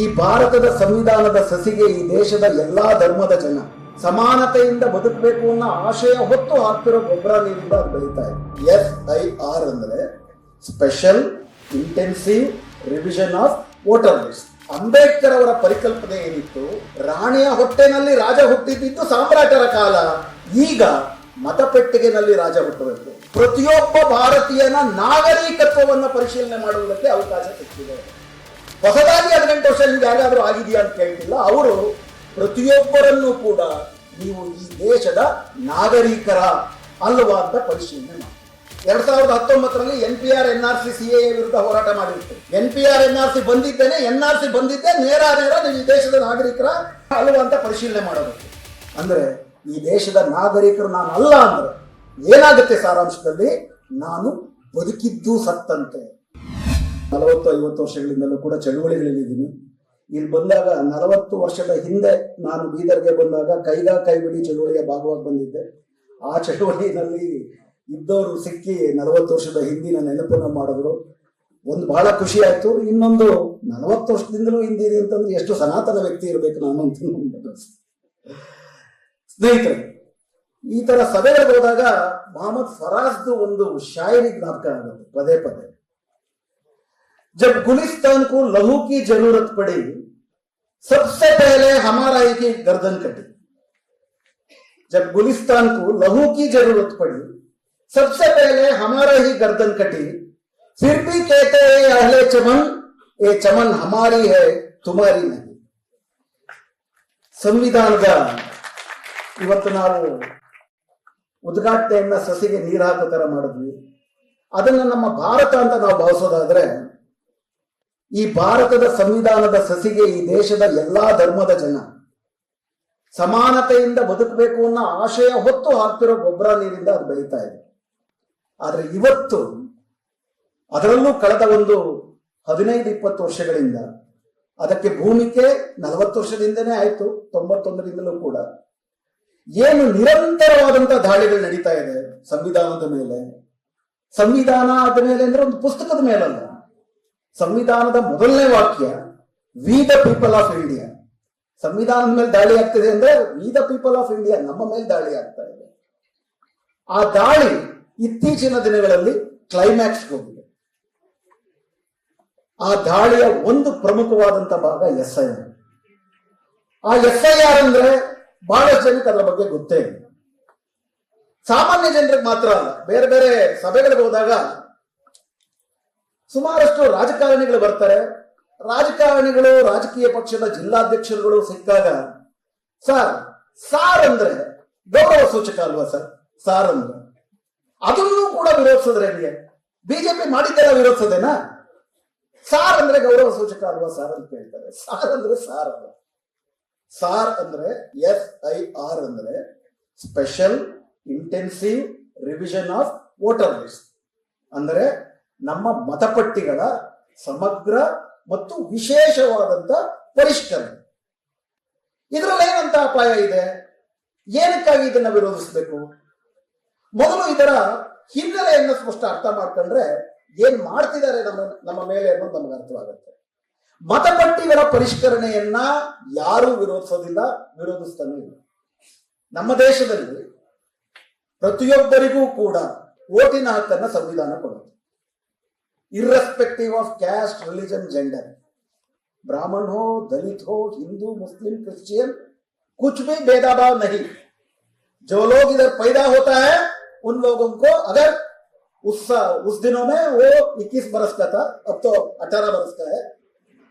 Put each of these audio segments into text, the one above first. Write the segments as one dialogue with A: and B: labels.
A: ಈ ಭಾರತದ ಸಂವಿಧಾನದ ಸಸಿಗೆ ಈ ದೇಶದ ಎಲ್ಲಾ ಧರ್ಮದ ಜನ ಸಮಾನತೆಯಿಂದ ಬದುಕಬೇಕು ಅನ್ನೋ ಆಶಯ ಹೊತ್ತು ಹಾಕ್ತಿರೋ ಗೊಬ್ಬರ ನೀರಿಂದ ಅದು ಬೆಳೀತಾ ಇದೆ. SIR ಅಂದ್ರೆ special intensive revision of voter list. Ambedkar ಅವರ ಪರಿಕಲ್ಪನೆ ಏನಿತ್ತು, ರಾಣಿಯ ಹೊಟ್ಟೆನಲ್ಲಿ ರಾಜ ಹುಟ್ಟಿದ್ದು ಸಾಮ್ರಾಟರ ಕಾಲ, ಈಗ ಮತಪೆಟ್ಟಿಗೆನಲ್ಲಿ ರಾಜ ಹುಟ್ಟಬೇಕು. ಪ್ರತಿಯೊಬ್ಬ ಭಾರತೀಯನ ನಾಗರಿಕತ್ವವನ್ನು ಪರಿಶೀಲನೆ ಮಾಡುವುದಕ್ಕೆ ಅವಕಾಶ ಸಿಕ್ಕಿದೆ. ಹೊಸದಾಗಿ 18 ವರ್ಷ ನಿಮ್ಗೆ ಯಾರಾದರೂ ಆಗಿದೆಯಾ ಅಂತ ಕೇಳ್ತಿಲ್ಲ. ಅವರು ಪ್ರತಿಯೊಬ್ಬರನ್ನು ಕೂಡ ನೀವು ಈ ದೇಶದ ನಾಗರಿಕರ ಅಲ್ವಾ ಅಂತ ಪರಿಶೀಲನೆ ಮಾಡಿ 2019ರಲ್ಲಿ NPR NRC CAA ವಿರುದ್ಧ ಹೋರಾಟ ಮಾಡಿರುತ್ತೆ. NPR NRC ಬಂದಿದ್ದೇನೆ, NRC ಬಂದಿದ್ದೆ ನೇರ ನೀವು ಈ ದೇಶದ ನಾಗರಿಕರ ಅಲ್ವಾ ಅಂತ ಪರಿಶೀಲನೆ ಮಾಡಬೇಕು. ಅಂದ್ರೆ ಈ ದೇಶದ ನಾಗರಿಕರು ನಾನು ಅಲ್ಲ ಅಂದ್ರೆ ಏನಾಗುತ್ತೆ? ಸಾರಾಂಶದಲ್ಲಿ ನಾನು ಬದುಕಿದ್ದು ಸತ್ತಂತೆ. 40-50 ವರ್ಷಗಳಿಂದಲೂ ಕೂಡ ಚಳುವಳಿಗಳಿದ್ದೀನಿ. ಇಲ್ಲಿ ಬಂದಾಗ 40 ವರ್ಷದ ಹಿಂದೆ ನಾನು ಬೀದರ್ಗೆ ಬಂದಾಗ ಕೈಗಾ ಕೈಬಿಡಿ ಚಳುವಳಿಯ ಭಾಗವಾಗಿ ಬಂದಿದ್ದೆ. ಆ ಚಳುವಳಿನಲ್ಲಿ ಇದ್ದವರು ಸಿಕ್ಕಿ 40 ವರ್ಷದ ಹಿಂದಿನ ನೆನಪನ್ನು ಮಾಡಿದ್ರು. ಒಂದು ಬಹಳ ಖುಷಿ ಆಯ್ತು. ಇನ್ನೊಂದು 40 ವರ್ಷದಿಂದಲೂ ಹಿಂದಿದೆ ಅಂತಂದ್ರೆ ಎಷ್ಟು ಸನಾತನ ವ್ಯಕ್ತಿ ಇರಬೇಕು ನಾನು ಅಂತ. ಸ್ನೇಹಿತರೆ, ಈ ತರ ಸಭೆಗಳಿಗೆ ಹೋದಾಗ ಮೊಹಮ್ಮದ್ ಫರಾಜ್ದು ಒಂದು ಶಾಯರಿ ಜ್ಞಾಪಕ ಆಗುತ್ತೆ ಪದೇ ಪದೇ. जब गुलिस्तान को लहू की जरूरत पड़ी सबसे पहले हमारा ही की गर्दन कटी. जब गुलिस्तान को लहू की जरूरत पड़ी सबसे पहले हमारा ही गर्दन कटी. फिर भी कहते हैं अहले चमन, ये चमन हमारी है तुम्हारी नहीं. ಸಂವಿಧಾನದ ಇವತ್ತು ನಾವು ಉದ್ಘಾಟನೆಯನ್ನ ಸಸಿಗೆ ನೀರು ಹಾಕೋ ತರ ಮಾಡಿದ್ವಿ. ಅದನ್ನ ನಮ್ಮ ಭಾರತ ಅಂತ ನಾವು ಭಾವಿಸೋದಾದ್ರೆ, ಈ ಭಾರತದ ಸಂವಿಧಾನದ ಸಸಿಗೆ ಈ ದೇಶದ ಎಲ್ಲಾ ಧರ್ಮದ ಜನ ಸಮಾನತೆಯಿಂದ ಬದುಕಬೇಕು ಅನ್ನೋ ಆಶಯ ಹೊತ್ತು ಹಾಕ್ತಿರೋ ಗೊಬ್ಬರ ನೀರಿಂದ ಅದು ಬೆಳೀತಾ ಇದೆ. ಆದ್ರೆ ಇವತ್ತು ಅದರಲ್ಲೂ ಕಳೆದ ಒಂದು 15-20 ವರ್ಷಗಳಿಂದ ಅದಕ್ಕೆ ಭೂಮಿಕೆ 40 ವರ್ಷದಿಂದನೇ ಆಯ್ತು, 91ರಿಂದಲೂ ಕೂಡ ಏನು ನಿರಂತರವಾದಂತಹ ದಾಳಿಗಳು ನಡೀತಾ ಇದೆ ಸಂವಿಧಾನದ ಮೇಲೆ. ಸಂವಿಧಾನ ಆದ ಮೇಲೆ ಅಂದ್ರೆ ಒಂದು ಪುಸ್ತಕದ ಮೇಲಲ್ಲ. ಸಂವಿಧಾನದ ಮೊದಲನೇ ವಾಕ್ಯ we the people of India. ಸಂವಿಧಾನದ ಮೇಲೆ ದಾಳಿ ಆಗ್ತಿದೆ ಅಂದ್ರೆ we the people of India, ನಮ್ಮ ಮೇಲೆ ದಾಳಿ ಆಗ್ತಾ ಇದೆ. ಆ ದಾಳಿ ಇತ್ತೀಚಿನ ದಿನಗಳಲ್ಲಿ ಕ್ಲೈಮ್ಯಾಕ್ಸ್ ಹೋಗಿದೆ. ಆ ದಾಳಿಯ ಒಂದು ಪ್ರಮುಖವಾದಂತ ಭಾಗ SIR. ಆ SIR ಅಂದ್ರೆ ಬಹಳಷ್ಟು ಜನಕ್ಕೆ ಅದರ ಬಗ್ಗೆ ಗೊತ್ತೇ ಇಲ್ಲ. ಸಾಮಾನ್ಯ ಜನರಿಗೆ ಮಾತ್ರ ಅಲ್ಲ, ಬೇರೆ ಬೇರೆ ಸಭೆಗಳಿಗೆ ಹೋದಾಗ ಸುಮಾರಷ್ಟು ರಾಜಕಾರಣಿಗಳು ಬರ್ತಾರೆ. ರಾಜಕಾರಣಿಗಳು, ರಾಜಕೀಯ ಪಕ್ಷದ ಜಿಲ್ಲಾಧ್ಯಕ್ಷರುಗಳು ಸಿಕ್ಕಾಗ ಸಾರ್ ಅಂದ್ರೆ ಗೌರವ ಸೂಚಕ ಅಲ್ವಾ ಸರ್? ಸಾರ್ ಅಂದ್ರೆ ಅದನ್ನು ಕೂಡ ವಿರೋಧಿಸಿದ್ರೆ ನಿಮಗೆ ಬಿಜೆಪಿ ಮಾಡಿದ್ದೆಲ್ಲ ವಿರೋಧಿಸೋದೇನಾ? ಸಾರ್ ಅಂದ್ರೆ ಗೌರವ ಸೂಚಕ ಅಲ್ವಾ ಸಾರ್ ಅಂತ ಹೇಳ್ತಾರೆ. ಸಾರ್ ಅಂದ್ರೆ ಸಾರ್ ಅಲ್ಲ. ಸಾರ್ ಅಂದ್ರೆ SIR ಅಂದ್ರೆ special intensive revision of voter list. ಅಂದ್ರೆ ನಮ್ಮ ಮತಪಟ್ಟಿಗಳ ಸಮಗ್ರ ಮತ್ತು ವಿಶೇಷವಾದಂತ ಪರಿಷ್ಕರಣೆ. ಇದರಲ್ಲಿ ಏನಂತ ಅಪಾಯ ಇದೆ? ಏನಕ್ಕಾಗಿ ಇದನ್ನ ವಿರೋಧಿಸಬೇಕು? ಮೊದಲು ಇದರ ಹಿನ್ನೆಲೆಯನ್ನು ಸ್ಪಷ್ಟ ಅರ್ಥ ಮಾಡ್ಕೊಂಡ್ರೆ ಏನ್ ಮಾಡ್ತಿದ್ದಾರೆ ನಮ್ಮ ಮೇಲೆ ಅನ್ನೋದು ನಮ್ಗೆ ಅರ್ಥವಾಗುತ್ತೆ. ಮತಪಟ್ಟಿಗಳ ಪರಿಷ್ಕರಣೆಯನ್ನ ಯಾರೂ ವಿರೋಧಿಸೋದಿಲ್ಲ, ವಿರೋಧಿಸ್ತಾನೆ ಇಲ್ಲ. ನಮ್ಮ ದೇಶದಲ್ಲಿ ಪ್ರತಿಯೊಬ್ಬರಿಗೂ ಕೂಡ ವೋಟಿನ ಹಕ್ಕನ್ನ ಸಂವಿಧಾನ ಕೊಡುತ್ತೆ. Irrespective of caste, religion, gender, ब्राह्मण हो, दलित हो, हिंदू, मुस्लिम, क्रिश्चियन, कुछ भी भेदभाव नहीं. जो लोग इधर पैदा होता है उन लोगों को अगर उस दिनों में वो 21 बरस का था, अब तो 18 बरस का है.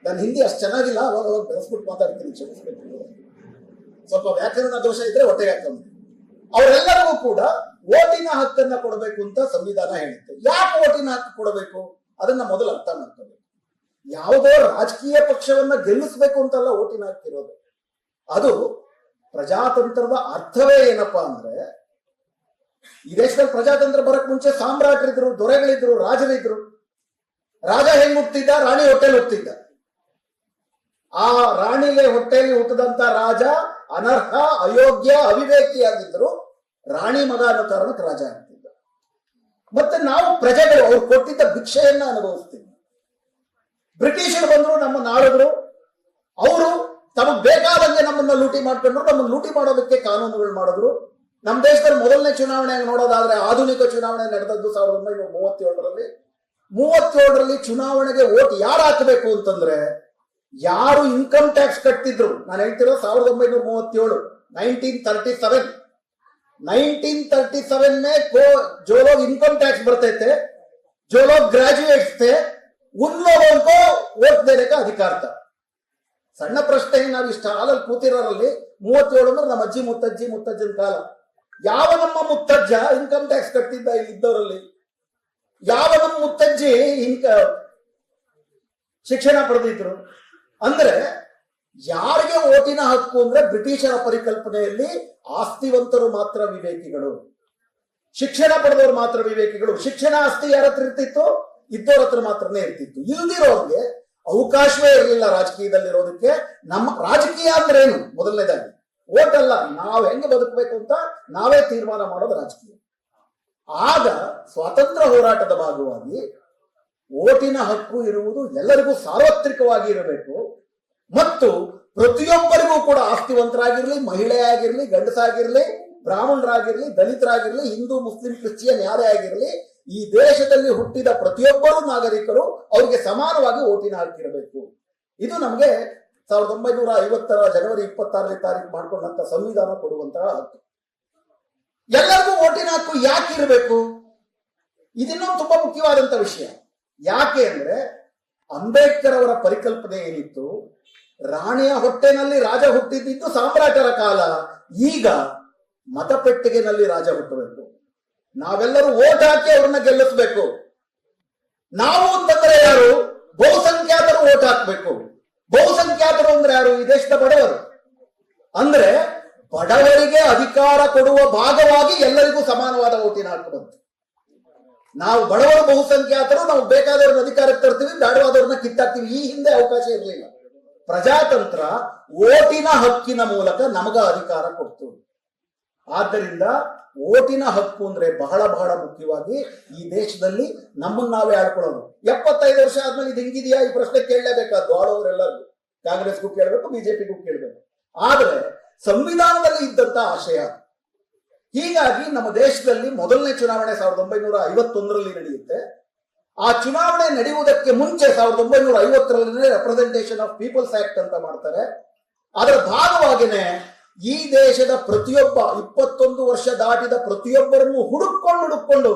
A: ನಾನು ಹಿಂದಿ ಅಷ್ಟು ಚೆನ್ನಾಗಿಲ್ಲ, ಅವಾಗ ಬೆಳೆಸ್ಬಿಟ್ಟು ಮಾತಾಡ್ತೀನಿ, ಸ್ವಲ್ಪ ವ್ಯಾಕರಣ ದೋಷ ಇದ್ರೆ ಹೊಟ್ಟೆಗೆ ಹಾಕೊಂಡು. ಅವರೆಲ್ಲರಿಗೂ ಕೂಡ ವೋಟಿನ ಹಕ್ಕನ್ನ ಕೊಡಬೇಕು ಅಂತ ಸಂವಿಧಾನ ಹೇಳುತ್ತೆ. ಯಾಕೆ ವೋಟಿನ ಹಕ್ಕು ಕೊಡಬೇಕು ಅದನ್ನ ಮೊದಲು ಅರ್ಥ ಮಾಡ್ಕೋಬೇಕು. ಯಾವುದೋ ರಾಜಕೀಯ ಪಕ್ಷವನ್ನ ಗೆಲ್ಲಿಸ್ಬೇಕು ಅಂತಲ್ಲ ವೋಟಿನ ಹಕ್ಕಿರೋದು. ಅದು ಪ್ರಜಾತಂತ್ರದ ಅರ್ಥವೇ ಏನಪ್ಪಾ ಅಂದ್ರೆ, ಈ ದೇಶದಲ್ಲಿ ಪ್ರಜಾತಂತ್ರ ಬರಕ್ ಮುಂಚೆ ಸಾಮ್ರಾಟರಿದ್ರು, ದೊರೆಗಳಿದ್ರು, ರಾಜರಿದ್ರು. ರಾಜ ಹೆಂಗ್ ಹುಟ್ಟಿದ್ದ? ರಾಣಿ ಹೊಟ್ಟೆಲಿ ಹುಟ್ಟಿದ್ದ. ಆ ರಾಣಿಗೆ ಹೊಟ್ಟೆಯಲ್ಲಿ ಹುಟ್ಟಿದಂತ ರಾಜ ಅನರ್ಹ, ಅಯೋಗ್ಯ, ಅವಿವೇಕಿಯಾಗಿದ್ರು. ರಾಣಿ ಮಗ ಅನ್ನೋ ಕಾರಣಕ್ಕೆ ರಾಜ ಆಗ್ತಿದ್ದ. ಮತ್ತೆ ನಾವು ಪ್ರಜೆಗಳು ಅವ್ರು ಕೊಟ್ಟಿದ್ದ ಭಿಕ್ಷೆಯನ್ನ ಅನುಭವಿಸ್ತೀವಿ. ಬ್ರಿಟಿಷರು ಬಂದ್ರು, ನಮ್ಮ ನಾಳಿದ್ರು, ತಮಗೆ ಬೇಕಾದಂಗೆ ನಮ್ಮನ್ನ ಲೂಟಿ ಮಾಡ್ಕೊಂಡ್ರು, ನಮ್ಮನ್ನ ಲೂಟಿ ಮಾಡೋದಕ್ಕೆ ಕಾನೂನುಗಳು ಮಾಡಿದ್ರು. ನಮ್ಮ ದೇಶದಲ್ಲಿ ಮೊದಲನೇ ಚುನಾವಣೆ ನೋಡೋದಾದ್ರೆ ಆಧುನಿಕ ಚುನಾವಣೆ ನಡೆದದ್ದು 1937ರಲ್ಲಿ. 37ರಲ್ಲಿ ಚುನಾವಣೆಗೆ ವೋಟ್ ಯಾರು ಹಾಕಬೇಕು ಅಂತಂದ್ರೆ ಯಾರು ಇನ್ಕಮ್ ಟ್ಯಾಕ್ಸ್ ಕಟ್ತಿದ್ರು. ನಾನು ಹೇಳ್ತಿರೋ 1937, 1937 में जो लोग इनकम टैक्स भरते थे, जो लोग ग्रेजुएट्स थे, उन लोगों को वोट देने का अधिकार था. ಸಣ್ಣ ಪ್ರಶ್ನೆ, ನಾವು ಇಷ್ಟ ಹಾಲಲ್ಲಿ ಕೂತಿರೋರಲ್ಲಿ 37 ಅಂದ್ರೆ ನಮ್ಮ ಅಜ್ಜಿ ಮುತ್ತಜ್ಜನ ಕಾಲ. ಯಾವ ನಮ್ಮ ಮುತ್ತಜ್ಜ ಇನ್ಕಮ್ ಟ್ಯಾಕ್ಸ್ ಕಟ್ತಿದ್ದ ಇಲ್ಲಿದ್ದವರಲ್ಲಿ? ಯಾವ ನಮ್ಮ ಮುತ್ತಜ್ಜಿ ಶಿಕ್ಷಣ ಪಡೆದಿದ್ರು? ಅಂದ್ರೆ ಯಾರಿಗೆ ಓಟಿನ ಹಕ್ಕು ಅಂದ್ರೆ ಬ್ರಿಟಿಷರ ಪರಿಕಲ್ಪನೆಯಲ್ಲಿ ಆಸ್ತಿವಂತರು ಮಾತ್ರ ವಿವೇಕಿಗಳು, ಶಿಕ್ಷಣ ಪಡೆದವರು ಮಾತ್ರ ವಿವೇಕಿಗಳು. ಶಿಕ್ಷಣ ಆಸ್ತಿ ಯಾರ ಹತ್ರ ಇರ್ತಿತ್ತು? ಇದ್ದವ್ರ ಹತ್ರ ಮಾತ್ರನೇ ಇರ್ತಿತ್ತು. ಇಲ್ದಿರೋರ್ಗೆ ಅವಕಾಶವೇ ಇರಲಿಲ್ಲ ರಾಜಕೀಯದಲ್ಲಿರೋದಕ್ಕೆ. ನಮ್ಮ ರಾಜಕೀಯ ಅಂದ್ರೆ ಏನು? ಮೊದಲನೇದಾಗಿ ಓಟ್ ಅಲ್ಲ, ನಾವು ಹೆಂಗೆ ಬದುಕಬೇಕು ಅಂತ ನಾವೇ ತೀರ್ಮಾನ ಮಾಡೋದು ರಾಜಕೀಯ. ಆಗ ಸ್ವಾತಂತ್ರ್ಯ ಹೋರಾಟದ ಭಾಗವಾಗಿ ಓಟಿನ ಹಕ್ಕು ಇರುವುದು ಎಲ್ಲರಿಗೂ ಸಾರ್ವತ್ರಿಕವಾಗಿ ಇರಬೇಕು ಮತ್ತು ಪ್ರತಿಯೊಬ್ಬರಿಗೂ ಕೂಡ ಆಸ್ತಿವಂತರಾಗಿರ್ಲಿ, ಮಹಿಳೆಯಾಗಿರ್ಲಿ, ಗಂಡಸಾಗಿರ್ಲಿ, ಬ್ರಾಹ್ಮಣರಾಗಿರ್ಲಿ, ದಲಿತರಾಗಿರ್ಲಿ, ಹಿಂದೂ, ಮುಸ್ಲಿಂ, ಕ್ರಿಶ್ಚಿಯನ್ ಯಾರೇ ಆಗಿರ್ಲಿ, ಈ ದೇಶದಲ್ಲಿ ಹುಟ್ಟಿದ ಪ್ರತಿಯೊಬ್ಬರು ನಾಗರಿಕರು ಅವರಿಗೆ ಸಮಾನವಾಗಿ ಓಟಿನ ಹಕ್ಕಿರಬೇಕು. ಇದು ನಮಗೆ 1950 ಜನವರಿ 26ನೇ ತಾರೀಕು ಮಾಡ್ಕೊಂಡಂತ ಸಂವಿಧಾನ ಕೊಡುವಂತಹ ಹಕ್ಕು. ಎಲ್ಲರಿಗೂ ಓಟಿನ ಹಕ್ಕು ಯಾಕೆ ಇರಬೇಕು? ಇದನ್ನೊಂದು ತುಂಬಾ ಮುಖ್ಯವಾದಂತ ವಿಷಯ. ಯಾಕೆ ಅಂದ್ರೆ ಅಂಬೇಡ್ಕರ್ ಅವರ ಪರಿಕಲ್ಪನೆ ಏನಿತ್ತು, ರಾಣಿಯ ಹೊಟ್ಟೆನಲ್ಲಿ ರಾಜ ಹುಟ್ಟಿದ್ದು ಸಾಮ್ರಾಟರ ಕಾಲ. ಈಗ ಮತಪೆಟ್ಟಿಗೆನಲ್ಲಿ ರಾಜ ಹುಟ್ಟಬೇಕು. ನಾವೆಲ್ಲರೂ ಓಟ್ ಹಾಕಿ ಅವ್ರನ್ನ ಗೆಲ್ಲಿಸಬೇಕು. ನಾವು ಅಂತಂದ್ರೆ ಯಾರು? ಬಹುಸಂಖ್ಯಾತರು ಓಟ್ ಹಾಕ್ಬೇಕು. ಬಹುಸಂಖ್ಯಾತರು ಅಂದ್ರೆ ಯಾರು? ಈ ದೇಶದ ಬಡವರು. ಅಂದ್ರೆ ಬಡವರಿಗೆ ಅಧಿಕಾರ ಕೊಡುವ ಭಾಗವಾಗಿ ಎಲ್ಲರಿಗೂ ಸಮಾನವಾದ ಓಟಿನ ಹಕ್ಕು ಬಂತು. ನಾವು ಬಡವರು ಬಹುಸಂಖ್ಯಾತರು, ನಾವು ಬೇಕಾದವ್ರನ್ನ ಅಧಿಕಾರಕ್ಕೆ ತರ್ತೀವಿ, ಬೇಡವಾದವ್ರನ್ನ ಕಿತ್ತಾಕ್ತೀವಿ. ಈ ಹಿಂದೆ ಅವಕಾಶ ಇರಲಿಲ್ಲ. ಪ್ರಜಾತಂತ್ರ ಓಟಿನ ಹಕ್ಕಿನ ಮೂಲಕ ನಮಗ ಅಧಿಕಾರ ಕೊಡ್ತು. ಆದ್ದರಿಂದ ಓಟಿನ ಹಕ್ಕು ಅಂದ್ರೆ ಬಹಳ ಬಹಳ ಮುಖ್ಯವಾಗಿ ಈ ದೇಶದಲ್ಲಿ ನಮ್ಮನ್ನ ನಾವೇ ಆಳ್ಕೊಳ್ಳೋದು. 75 ವರ್ಷ ಆದ್ಮೇಲೆ ಇದು ಹಿಂಗಿದೆಯಾ? ಈ ಪ್ರಶ್ನೆ ಕೇಳಲೇಬೇಕಾದ್ದು ಆಳೋರೆಲ್ಲರಿಗೂ. ಕಾಂಗ್ರೆಸ್ಗೂ ಕೇಳಬೇಕು, ಬಿಜೆಪಿಗೂ ಕೇಳಬೇಕು. ಆದ್ರೆ ಸಂವಿಧಾನದಲ್ಲಿ ಇದ್ದಂತ ಆಶಯ. ಹೀಗಾಗಿ ನಮ್ಮ ದೇಶದಲ್ಲಿ ಮೊದಲನೇ ಚುನಾವಣೆ 1951ರಲ್ಲಿ ನಡೆಯುತ್ತೆ. ಆ ಚುನಾವಣೆ ನಡೆಯುವುದಕ್ಕೆ ಮುಂಚೆ 1950ರಲ್ಲಿ ರೆಪ್ರೆಸೆಂಟೇಷನ್ ಆಫ್ ಪೀಪಲ್ಸ್ ಆಕ್ಟ್ ಅಂತ ಮಾಡ್ತಾರೆ. ಅದರ ಭಾಗವಾಗಿನೇ ಈ ದೇಶದ ಪ್ರತಿಯೊಬ್ಬ 21 ವರ್ಷ ದಾಟಿದ ಪ್ರತಿಯೊಬ್ಬರನ್ನು ಹುಡುಕೊಂಡು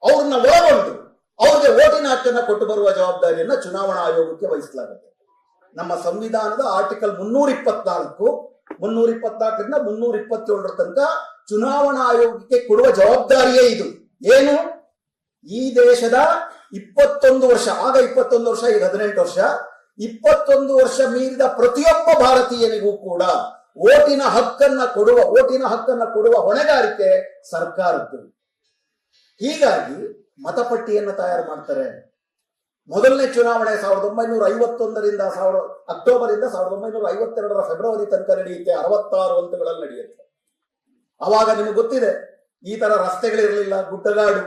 A: ಅವ್ರನ್ನ ಒಳಗೊಂಡು ಅವ್ರಿಗೆ ಓಟಿನ ಹಕ್ಕನ್ನ ಕೊಟ್ಟು ಬರುವ ಜವಾಬ್ದಾರಿಯನ್ನ ಚುನಾವಣಾ ಆಯೋಗಕ್ಕೆ ವಹಿಸಲಾಗುತ್ತೆ. ನಮ್ಮ ಸಂವಿಧಾನದ ಆರ್ಟಿಕಲ್ 324 324ರಿಂದ 327 ತನಕ ಚುನಾವಣಾ ಆಯೋಗಕ್ಕೆ ಕೊಡುವ ಜವಾಬ್ದಾರಿಯೇ ಇದು. ಏನು? ಈ ದೇಶದ 21 ವರ್ಷ, ಆಗ 21 ವರ್ಷ, ಈಗ 18 ವರ್ಷ, 21 ವರ್ಷ ಮೀರಿದ ಪ್ರತಿಯೊಬ್ಬ ಭಾರತೀಯನಿಗೂ ಕೂಡ ಓಟಿನ ಹಕ್ಕನ್ನ ಕೊಡುವ ಹೊಣೆಗಾರಿಕೆ ಸರ್ಕಾರದ್ದು. ಹೀಗಾಗಿ ಮತಪಟ್ಟಿಯನ್ನ ತಯಾರು ಮಾಡ್ತಾರೆ. ಮೊದಲನೇ ಚುನಾವಣೆ 1951ರಿಂದ ಅಕ್ಟೋಬರಿಂದ 1952ರ ಫೆಬ್ರವರಿ ತನಕ ನಡೆಯುತ್ತೆ. 66 ಹಂತಗಳಲ್ಲಿ ನಡೆಯುತ್ತೆ. ಅವಾಗ ನಿಮಗೆ ಗೊತ್ತಿದೆ, ಈ ತರ ರಸ್ತೆಗಳಿರಲಿಲ್ಲ. ಗುಡ್ಡಗಾಡು,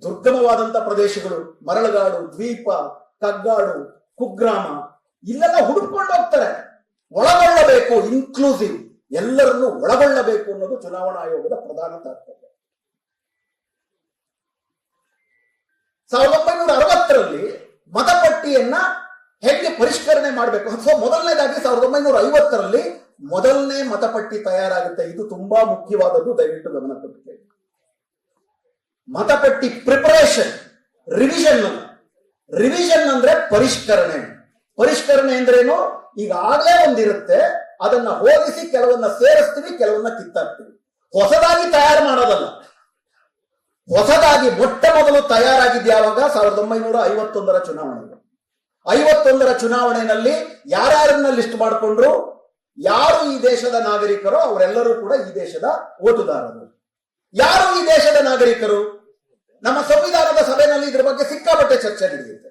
A: ದುರ್ಗಮವಾದಂತ ಪ್ರದೇಶಗಳು, ಮರಳುಗಾಡು, ದ್ವೀಪ, ಕಗ್ಗಾಡು, ಕುಗ್ರಾಮ, ಇಲ್ಲೆಲ್ಲ ಹುಡುಕೊಂಡು ಹೋಗ್ತಾರೆ. ಒಳಗೊಳ್ಳಬೇಕು, ಇನ್ಕ್ಲೂಸಿವ್, ಎಲ್ಲರನ್ನು ಒಳಗೊಳ್ಳಬೇಕು ಅನ್ನೋದು ಚುನಾವಣಾ ಆಯೋಗದ ಪ್ರಧಾನ ತಾತ್ಪರ್ಯ. 1960ರಲ್ಲಿ ಮತಪಟ್ಟಿಯನ್ನ ಹೇಗೆ ಪರಿಷ್ಕರಣೆ ಮಾಡಬೇಕು ಅಥವಾ ಮೊದಲನೇದಾಗಿ 1950ರಲ್ಲಿ ಮೊದಲನೇ ಮತಪಟ್ಟಿ ತಯಾರಾಗುತ್ತೆ. ಇದು ತುಂಬಾ ಮುಖ್ಯವಾದದ್ದು, ದಯವಿಟ್ಟು ಗಮನ ಕೊಟ್ಟಿದ್ದೇವೆ. ಮತಪಟ್ಟಿ ಪ್ರಿಪರೇಷನ್, ರಿವಿಷನ್ ಅಂದ್ರೆ ಪರಿಷ್ಕರಣೆ. ಪರಿಷ್ಕರಣೆ ಅಂದ್ರೇನು? ಈಗಾಗಲೇ ಒಂದಿರುತ್ತೆ, ಅದನ್ನ ಹೋಲಿಸಿ ಕೆಲವನ್ನ ಸೇರಿಸ್ತೀವಿ, ಕೆಲವನ್ನ ಕಿತ್ತಾಕ್ತೀವಿ. ಹೊಸದಾಗಿ ತಯಾರು ಮಾಡೋದಲ್ಲ. ಹೊಸದಾಗಿ ಮೊಟ್ಟ ಮೊದಲು ತಯಾರಾಗಿದ್ದು ಯಾವಾಗ? 1951ರ ಚುನಾವಣೆ. 51ರ ಚುನಾವಣೆಯಲ್ಲಿ ಯಾರ್ಯಾರನ್ನ ಲಿಸ್ಟ್ ಮಾಡಿಕೊಂಡ್ರು? ಯಾರು ಈ ದೇಶದ ನಾಗರಿಕರೋ ಅವರೆಲ್ಲರೂ ಕೂಡ ಈ ದೇಶದ ಓಟುದಾರರು. ಯಾರು ಈ ದೇಶದ ನಾಗರಿಕರು? ನಮ್ಮ ಸಂವಿಧಾನದ ಸಭೆಯಲ್ಲಿ ಇದ್ರ ಬಗ್ಗೆ ಸಿಕ್ಕಾಪಟ್ಟೆ ಚರ್ಚೆ ನಡೆಯುತ್ತೆ.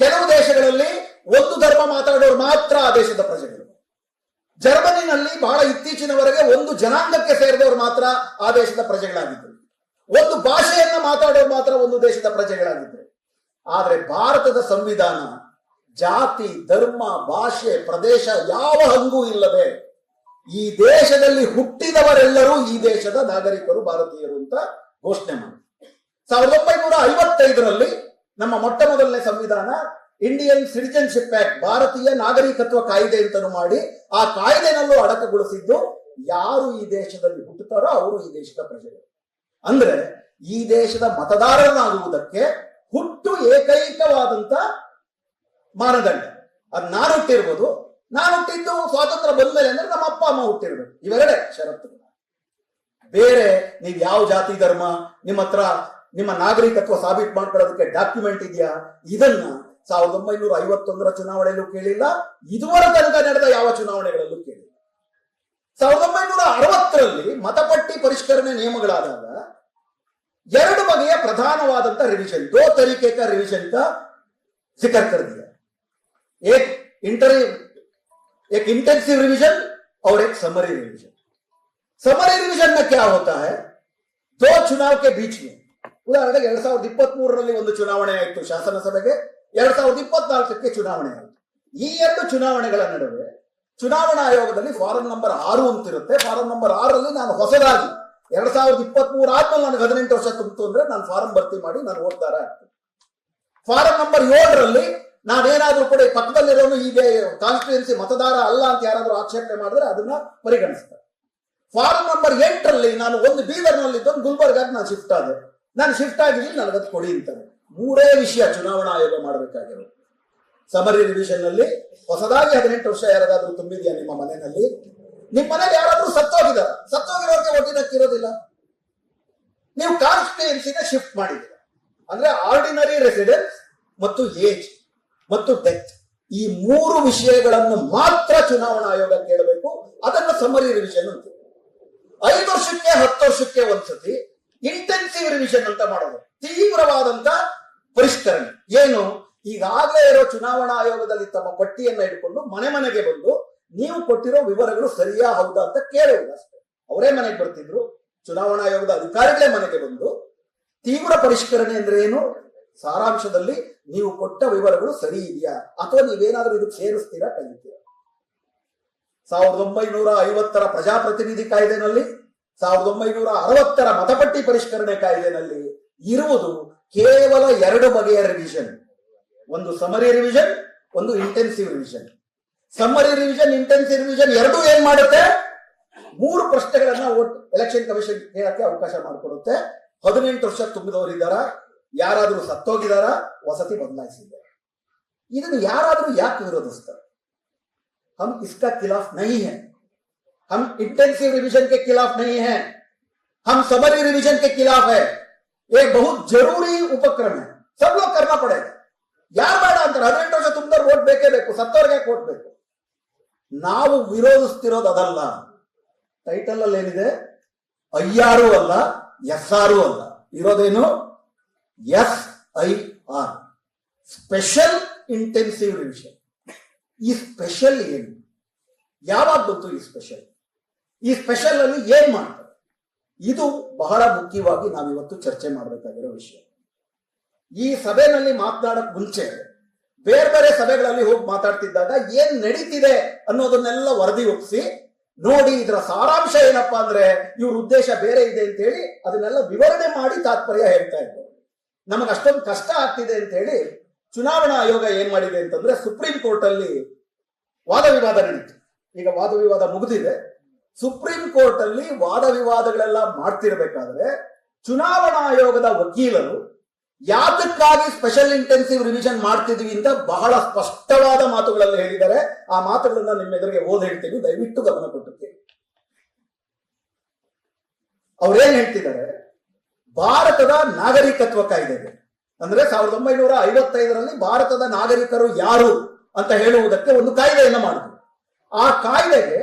A: ಕೆಲವು ದೇಶಗಳಲ್ಲಿ ಒಂದು ಧರ್ಮ ಮಾತಾಡೋರು ಮಾತ್ರ ಆ ದೇಶದ ಪ್ರಜೆಗಳು. ಜರ್ಮನಿನಲ್ಲಿ ಬಹಳ ಇತ್ತೀಚಿನವರೆಗೆ ಒಂದು ಜನಾಂಗಕ್ಕೆ ಸೇರಿದವರು ಮಾತ್ರ ಆ ದೇಶದ ಪ್ರಜೆಗಳಾಗಿದ್ದರು. ಒಂದು ಭಾಷೆಯನ್ನ ಮಾತಾಡೋರು ಮಾತ್ರ ಒಂದು ದೇಶದ ಪ್ರಜೆಗಳಾಗಿದ್ದರು. ಆದ್ರೆ ಭಾರತದ ಸಂವಿಧಾನ ಜಾತಿ, ಧರ್ಮ, ಭಾಷೆ, ಪ್ರದೇಶ ಯಾವ ಹಂಗೂ ಇಲ್ಲದೆ ಈ ದೇಶದಲ್ಲಿ ಹುಟ್ಟಿದವರೆಲ್ಲರೂ ಈ ದೇಶದ ನಾಗರಿಕರು, ಭಾರತೀಯರು ಅಂತ ಘೋಷಣೆ ಮಾಡಿ 1955ರಲ್ಲಿ ನಮ್ಮ ಮೊಟ್ಟ ಮೊದಲನೇ ಸಂವಿಧಾನ ಇಂಡಿಯನ್ ಸಿಟಿಜನ್ಶಿಪ್ ಆಕ್ಟ್, ಭಾರತೀಯ ನಾಗರಿಕತ್ವ ಕಾಯ್ದೆ ಅಂತಲೂ ಮಾಡಿ ಆ ಕಾಯ್ದೆನಲ್ಲೂ ಅಡಕಗೊಳಿಸಿದ್ದು ಯಾರು ಈ ದೇಶದಲ್ಲಿ ಹುಟ್ಟುತ್ತಾರೋ ಅವರು ಈ ದೇಶದ ಪ್ರಜೆಗಳು. ಅಂದ್ರೆ ಈ ದೇಶದ ಮತದಾರನಾಗುವುದಕ್ಕೆ ಹುಟ್ಟು ಏಕೈಕವಾದಂತ ಮಾನದಂಡ. ಅದು ನಾನು ಹುಟ್ಟಿರ್ಬೋದು, ನಾನು ಹುಟ್ಟಿದ್ದು ಸ್ವಾತಂತ್ರ್ಯ ಬಂದ್ಮೇಲೆ ಅಂದ್ರೆ ನಮ್ಮ ಅಪ್ಪ ಅಮ್ಮ ಹುಟ್ಟಿರ್ಬೇಕು, ಇವೆರಡೇ ಷರತ್ತುಗಳು. ಬೇರೆ ನೀವು ಯಾವ ಜಾತಿ, ಧರ್ಮ, ನಿಮ್ಮ ಹತ್ರ ನಿಮ್ಮ ನಾಗರಿಕತ್ವ ಸಾಬೀತು ಮಾಡ್ಕೊಳ್ಳೋದಕ್ಕೆ ಡಾಕ್ಯುಮೆಂಟ್ ಇದೆಯಾ, ಇದನ್ನ 1951ರ ಚುನಾವಣೆಯಲ್ಲೂ ಕೇಳಿಲ್ಲ, ಇದುವರೆ ತನಕ ನಡೆದ ಯಾವ ಚುನಾವಣೆಗಳಲ್ಲೂ ಕೇಳಿಲ್ಲ. 1960ರಲ್ಲಿ ಮತಪಟ್ಟಿ ಪರಿಷ್ಕರಣೆ ನಿಯಮಗಳಾದಾಗ ಎರಡು ಬಗೆಯ ಪ್ರಧಾನವಾದಂತ ರಿವಿಷನ್, दो तरीके का रिविजन का जिक्र कर दिया। एक इंटेंसिव रिविजन और एक समरी रिविजन। समरी रिविजन में क्या होता है, दो चुनाव के बीच में, ಉದಾಹರಣೆಗೆ 2023ರಲ್ಲಿ ಒಂದು ಚುನಾವಣೆ ಆಯಿತು ಶಾಸನಸಭೆಗೆ, 2024ಕ್ಕೆ ಚುನಾವಣೆ ಆಯಿತು. ಈ ಎರಡು ಚುನಾವಣೆಗಳ ನಡುವೆ ಚುನಾವಣಾ ಆಯೋಗದಲ್ಲಿ ಫಾರಂ ನಂಬರ್ 6 ಅಂತಿರುತ್ತೆ. ಫಾರಂ ನಂಬರ್ 6ರಲ್ಲಿ ನಾನು ಹೊಸದಾಗಿ 2023 ಆದ್ಮೇಲೆ ನನಗೆ 18 ವರ್ಷ ತುಂಬಿತು ಅಂದ್ರೆ ನಾನು ಫಾರಂ ಭರ್ತಿ ಮಾಡಿ ನಾನು ಓಟ್ದಾರ ಆಗ್ತೀನಿ. ಫಾರಂ ನಂಬರ್ 7ರಲ್ಲಿ ನಾನೇನಾದ್ರೂ ಕೂಡ ಪಕ್ಕದಲ್ಲಿರೋನು ಈ ಕಾನ್ಸ್ಟಿಟ್ಯೂನ್ಸಿ ಮತದಾರ ಅಲ್ಲ ಅಂತ ಯಾರಾದ್ರೂ ಆಕ್ಷೇಪಣೆ ಮಾಡಿದ್ರೆ ಅದನ್ನ ಪರಿಗಣಿಸ್ತಾರೆ. ಫಾರಂ ನಂಬರ್ 8ರಲ್ಲಿ ನಾನು ಒಂದು ಬೀದರ್ನಲ್ಲಿದ್ದು ಗುಲ್ಬರ್ಗಾಗೆ ನಾನು ಶಿಫ್ಟ್ ಆದೆ, ನಾನು ಶಿಫ್ಟ್ ಆಗಿದ್ದೀನಿ, ನನಗದು ಕೊಡಿ ಅಂತಾರೆ. ಮೂರೇ ವಿಷಯ ಚುನಾವಣಾ ಆಯೋಗ ಮಾಡಬೇಕಾಗಿರೋದು. ಸಮರಿ ರಿವಿಷನ್ ನಲ್ಲಿ ಹೊಸದಾಗಿ 18 ವರ್ಷ ಯಾರಾದ್ರೂ ತುಂಬಿದ್ಯಾ ನಿಮ್ಮ ಮನೆಯಲ್ಲಿ, ನಿಮ್ಮ ಮನೇಲಿ ಯಾರಾದ್ರೂ ಸತ್ತೋಗಿರೋರಿಗೆ ಒಟ್ಟಿನ ಹಾಕಿರೋದಿಲ್ಲ, ನೀವು ಕಾನ್ಸ್ಟಿಟ್ಯೂನ್ಸಿನ ಶಿಫ್ಟ್ ಮಾಡಿದ್ದೀರಾ ಅಂದ್ರೆ ಆರ್ಡಿನರಿ ರೆಸಿಡೆನ್ಸ್ ಮತ್ತು ಏಜ್ ಮತ್ತು ಡೆತ್, ಈ ಮೂರು ವಿಷಯಗಳನ್ನು ಮಾತ್ರ ಚುನಾವಣಾ ಆಯೋಗ ಕೇಳಬೇಕು. ಅದನ್ನ ಸಮರಿ ರಿವಿಷನ್ ಅಂತ. 5 ವರ್ಷಕ್ಕೆ 10 ವರ್ಷಕ್ಕೆ ಒಂದ್ಸತಿ ಇಂಟೆನ್ಸಿವ್ ರಿವಿಷನ್ ಅಂತ ಮಾಡೋದು, ತೀವ್ರವಾದಂತ ಪರಿಷ್ಕರಣೆ. ಏನು, ಈಗಾಗಲೇ ಇರೋ ಚುನಾವಣಾ ಆಯೋಗದಲ್ಲಿ ತಮ್ಮ ಪಟ್ಟಿಯನ್ನ ಇಟ್ಕೊಂಡು ಮನೆ ಮನೆಗೆ ಬಂದು ನೀವು ಕೊಟ್ಟಿರೋ ವಿವರಗಳು ಸರಿಯಾ ಹೌದಾ ಅಂತ ಕೇಳುವುದು ಅಷ್ಟೇ. ಅವರೇ ಮನೆಗೆ ಬರ್ತಿದ್ರು, ಚುನಾವಣಾ ಆಯೋಗದ ಅಧಿಕಾರಿಗಳೇ ಮನೆಗೆ ಬಂದು. ತೀವ್ರ ಪರಿಷ್ಕರಣೆ ಅಂದ್ರೆ ಏನು, ಸಾರಾಂಶದಲ್ಲಿ ನೀವು ಕೊಟ್ಟ ವಿವರಗಳು ಸರಿ ಇದೆಯಾ ಅಥವಾ ನೀವೇನಾದ್ರೂ ಇದಕ್ಕೆ ಸೇರಿಸ್ತೀರಾ ಕಲಿತೀರಾ. 1950ರ ಪ್ರಜಾಪ್ರತಿನಿಧಿ ಕಾಯ್ದೆನಲ್ಲಿ, 1960ರ ಮತಪಟ್ಟಿ ಪರಿಷ್ಕರಣೆ ಕಾಯ್ದೆನಲ್ಲಿ ಇರುವುದು ಕೇವಲ 2 ಬಗೆಯ ರಿವಿಷನ್, ಒಂದು ಸಮರಿ ರಿವಿಷನ್, ಒಂದು intensive revision. Summary revision, intensive revision ಎರಡೂ ಏನ್ ಮಾಡುತ್ತೆ, 3 ಪ್ರಶ್ನೆಗಳನ್ನ ಎಲೆಕ್ಷನ್ ಕಮಿಷನ್ ಕೇಳಕ್ಕೆ ಅವಕಾಶ ಮಾಡಿಕೊಡುತ್ತೆ. 18 ವರ್ಷ ತುಂಬಿದವರಿದ್ದಾರ, ಯಾರಾದ್ರೂ ಸತ್ತೋಗಿದಾರ, ವಸತಿ ಬದಲಾಯಿಸಿದ್ದಾರೆ. ಇದನ್ನು ಯಾರಾದ್ರೂ ಯಾಕೆ ವಿರೋಧಿಸ್ತಾರೆ? हम इसका खिलाफ नहीं है, हम इंटेंसिव रिवीजन के खिलाफ नहीं है, हम समरी रिवीजन के खिलाफ है. ये बहुत जरूरी उपक्रम है, सब लोग करना पड़ेगा. ಯಾರು ಬೇಡ ಅಂತಾರೆ, 18 ವರ್ಷ ತುಂಬಿದವ್ರು ವೋಟ್ ಬೇಕೇ ಬೇಕು, ಸತ್ತವ್ರಿಗೆ ಯಾಕೆ ವೋಟ್ ಬೇಕು? ನಾವು ವಿರೋಧಿಸ್ತಿರೋದು ಅದಲ್ಲ. ಟೈಟಲ್ ಅಲ್ಲಿ ಏನಿದೆ, ಐಆರು ಅಲ್ಲ, ಎಸ್ಆರು ಅಲ್ಲ, ಇರೋದೇನು SIR, ಸ್ಪೆಷಲ್ ಇಂಟೆನ್ಸಿವ್ ರಿವಿಷನ್. ಈ ಸ್ಪೆಷಲ್ ಏನು, ಯಾವಾಗ ಬಂತು ಈ ಸ್ಪೆಷಲ್? ಈ ಸ್ಪೆಷಲ್ ಅಲ್ಲಿ ಏನ್ ಮಾಡ್ತಾರೆ? ಇದು ಬಹಳ ಮುಖ್ಯವಾಗಿ ನಾವಿವತ್ತು ಚರ್ಚೆ ಮಾಡಬೇಕಾಗಿರೋ ವಿಷಯ. ಈ ಸಭೆಯಲ್ಲಿ ಮಾತನಾಡಕ್ ಮುಂಚೆ ಬೇರೆ ಬೇರೆ ಸಭೆಗಳಲ್ಲಿ ಹೋಗಿ ಮಾತಾಡ್ತಿದ್ದಾಗ ಏನ್ ನಡೀತಿದೆ ಅನ್ನೋದನ್ನೆಲ್ಲ ವರದಿ ಒಪ್ಪಿಸಿ ನೋಡಿ, ಇದರ ಸಾರಾಂಶ ಏನಪ್ಪಾ ಅಂದ್ರೆ ಇವ್ರ ಉದ್ದೇಶ ಬೇರೆ ಇದೆ ಅಂತ ಹೇಳಿ ಅದನ್ನೆಲ್ಲ ವಿವರಣೆ ಮಾಡಿ ತಾತ್ಪರ್ಯ ಹೇಳ್ತಾ ಇದ್ದಾರೆ. ನಮಗೆ ಅಷ್ಟೊಂದು ಕಷ್ಟ ಆಗ್ತಿದೆ ಅಂತ ಹೇಳಿ ಚುನಾವಣಾ ಆಯೋಗ ಏನ್ ಮಾಡಿದೆ ಅಂತಂದ್ರೆ, ಸುಪ್ರೀಂ ಕೋರ್ಟ್ ಅಲ್ಲಿ ವಾದ ವಿವಾದ ನಡೀತು. ಈಗ ವಾದ ವಿವಾದ ಮುಗಿದಿದೆ. ಸುಪ್ರೀಂ ಕೋರ್ಟ್ ಅಲ್ಲಿ ವಾದ ವಿವಾದಗಳೆಲ್ಲ ಮಾಡ್ತಿರ್ಬೇಕಾದ್ರೆ ಚುನಾವಣಾ ಆಯೋಗದ ವಕೀಲರು ಯಾತಕ್ಕಾಗಿ ಸ್ಪೆಷಲ್ ಇಂಟೆನ್ಸಿವ್ ರಿವಿಷನ್ ಮಾಡ್ತಿದ್ವಿ ಅಂತ ಬಹಳ ಸ್ಪಷ್ಟವಾದ ಮಾತುಗಳಲ್ಲಿ ಹೇಳಿದ್ದಾರೆ. ಆ ಮಾತುಗಳನ್ನ ನಿಮ್ಮ ಎದುರಿಗೆ ಓದ್ ಹೇಳ್ತೀವಿ, ದಯವಿಟ್ಟು ಗಮನ ಕೊಟ್ಟಿರ್ತೀವಿ. ಅವ್ರೇನ್ ಹೇಳ್ತಿದ್ದಾರೆ, ಭಾರತದ ನಾಗರಿಕತ್ವ ಕಾಯ್ದೆಗೆ ಅಂದ್ರೆ 1955ರಲ್ಲಿ ಭಾರತದ ನಾಗರಿಕರು ಯಾರು ಅಂತ ಹೇಳುವುದಕ್ಕೆ ಒಂದು ಕಾಯ್ದೆಯನ್ನು ಮಾಡಿದ್ರು. ಆ ಕಾಯ್ದೆಗೆ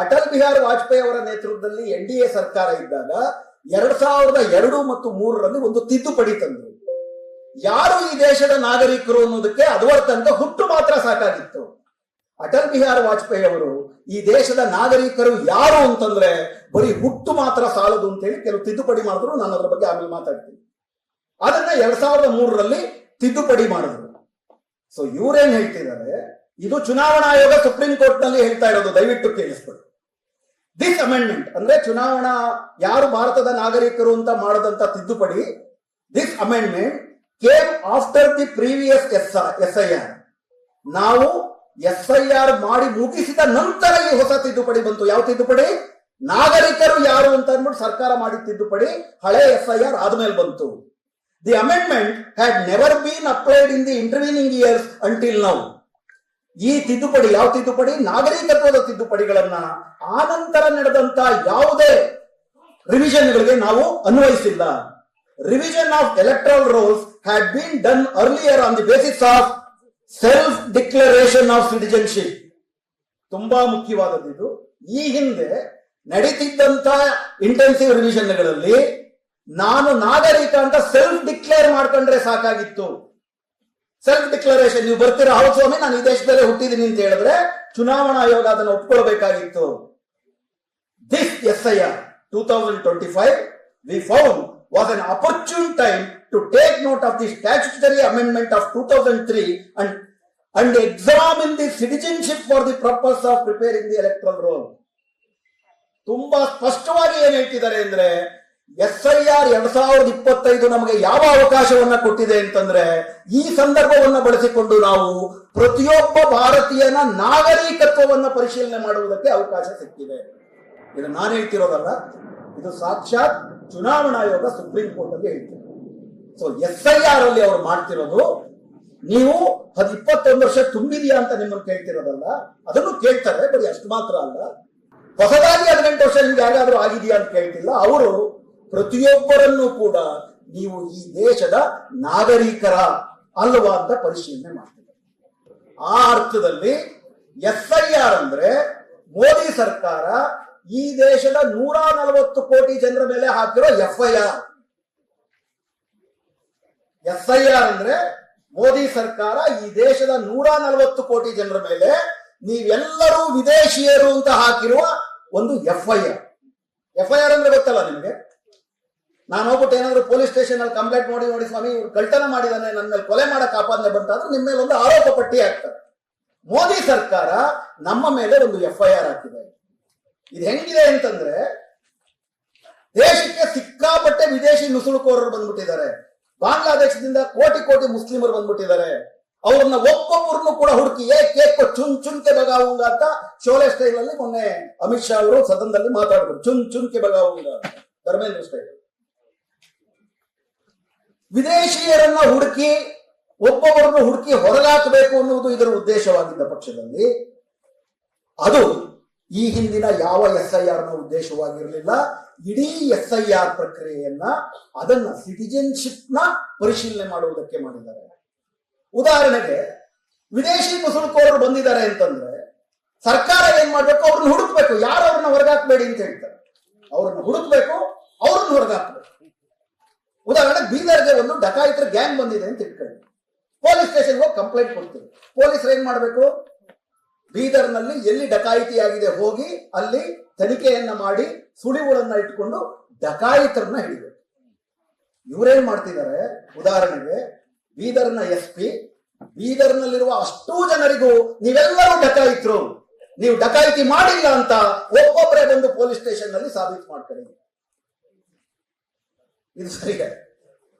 A: ಅಟಲ್ ಬಿಹಾರಿ ವಾಜಪೇಯಿ ಅವರ ನೇತೃತ್ವದಲ್ಲಿ NDA ಸರ್ಕಾರ ಇದ್ದಾಗ 2002 ಮತ್ತು 3ರಲ್ಲಿ ಒಂದು ತಿದ್ದುಪಡಿ ತಂದ್ರು. ಯಾರು ಈ ದೇಶದ ನಾಗರಿಕರು ಅನ್ನೋದಕ್ಕೆ ಅದುವರ ತನಕ ಹುಟ್ಟು ಮಾತ್ರ ಸಾಕಾಗಿತ್ತು. ಅಟಲ್ ಬಿಹಾರಿ ವಾಜಪೇಯಿ ಅವರು ಈ ದೇಶದ ನಾಗರಿಕರು ಯಾರು ಅಂತಂದ್ರೆ ಬರೀ ಹುಟ್ಟು ಮಾತ್ರ ಸಾಲದು ಅಂತ ಹೇಳಿ ಕೆಲವು ತಿದ್ದುಪಡಿ ಮಾಡಿದ್ರು. ನಾನು ಅದರ ಬಗ್ಗೆ ಆಮೇಲೆ ಮಾತಾಡ್ತೀನಿ. ಅದನ್ನ 2003ರಲ್ಲಿ ತಿದ್ದುಪಡಿ ಮಾಡಿದ್ರು. ಸೊ ಇವರೇನ್ ಹೇಳ್ತಿದ್ದಾರೆ, ಇದು ಚುನಾವಣಾ ಆಯೋಗ ಸುಪ್ರೀಂ ಕೋರ್ಟ್ ನಲ್ಲಿ ಹೇಳ್ತಾ ಇರೋದು, ದಯವಿಟ್ಟು ಕೇಳಿಸ್ಕೊಳ್ಳಿ. ದಿಸ್ ಅಮೆಂಡ್ಮೆಂಟ್ ಅಂದ್ರೆ ಚುನಾವಣಾ ಯಾರು ಭಾರತದ ನಾಗರಿಕರು ಅಂತ ಮಾಡದಂತ ತಿದ್ದುಪಡಿ, this amendment came after the previous SIR. ನಾವು SIR ಮಾಡಿ ಮುಗಿಸಿದ ನಂತರ ಈ ಹೊಸ ತಿದ್ದುಪಡಿ ಬಂತು. ಯಾವ ತಿದ್ದುಪಡಿ? ನಾಗರಿಕರು ಯಾರು ಅಂತ ಅಂದ್ಬಿಟ್ಟು ಸರ್ಕಾರ ಮಾಡಿದ ತಿದ್ದುಪಡಿ ಹಳೆ SIR ಆದ್ಮೇಲೆ ಬಂತು. The amendment had never bean applied in the intervening years until now. ಈ ತಿದ್ದುಪಡಿ ಯಾವ ತಿದ್ದುಪಡಿ? ನಾಗರಿಕತ್ವದ ತಿದ್ದುಪಡಿಗಳನ್ನ ಆನಂತರ ನಡೆದಂತ ಯಾವುದೇ ರಿವಿಷನ್ಗಳಿಗೆ ನಾವು ಅನ್ವಯಿಸಿಲ್ಲ. Revision of electoral rolls had been done earlier on the basis of self declaration of citizenship. ತುಂಬಾ ಮುಖ್ಯವಾದದ್ದು ಇದು. ಈ ಹಿಂದೆ ನಡೀತಿದ್ದಂತ ಇಂಟೆನ್ಸಿವ್ ರಿವಿಷನ್ಗಳಲ್ಲಿ ನಾನು ನಾಗರಿಕ ಅಂತ ಸೆಲ್ಫ್ ಡಿಕ್ಲೇರ್ ಮಾಡ್ಕೊಂಡ್ರೆ ಸಾಕಾಗಿತ್ತು. ಸೆಲ್ಫ್ ಡಿಕ್ಲರೇಷನ್, ನೀವು ಬರ್ತೀರಾ, ಹೌದು ಸ್ವಾಮಿ ನಾನು ಈ ದೇಶದಲ್ಲೇ ಹುಟ್ಟಿದೀನಿ ಅಂತ ಹೇಳಿದ್ರೆ ಚುನಾವಣಾ ಆಯೋಗ ಅದನ್ನು ಒಪ್ಕೊಳ್ಬೇಕಾಗಿತ್ತು. This SIR 2025 we found was an opportune time to take note of the statutory amendment of 2003 and examine the citizenship for the purpose of preparing the electoral roll. ತುಂಬಾ ಸ್ಪಷ್ಟವಾಗಿ ಏನ್ ಹೇಳ್ತಿದ್ದಾರೆ ಅಂದ್ರೆ, SIR 2025 ನಮಗೆ ಯಾವ ಅವಕಾಶವನ್ನ ಕೊಟ್ಟಿದೆ ಅಂತಂದ್ರೆ, ಈ ಸಂದರ್ಭವನ್ನ ಬಳಸಿಕೊಂಡು ನಾವು ಪ್ರತಿಯೊಬ್ಬ ಭಾರತೀಯನ ನಾಗರಿಕತ್ವವನ್ನ ಪರಿಶೀಲನೆ ಮಾಡುವುದಕ್ಕೆ ಅವಕಾಶ ಸಿಕ್ಕಿದೆ. ಇದು ನಾನು ಹೇಳ್ತಿರೋದಲ್ಲ, ಇದು ಸಾಕ್ಷಾತ್ ಚುನಾವಣಾ ಆಯೋಗ ಸುಪ್ರೀಂ ಕೋರ್ಟ್ ಅಲ್ಲಿ ಹೇಳ್ತಾರೆ. ಸೊ SIR ಅಲ್ಲಿ ಅವರು ಮಾಡ್ತಿರೋದು, ನೀವು 21 ವರ್ಷ ತುಂಬಿದೆಯಾ ಅಂತ ನಿಮ್ಮನ್ನು ಕೇಳ್ತಿರೋದಲ್ಲ, ಅದನ್ನು ಕೇಳ್ತಾರೆ. ಬರೀ ಅಷ್ಟು ಮಾತ್ರ ಅಲ್ಲ, ಹೊಸದಾಗಿ 18 ವರ್ಷ ನಿಮ್ಗೆ ಯಾರಾದ್ರೂ ಆಗಿದೆಯಾ ಅಂತ ಕೇಳ್ತಿಲ್ಲ. ಅವರು ಪ್ರತಿಯೊಬ್ಬರನ್ನು ಕೂಡ ನೀವು ಈ ದೇಶದ ನಾಗರಿಕರ ಅಲ್ವಾ ಅಂತ ಪರಿಶೀಲನೆ ಮಾಡ್ತಿದ್ದಾರೆ. ಆ ಅರ್ಥದಲ್ಲಿ SIR ಅಂದ್ರೆ ಮೋದಿ ಸರ್ಕಾರ ಈ ದೇಶದ 140 ಕೋಟಿ ಜನರ ಮೇಲೆ ಹಾಕಿರೋ FIR. SIR ಅಂದ್ರೆ ಮೋದಿ ಸರ್ಕಾರ ಈ ದೇಶದ 140 ಕೋಟಿ ಜನರ ಮೇಲೆ ನೀವೆಲ್ಲರೂ ವಿದೇಶಿಯರು ಅಂತ ಹಾಕಿರುವ ಒಂದು FIR. FIR ಅಂದ್ರೆ ಗೊತ್ತಲ್ಲ ನಿಮಗೆ? ನಾನು ಹೋಗ್ಬಿಟ್ಟು ಏನಾದ್ರು ಪೊಲೀಸ್ ಸ್ಟೇಷನ್ ಅಲ್ಲಿ ಕಂಪ್ಲೇಂಟ್ ನೋಡಿ ಸ್ವಾಮಿ ಇವ್ರು ಕಳ್ತನ ಮಾಡಿದಾನೆ, ನನ್ನ ಮೇಲೆ ಕೊಲೆ ಮಾಡಕ್ ಆಪಾದನೆ ಬಂತಾದ್ರೆ ನಿಮ್ಮ ಮೇಲೆ ಒಂದು ಆರೋಪ ಪಟ್ಟಿ ಹಾಕ್ತಾರೆ. ಮೋದಿ ಸರ್ಕಾರ ನಮ್ಮ ಮೇಲೆ ಒಂದು FIR ಹಾಕಿದೆ. ಇದು ಹೆಂಗಿದೆ ಅಂತಂದ್ರೆ, ದೇಶಕ್ಕೆ ಸಿಕ್ಕಾಪಟ್ಟೆ ವಿದೇಶಿ ನುಸುಳುಕೋರರು ಬಂದ್ಬಿಟ್ಟಿದ್ದಾರೆ. ಬಾಂಗ್ಲಾದೇಶದಿಂದ ಕೋಟಿ ಕೋಟಿ ಮುಸ್ಲಿಮರು ಬಂದ್ಬಿಟ್ಟಿದ್ದಾರೆ. ಅವ್ರನ್ನ ಒಬ್ಬೊಬ್ಬರನ್ನು ಕೂಡ ಹುಡುಕಿ ಕೇಕ್ ಚುನ್ಕೆ ಬಗಾವುಂಗ ಅಂತ ಶೋಲೆ ಸ್ಟೈಲ್ ಅಲ್ಲಿ ಮೊನ್ನೆ ಅಮಿತ್ ಶಾ ಅವರು ಸದನದಲ್ಲಿ ಮಾತಾಡಿದ್ರು. ಚುನ್ಕೆ ಬಗಾವುಂಗ ಧರ್ಮೇಂದ್ರ ಸ್ಟೈಲ್. ವಿದೇಶಿಯರನ್ನ ಹುಡುಕಿ ಒಬ್ಬೊಬ್ಬರನ್ನು ಹುಡುಕಿ ಹೊರಗಾಕಬೇಕು ಅನ್ನುವುದು ಇದರ ಉದ್ದೇಶವಾಗಿದ್ದ ಪಕ್ಷದಲ್ಲಿ, ಅದು ಈ ಹಿಂದಿನ ಯಾವ SIR ನ ಉದ್ದೇಶವಾಗಿರಲಿಲ್ಲ. ಇಡೀ SIR ಪ್ರಕ್ರಿಯೆಯನ್ನ ಅದನ್ನ ಸಿಟಿಜನ್ಶಿಪ್ ನ ಪರಿಶೀಲನೆ ಮಾಡುವುದಕ್ಕೆ ಮಾಡಿದ್ದಾರೆ. ಉದಾಹರಣೆಗೆ ವಿದೇಶಿ ಮುಸುಳುಕೋರರು ಬಂದಿದ್ದಾರೆ ಅಂತಂದ್ರೆ ಸರ್ಕಾರ ಏನ್ ಮಾಡ್ಬೇಕು? ಅವ್ರನ್ನ ಹುಡುಕ್ಬೇಕು. ಯಾರು ಅವ್ರನ್ನ ಹೊರಗಾಕ್ಬೇಡಿ ಅಂತ ಹೇಳ್ತಾರೆ. ಅವ್ರನ್ನ ಹುಡುಕ್ಬೇಕು, ಅವ್ರನ್ನ ಹೊರಗಾಕ್ಬೇಕು. ಉದಾಹರಣೆ ಬೀದರ್ಗೆ ಒಂದು ಡಕಾಯಿತರ ಗ್ಯಾಂಗ್ ಬಂದಿದೆ ಅಂತ ಇಟ್ಕೊಳ್ಳಿ. ಪೊಲೀಸ್ ಸ್ಟೇಷನ್ಗೆ ಹೋಗಿ ಕಂಪ್ಲೇಂಟ್ ಕೊಡ್ತೀವಿ. ಪೊಲೀಸರು ಏನ್ ಮಾಡ್ಬೇಕು? ಬೀದರ್ನಲ್ಲಿ ಎಲ್ಲಿ ಡಕಾಯಿತಿ ಆಗಿದೆ ಹೋಗಿ ಅಲ್ಲಿ ತನಿಖೆಯನ್ನ ಮಾಡಿ ಸುಳಿವುಗಳನ್ನ ಇಟ್ಕೊಂಡು ಡಕಾಯಿತರನ್ನ ಹಿಡಿಬೇಕು. ಇವರೇನ್ ಮಾಡ್ತಿದ್ದಾರೆ? ಉದಾಹರಣೆಗೆ ಬೀದರ್ನ SP ಬೀದರ್ನಲ್ಲಿರುವ ಅಷ್ಟೂ ಜನರಿಗೂ ನೀವೆಲ್ಲರೂ ಡಕಾಯಿತರು, ನೀವು ಡಕಾಯಿತಿ ಮಾಡಿಲ್ಲ ಅಂತ ಒಬ್ಬೊಬ್ಬರೇ ಬಂದು ಪೊಲೀಸ್ ಸ್ಟೇಷನ್ ನಲ್ಲಿ ಸಾಬೀತು ಮಾಡ್ತಾರೆ. ಇದು ಸರಿಯೇ?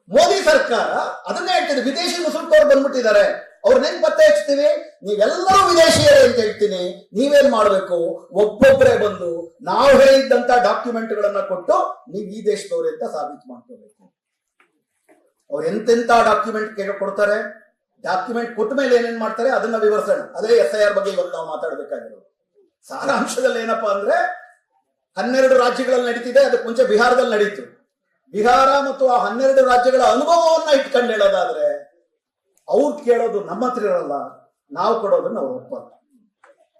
A: ಮೋದಿ ಸರ್ಕಾರ ಅದನ್ನೇ ಹೇಳ್ತಿದೆ. ವಿದೇಶಿ ಮುಸುಳ್ಕೋರು ಬಂದ್ಬಿಟ್ಟಿದ್ದಾರೆ, ಅವ್ರನ್ನೇನ್ ಪತ್ತೆ ಹಚ್ತೀವಿ? ನೀವೆಲ್ಲರೂ ವಿದೇಶಿಯರೇ ಅಂತ ಹೇಳ್ತೀನಿ. ನೀವೇನ್ ಮಾಡ್ಬೇಕು? ಒಬ್ಬೊಬ್ಬರೇ ಬಂದು ನಾವು ಹೇಳಿದ್ದಂತ ಡಾಕ್ಯುಮೆಂಟ್ಗಳನ್ನ ಕೊಟ್ಟು ನೀವು ಈ ದೇಶದವ್ರೆ ಅಂತ ಸಾಬೀತು ಮಾಡ್ಕೋಬೇಕು. ಅವ್ರು ಎಂತೆಂತ ಡಾಕ್ಯುಮೆಂಟ್ ಕೊಡ್ತಾರೆ, ಡಾಕ್ಯುಮೆಂಟ್ ಕೊಟ್ಟ ಮೇಲೆ ಏನೇನ್ ಮಾಡ್ತಾರೆ ಅದನ್ನ ವಿವರಿಸೋಣ. ಅದೇ SIR ಬಗ್ಗೆ ಇವತ್ತು ನಾವು ಮಾತಾಡ್ಬೇಕಾಗಿರೋದು. ಸಾರಾಂಶದಲ್ಲಿ ಏನಪ್ಪಾ ಅಂದ್ರೆ, 12 ರಾಜ್ಯಗಳಲ್ಲಿ ನಡೀತಿದೆ. ಅದಕ್ಕೆ ಮುಂಚೆ ಬಿಹಾರದಲ್ಲಿ ನಡೀತು. ಬಿಹಾರ ಮತ್ತು ಆ 12 ರಾಜ್ಯಗಳ ಅನುಭವವನ್ನ ಇಟ್ಕೊಂಡು ಹೇಳೋದಾದ್ರೆ, ಅವ್ರು ಕೇಳೋದು ನಮ್ಮ ಹತ್ರ ಇರಲ್ಲ, ನಾವು ಕೊಡೋದನ್ನ ಅವ್ರು ಒಪ್ಪಲ್ಲ.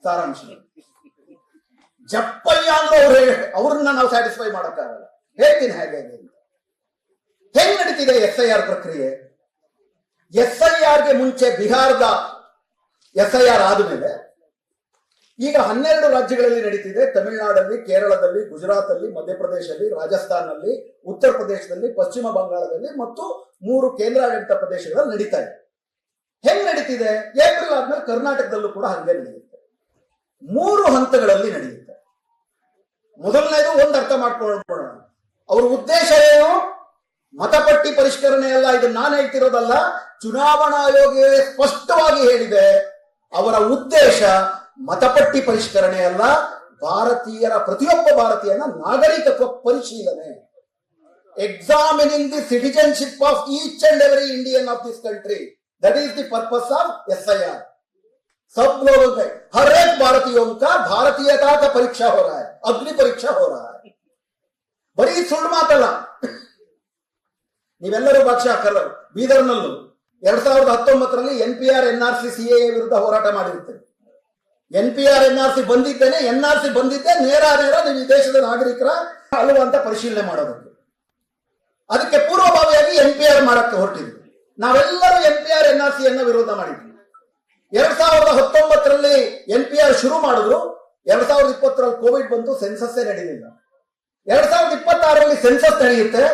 A: ಸಾರಾಂಶ ಜಪ್ಪಯ್ಯ ಅಂದ್ರೆ ಅವ್ರನ್ನ ನಾವು ಸ್ಯಾಟಿಸ್ಫೈ ಮಾಡಕ್ಕಾಗಲ್ಲ. ಹೇಳ್ತೀನಿ ಹೇಗೆ ಅಂತ. ಹೆಂಗ್ ನಡೀತಿದೆ SIR ಪ್ರಕ್ರಿಯೆ? SIRಗೆ ಮುಂಚೆ ಬಿಹಾರದ SIR ಆದ್ಮೇಲೆ ಈಗ 12 ರಾಜ್ಯಗಳಲ್ಲಿ ನಡೀತಿದೆ. ತಮಿಳುನಾಡಲ್ಲಿ, ಕೇರಳದಲ್ಲಿ, ಗುಜರಾತ್ ಅಲ್ಲಿ, ಮಧ್ಯಪ್ರದೇಶದಲ್ಲಿ, ರಾಜಸ್ಥಾನಲ್ಲಿ, ಉತ್ತರ ಪ್ರದೇಶದಲ್ಲಿ, ಪಶ್ಚಿಮ ಬಂಗಾಳದಲ್ಲಿ ಮತ್ತು 3 ಕೇಂದ್ರಾಡಳಿತ ಪ್ರದೇಶಗಳಲ್ಲಿ ನಡೀತಾ ಇದೆ. ಹೆಂಗ್ ನಡೀತಿದೆ? ಏಪ್ರಿಲ್ ಆದ್ಮೇಲೆ ಕರ್ನಾಟಕದಲ್ಲೂ ಕೂಡ ಹಂಗೆ ನಡೆಯುತ್ತೆ. 3 ಹಂತಗಳಲ್ಲಿ ನಡೆಯುತ್ತೆ. ಮೊದಲನೇದು ಒಂದು ಅರ್ಥ ಮಾಡ್ಕೊಳ್ಳೋಣ, ಅವ್ರ ಉದ್ದೇಶ ಏನು? ಮತಪಟ್ಟಿ ಪರಿಷ್ಕರಣೆ ಅಲ್ಲ, ಇದು ನಾನು ಹೇಳ್ತಿರೋದಲ್ಲ, ಚುನಾವಣಾ ಆಯೋಗ ಸ್ಪಷ್ಟವಾಗಿ ಹೇಳಿದೆ. ಅವರ ಉದ್ದೇಶ ಮತಪಟ್ಟಿ ಪರಿಷ್ಕರಣೆ ಅಲ್ಲ, ಭಾರತೀಯರ ಪ್ರತಿಯೊಬ್ಬ ಭಾರತೀಯನ ನಾಗರಿಕತ್ವ ಪರಿಶೀಲನೆ. Examining the citizenship of each and every Indian of this country. That is the purpose of SIR. सब लोगों का, हर एक भारतीयों का भारतीयता का परीक्षा हो रहा है, अग्नि परीक्षा हो रहा है. ಬರೀ ಸುಳ್ಳು ಮಾತಲ್ಲ. ನೀವೆಲ್ಲರೂ ಭಾಷೆ ಹಾಕಲ್ಲ. ಬೀದರ್ನಲ್ಲೂ 2019ರಲ್ಲಿ NPR NRC CAA ವಿರುದ್ಧ ಹೋರಾಟ ಮಾಡಿರ್ತೇವೆ. NPR NRC ಬಂದಿದ್ದೇನೆ, NRC ಬಂದಿದ್ದೆ ನೇರ ನೀವು ಈ ದೇಶದ ನಾಗರಿಕರ ಅಲ್ವಾ ಅಂತ ಪರಿಶೀಲನೆ ಮಾಡೋದಕ್ಕೆ. ಅದಕ್ಕೆ ಪೂರ್ವಭಾವಿಯಾಗಿ NPR ಮಾಡಕ್ಕೆ ಹೊರಟಿದ್ವಿ. ನಾವೆಲ್ಲರೂ NPR NRC ಅನ್ನ ವಿರೋಧ ಮಾಡಿದ್ವಿ. 2019ರಲ್ಲಿ NPR ಶುರು ಮಾಡಿದ್ರು. 2020ರಲ್ಲಿ ಕೋವಿಡ್ ಬಂತು, ಸೆನ್ಸಸ್ಸೇ ನಡೆಯಲಿಲ್ಲ. 2026ರಲ್ಲಿ ಸೆನ್ಸಸ್ ನಡೆಯುತ್ತೆ.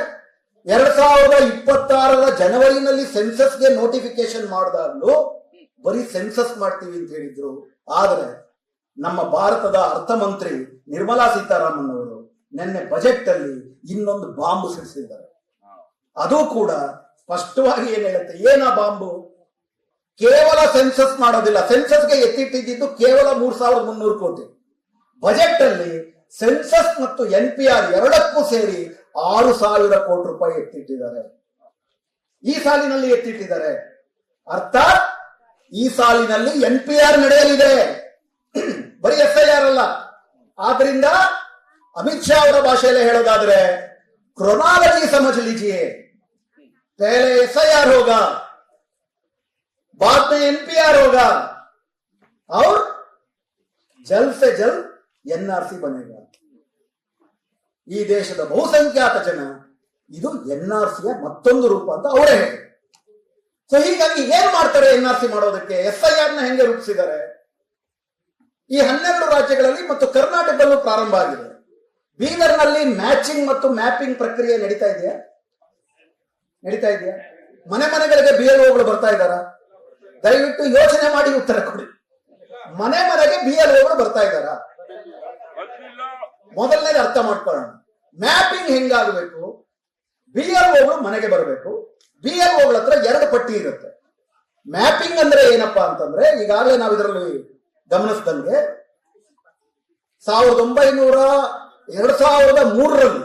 A: 2026ರ ಜನವರಿನಲ್ಲಿ ಸೆನ್ಸಸ್ಗೆ ನೋಟಿಫಿಕೇಶನ್ ಮಾಡಿದಾಗಲೂ ಬರೀ ಸೆನ್ಸಸ್ ಮಾಡ್ತೀವಿ ಅಂತ ಹೇಳಿದ್ರು. ಆದರೆ ನಮ್ಮ ಭಾರತದ ಅರ್ಥಮಂತ್ರಿ ನಿರ್ಮಲಾ ಸೀತಾರಾಮನ್ ಅವರು ನಿನ್ನೆ ಬಜೆಟ್ ಅಲ್ಲಿ ಇನ್ನೊಂದು ಬಾಂಬು ಸಿಡಿಸಿದ್ದಾರೆ. ಅದು ಕೂಡ ಸ್ಪಷ್ಟವಾಗಿ ಏನ್ ಹೇಳುತ್ತೆ, ಏನ ಬಾಂಬು? ಕೇವಲ ಸೆನ್ಸಸ್ ಮಾಡೋದಿಲ್ಲ. ಸೆನ್ಸಸ್ಗೆ ಎತ್ತಿಟ್ಟಿದ್ದು ಕೇವಲ 3,300 ಕೋಟಿ. ಬಜೆಟ್ ಅಲ್ಲಿ ಸೆನ್ಸಸ್ ಮತ್ತು NPR ಎರಡಕ್ಕೂ ಸೇರಿ 6,000 ಕೋಟಿ ರೂಪಾಯಿ ಎತ್ತಿಟ್ಟಿದ್ದಾರೆ. ಈ ಸಾಲಿನಲ್ಲಿ ಎತ್ತಿಟ್ಟಿದ್ದಾರೆ. ಅರ್ಥಾತ್ ಈ ಸಾಲಿನಲ್ಲಿ NPR ನಡೆಯಲಿದೆ, ಬರೀ SIR ಅಲ್ಲ. ಆದ್ರಿಂದ ಅಮಿತ್ ಶಾ ಅವರ ಭಾಷೆಯಲ್ಲಿ ಹೇಳೋದಾದ್ರೆ, ಕ್ರೊನಾಲಜಿ ಸಮझ लीजिए, पहले SIR होगा, बाद में NPR होगा और जल्द से जल्द NRC बनेगा. ಈ ದೇಶದ ಬಹುಸಂಖ್ಯಾತ ಜನ ಇದು NRCಯ ಮತ್ತೊಂದು ರೂಪ ಅಂತ ಅವರೇ ಹೇಳಿ. ಸೊ ಹೀಗಾಗಿ ಏನ್ ಮಾಡ್ತಾರೆ NRC ಮಾಡೋದಕ್ಕೆ? SIR ನ ಹೆಂಗೆ ರೂಪಿಸಿದ್ದಾರೆ? ಈ 12 ರಾಜ್ಯಗಳಲ್ಲಿ ಮತ್ತು ಕರ್ನಾಟಕದಲ್ಲೂ ಪ್ರಾರಂಭ ಆಗಿದೆ. ಬೀದರ್ನಲ್ಲಿ ಮ್ಯಾಚಿಂಗ್ ಮತ್ತು ಮ್ಯಾಪಿಂಗ್ ಪ್ರಕ್ರಿಯೆ ನಡೀತಾ ಇದೆಯಾ? ಮನೆ ಮನೆಗಳಿಗೆ BLOಗಳು ಬರ್ತಾ ಇದ್ದಾರಾ? ದಯವಿಟ್ಟು ಯೋಚನೆ ಮಾಡಿ ಉತ್ತರ ಕೊಡಿ. ಮನೆ ಮನೆಗೆ BLOಗಳು ಬರ್ತಾ ಇದ್ದಾರಾ? ಮೊದಲನೇದು ಅರ್ಥ ಮಾಡ್ಕೊಳ್ಳೋಣ. ಮ್ಯಾಪಿಂಗ್ ಹೆಂಗಾಗಬೇಕು? BLOಗಳು ಮನೆಗೆ ಬರಬೇಕು. BLOಗಳ ಹತ್ರ 2 ಪಟ್ಟಿ ಇರುತ್ತೆ. ಮ್ಯಾಪಿಂಗ್ ಅಂದ್ರೆ ಏನಪ್ಪಾ ಅಂತಂದ್ರೆ, ಈಗಾಗಲೇ ನಾವು ಇದರಲ್ಲಿ ಗಮನಿಸಿದಂಗೆ 2003ರಲ್ಲಿ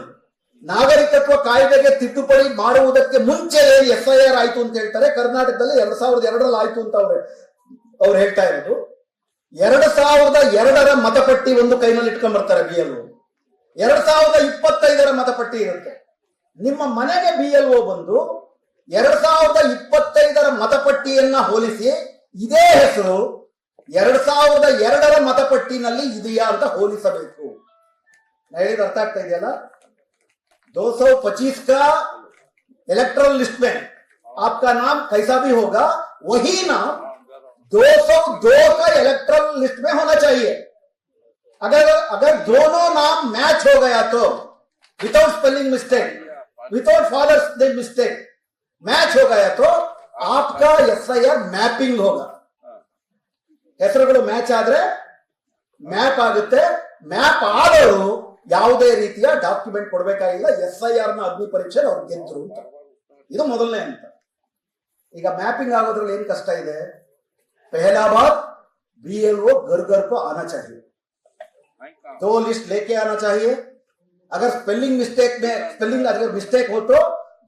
A: ನಾಗರಿಕತ್ವ ಕಾಯ್ದೆಗೆ ತಿದ್ದುಪಡಿ ಮಾಡುವುದಕ್ಕೆ ಮುಂಚೆ SIR ಆಯ್ತು ಅಂತ ಹೇಳ್ತಾರೆ. ಕರ್ನಾಟಕದಲ್ಲಿ 2002ರಲ್ಲಿ ಆಯ್ತು ಅಂತ ಅವ್ರು ಹೇಳ್ತಾ ಇರೋದು. 2002ರ ಮತಪಟ್ಟಿ ಒಂದು ಕೈನಲ್ಲಿ ಇಟ್ಕೊಂಡ್ ಬರ್ತಾರೆ BLO. 2025ರ ಮತಪಟ್ಟಿ ಇರುತ್ತೆ. ನಿಮ್ಮ ಮನೆಗೆ BLO ಬಂದು 2025ರ ಮತಪಟ್ಟಿಯನ್ನ ಹೋಲಿಸಿ ಇದೇ ಹೆಸರು 2002ರ ಮತಪಟ್ಟಿನಲ್ಲಿ ಇದೆಯಾ ಅಂತ ಹೋಲಿಸಬೇಕು. ಹೇಳಿದ ಅರ್ಥ ಆಗ್ತಾ ಇದೆಯಲ್ಲ? 225 का इलेक्ट्रल लिस्ट में आपका नाम कैसा भी होगा, वही नाम 202 का इलेक्ट्रल लिस्ट में होना चाहिए. अगर दोनों नाम मैच हो गया तो without spelling mistake, without father's name mistake match हो गया तो आपका SIR मैपिंग होगा. ಹೆಸರುಗಳು ಮ್ಯಾಚ್ ಆದ್ರೆ ಮ್ಯಾಪ್ ಆಗುತ್ತೆ. ಮ್ಯಾಪ್ ಆದರೂ ಯಾವುದೇ ರೀತಿಯ ಡಾಕ್ಯುಮೆಂಟ್ ಕೊಡಬೇಕಾಗಿಲ್ಲ. SIR ನ ಅಗ್ನಿ ಪರೀಕ್ಷೆ ಅವ್ರು ಗೆದ್ರು ಅಂತ. ಇದು ಮೊದಲನೇ ಅಂತ. ಈಗ ಮ್ಯಾಪಿಂಗ್ ಆಗೋದ್ರಲ್ಲಿ ಏನ್ ಕಷ್ಟ ಇದೆ? पहला बात, BLO घर घर को आना चाहिए, 2 लिस्ट लेके आना चाहिए. अगर स्पेलिंग अगर मिस्टेक हो तो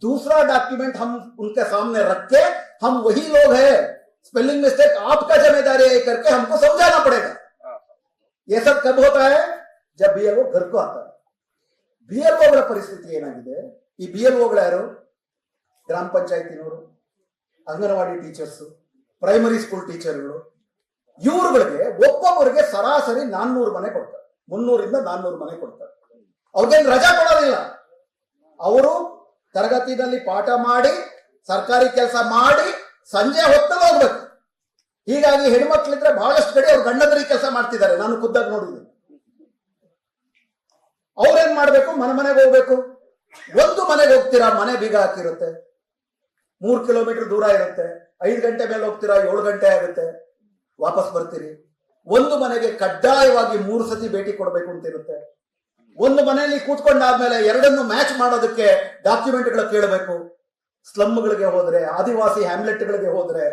A: दूसरा डॉक्यूमेंट हम उनके सामने रख के, हम वही लोग हैं, स्पेलिंग मिस्टेक आपका जिम्मेदारी है करके हमको समझाना पड़ेगा. ये सब कब होता है? जब BLO घर को आता है. BLOಗಳ ಪರಿಸ್ಥಿತಿ ಏನಾಗಿದೆ? ಈ BLOಗಳು ಯಾರು? ಗ್ರಾಮ ಪಂಚಾಯತಿನವರು, ಅಂಗನವಾಡಿ ಟೀಚರ್ಸ್, ಪ್ರೈಮರಿ ಸ್ಕೂಲ್ ಟೀಚರ್ಗಳು. ಇವ್ರುಗಳಿಗೆ ಒಬ್ಬೊಬ್ಬರಿಗೆ ಸರಾಸರಿ 400 ಮನೆ ಕೊಡ್ತಾರೆ. 300ರಿಂದ 400 ಮನೆ ಕೊಡ್ತಾರೆ. ಅವ್ರಿಗೇನು ರಜಾ ಕೊಡೋದಿಲ್ಲ. ಅವರು ತರಗತಿನಲ್ಲಿ ಪಾಠ ಮಾಡಿ, ಸರ್ಕಾರಿ ಕೆಲಸ ಮಾಡಿ, ಸಂಜೆ ಹೊತ್ತಲ್ಲಿ ಹೋಗ್ಬೇಕು. ಹೀಗಾಗಿ ಹೆಣ್ಮಕ್ಳಿದ್ರೆ ಬಹಳಷ್ಟು ಕಡೆ ಅವ್ರು ಗಂಡಂದ್ರಿಗೆ ಕೆಲಸ ಮಾಡ್ತಿದ್ದಾರೆ. ನಾನು ಖುದ್ದಾಗಿ ನೋಡಿದ್ದೀನಿ. ಅವ್ರೇನ್ ಮಾಡ್ಬೇಕು? ಮನೆಗೆ ಹೋಗ್ಬೇಕು. ಒಂದು ಮನೆಗೆ ಹೋಗ್ತೀರಾ, ಮನೆ ಬೀಗ ಹಾಕಿರುತ್ತೆ, 3 ಕಿಲೋಮೀಟರ್ ದೂರ ಇರುತ್ತೆ. 5 ಗಂಟೆ ಮೇಲೆ ಹೋಗ್ತೀರಾ, 7 ಗಂಟೆ ಆಗುತ್ತೆ, ವಾಪಸ್ ಬರ್ತೀರಿ. ಒಂದು ಮನೆಗೆ ಕಡ್ಡಾಯವಾಗಿ 3 ಸತಿ ಭೇಟಿ ಕೊಡಬೇಕು ಅಂತ ಇರುತ್ತೆ. ಒಂದು ಮನೆಯಲ್ಲಿ ಕೂತ್ಕೊಂಡಾದ್ಮೇಲೆ ಎರಡನ್ನು ಮ್ಯಾಚ್ ಮಾಡೋದಕ್ಕೆ ಡಾಕ್ಯುಮೆಂಟ್ಗಳು ಕೇಳಬೇಕು. ಸ್ಲಮ್ಗಳಿಗೆ ಹೋದ್ರೆ, ಆದಿವಾಸಿ ಹ್ಯಾಮ್ಲೆಟ್ಗಳಿಗೆ ಹೋದ್ರೆ,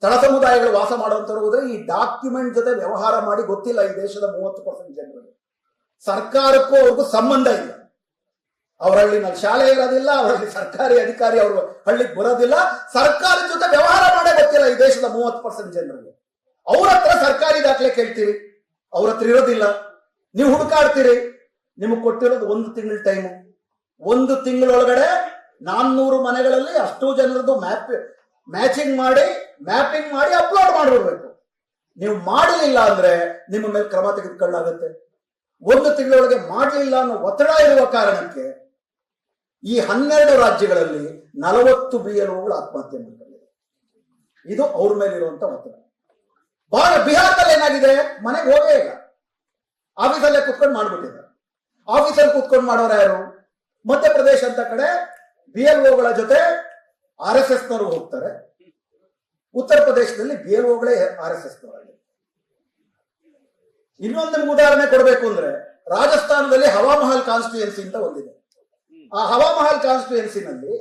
A: ತಳ ಸಮುದಾಯಗಳು ವಾಸ ಮಾಡುವಂತವ್ರು ಹೋದ್ರೆ ಈ ಡಾಕ್ಯುಮೆಂಟ್ ಜೊತೆ ವ್ಯವಹಾರ ಮಾಡಿ ಗೊತ್ತಿಲ್ಲ ಈ ದೇಶದ 30% ಜನರಿಗೆ. ಸರ್ಕಾರಕ್ಕೂ ಅವ್ರಿಗೂ ಸಂಬಂಧ ಇಲ್ಲ. ಅವ್ರ ಹಳ್ಳಿನಲ್ಲಿ ಶಾಲೆ ಇರೋದಿಲ್ಲ, ಅವರಲ್ಲಿ ಸರ್ಕಾರಿ ಅಧಿಕಾರಿ ಅವರು ಹಳ್ಳಿಗೆ ಬರೋದಿಲ್ಲ, ಸರ್ಕಾರದ ಜೊತೆ ವ್ಯವಹಾರ ಮಾಡೇ ಗೊತ್ತಿಲ್ಲ ಈ ದೇಶದ 30% ಜನರಿಗೆ. ಅವ್ರ ಹತ್ರ ಸರ್ಕಾರಿ ದಾಖಲೆ ಕೇಳ್ತೀರಿ, ಅವ್ರ ಹತ್ರ ಇರೋದಿಲ್ಲ. ನೀವು ಹುಡುಕಾಡ್ತೀರಿ. ನಿಮಗೆ ಕೊಟ್ಟಿರೋದು 1 ತಿಂಗಳ ಟೈಮು. 1 ತಿಂಗಳೊಳಗಡೆ 400 ಮನೆಗಳಲ್ಲಿ ಅಷ್ಟು ಜನರದ್ದು ಮ್ಯಾಚಿಂಗ್ ಮಾಡಿ, ಮ್ಯಾಪಿಂಗ್ ಮಾಡಿ ಅಪ್ಲೋಡ್ ಮಾಡಿಬಿಡ್ಬೇಕು. ನೀವು ಮಾಡಲಿಲ್ಲ ಅಂದ್ರೆ ನಿಮ್ಮ ಮೇಲೆ ಕ್ರಮ ತೆಗೆದುಕೊಳ್ಳಾಗುತ್ತೆ. 1 ತಿಂಗಳೊಳಗೆ ಮಾಡಲಿಲ್ಲ ಅನ್ನೋ ಒತ್ತಡ ಇರುವ ಕಾರಣಕ್ಕೆ ಈ 12 ರಾಜ್ಯಗಳಲ್ಲಿ 40 BLOಗಳು ಆತ್ಮಹತ್ಯೆ ಮಾಡ್ತಾರೆ. ಇದು ಅವ್ರ ಮೇಲೆ ಇರುವಂತ ಒತ್ತಡ. ಬಿಹಾರದಲ್ಲಿ ಏನಾಗಿದೆ, ಮನೆಗೆ ಹೋಗೇ ಇಲ್ಲ, ಆಫೀಸಲ್ಲೇ ಕುತ್ಕೊಂಡು ಮಾಡ್ಬಿಟ್ಟಿದ್ದಾರೆ. ಆಫೀಸಲ್ಲಿ ಕುತ್ಕೊಂಡು ಮಾಡೋರು ಯಾರು? ಮಧ್ಯಪ್ರದೇಶ ಅಂತ ಕಡೆ BLOಗಳ ಜೊತೆ RSS ನವರು ಹೋಗ್ತಾರೆ. ಉತ್ತರ ಪ್ರದೇಶದಲ್ಲಿ BLOಗಳೇ RSS ನವರಾಗಿದೆ. ಇನ್ನೊಂದು ನಿಮ್ಗೆ ಉದಾಹರಣೆ ಕೊಡಬೇಕು ಅಂದ್ರೆ, ರಾಜಸ್ಥಾನದಲ್ಲಿ ಹವಾಮಹಲ್ ಕಾನ್ಸ್ಟಿಟ್ಯೂಯೆನ್ಸಿ ಅಂತ ಒಂದಿದೆ. ಆ ಹವಾಮಹಲ್ ಕಾನ್ಸ್ಟಿಟ್ಯೂಯೆನ್ಸಿನಲ್ಲಿ